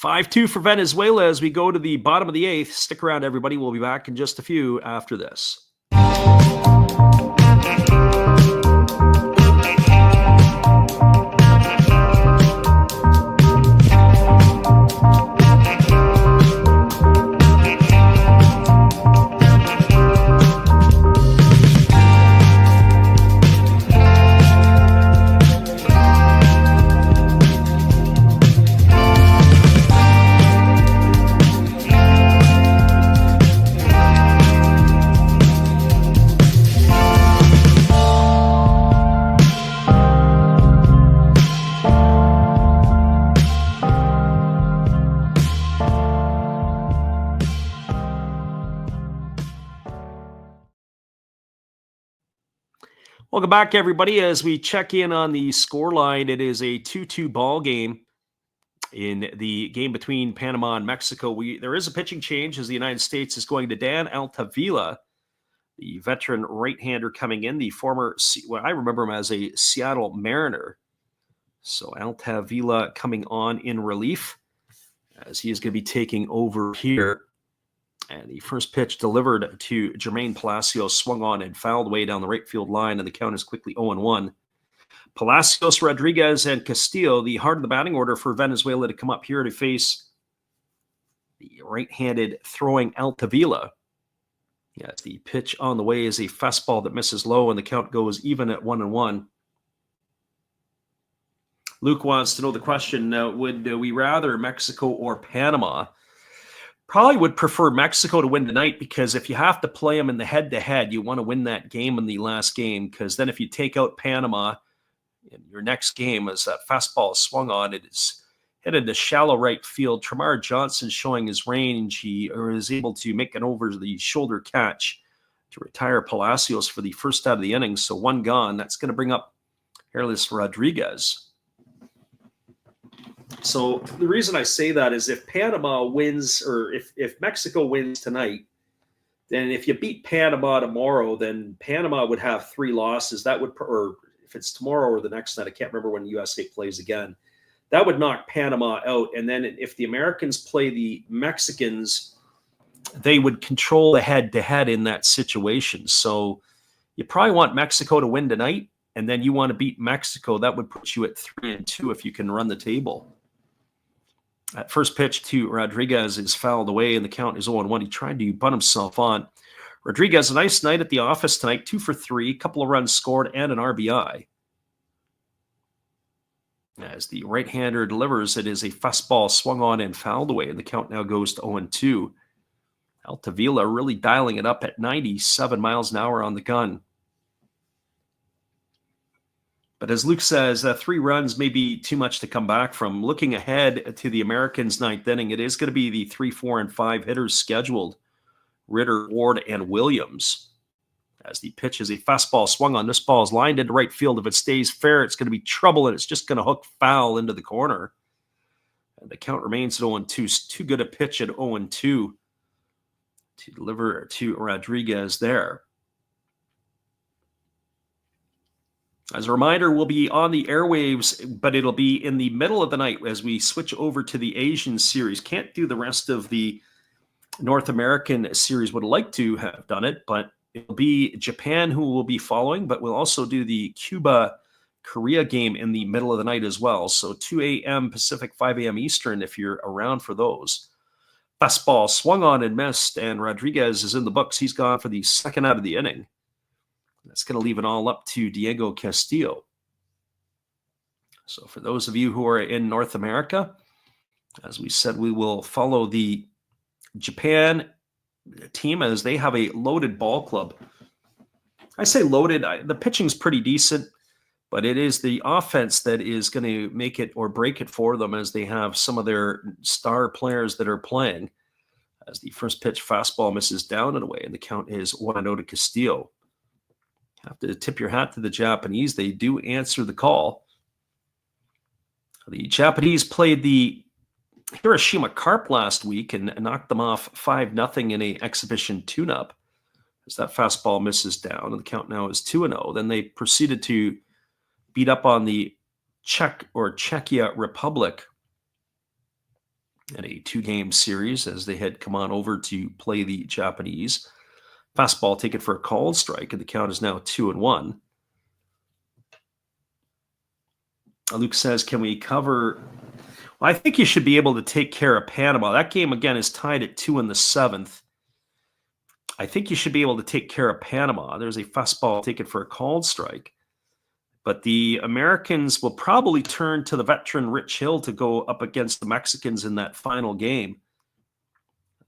5-2 for Venezuela as we go to the bottom of the 8th. Stick around, everybody. We'll be back in just a few after this. Welcome back, everybody. As we check in on the scoreline, it is a 2-2 ball game in the game between Panama and Mexico. There is a pitching change as the United States is going to Dan Altavilla, the veteran right-hander coming in, the former, well, I remember him as a Seattle Mariner. So Altavilla coming on in relief as he is going to be taking over here. And the first pitch delivered to Jermaine Palacios, swung on and fouled away down the right field line, and the count is quickly 0-1. Palacios, Rodriguez, and Castillo, the heart of the batting order for Venezuela, to come up here to face the right-handed throwing Altavilla. Yes, the pitch on the way is a fastball that misses low, and the count goes even at 1-1. Luke wants to know the question, would we rather Mexico or Panama? Probably would prefer Mexico to win tonight, because if you have to play them in the head-to-head, you want to win that game in the last game, because then if you take out Panama in your next game as that fastball is swung on, it is hit into shallow right field. Tremar Johnson showing his range. He is able to make an over-the-shoulder catch to retire Palacios for the first out of the inning. So one gone. That's going to bring up Hairless Rodriguez. So the reason I say that is if Panama wins, or if Mexico wins tonight, then if you beat Panama tomorrow, then Panama would have 3 losses. That would, or if it's tomorrow or the next night, I can't remember when USA plays again, that would knock Panama out. And then if the Americans play the Mexicans, they would control the head-to-head in that situation. So you probably want Mexico to win tonight, and then you want to beat Mexico. That would put you at 3-2 if you can run the table. That first pitch to Rodriguez is fouled away, and the count is 0-1. He tried to bunt himself on. Rodriguez, a nice night at the office tonight, 2 for 3, a couple of runs scored, and an RBI. As the right-hander delivers, it is a fastball swung on and fouled away, and the count now goes to 0-2. Altavilla really dialing it up at 97 miles an hour on the gun. But as Luke says, 3 runs may be too much to come back from. Looking ahead to the Americans' 9th inning, it is going to be the 3, 4, and 5 hitters scheduled. Ritter, Ward, and Williams. As the pitch is a fastball swung on. This ball is lined into right field. If it stays fair, it's going to be trouble, and it's just going to hook foul into the corner. And the count remains at 0-2. It's too good a pitch at 0-2 to deliver to Rodriguez there. As a reminder, we'll be on the airwaves, but it'll be in the middle of the night as we switch over to the Asian series. Can't do the rest of the North American series. Would like to have done it, but it'll be Japan who will be following, but we'll also do the Cuba-Korea game in the middle of the night as well. So 2 a.m. Pacific, 5 a.m. Eastern if you're around for those. Fastball swung on and missed, and Rodriguez is in the books. He's gone for the second out of the inning. That's going to leave it all up to Diego Castillo. So for those of you who are in North America, as we said, we will follow the Japan team as they have a loaded ball club. I say loaded. The pitching's pretty decent, but it is the offense that is going to make it or break it for them as they have some of their star players that are playing. As the first pitch fastball misses down and away, and the count is 1-0 to Castillo. Have to tip your hat to the Japanese. They do answer the call. The Japanese played the Hiroshima Carp last week and knocked them off 5-0 in an exhibition tune-up. As that fastball misses down, and the count now is 2-0. Then they proceeded to beat up on the Czechia Republic in a 2-game series as they had come on over to play the Japanese. Fastball taken for a called strike, and the count is now 2-1. Luke says, can we cover? Well, I think you should be able to take care of Panama. That game, again, is tied at 2 in the 7th. I think you should be able to take care of Panama. There's a fastball taken for a called strike. But the Americans will probably turn to the veteran Rich Hill to go up against the Mexicans in that final game.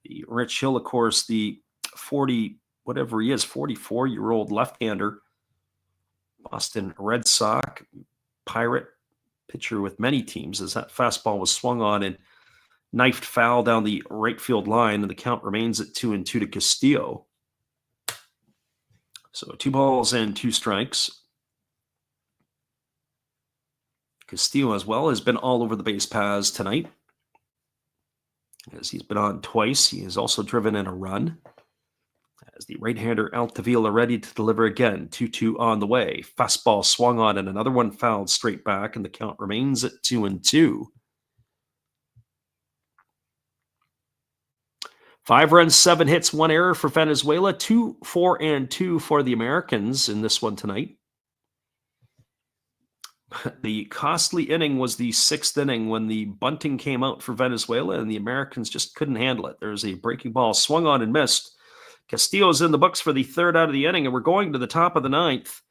The Rich Hill, of course, the 44-year-old left-hander, Boston Red Sox, Pirate pitcher with many teams, as that fastball was swung on and knifed foul down the right field line, and the count remains at 2-2 to Castillo. So 2 balls and 2 strikes. Castillo as well has been all over the base paths tonight, as he's been on twice. He has also driven in a run. As the right-hander Altavilla ready to deliver again, 2-2 on the way. Fastball swung on and another one fouled straight back, and the count remains at 2-2. 5 runs, 7 hits, 1 error for Venezuela. 2, 4, and 2 for the Americans in this one tonight. The costly inning was the 6th inning when the bunting came out for Venezuela, and the Americans just couldn't handle it. There's a breaking ball swung on and missed. Castillo's in the books for the 3rd out of the inning, and we're going to the top of the 9th,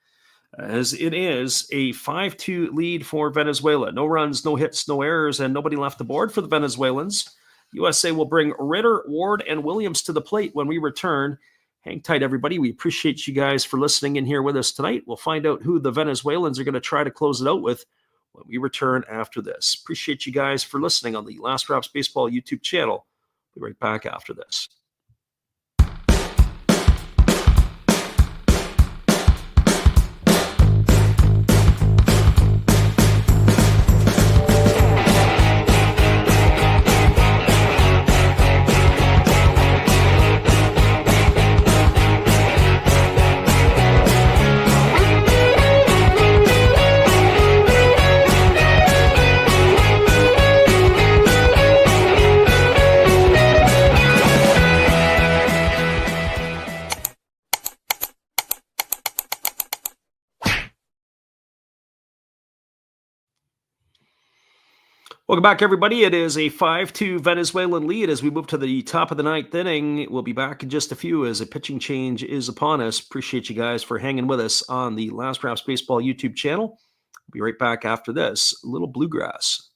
as it is a 5-2 lead for Venezuela. No runs, no hits, no errors, and nobody left aboard for the Venezuelans. USA will bring Ritter, Ward, and Williams to the plate when we return. Hang tight, everybody. We appreciate you guys for listening in here with us tonight. We'll find out who the Venezuelans are going to try to close it out with when we return after this. Appreciate you guys for listening on the Last Raps Baseball YouTube channel. We'll be right back after this. Welcome back, everybody. It is a 5-2 Venezuelan lead as we move to the top of the 9th inning. We'll be back in just a few as a pitching change is upon us. Appreciate you guys for hanging with us on the Last Raps Baseball YouTube channel. We'll be right back after this. A little bluegrass.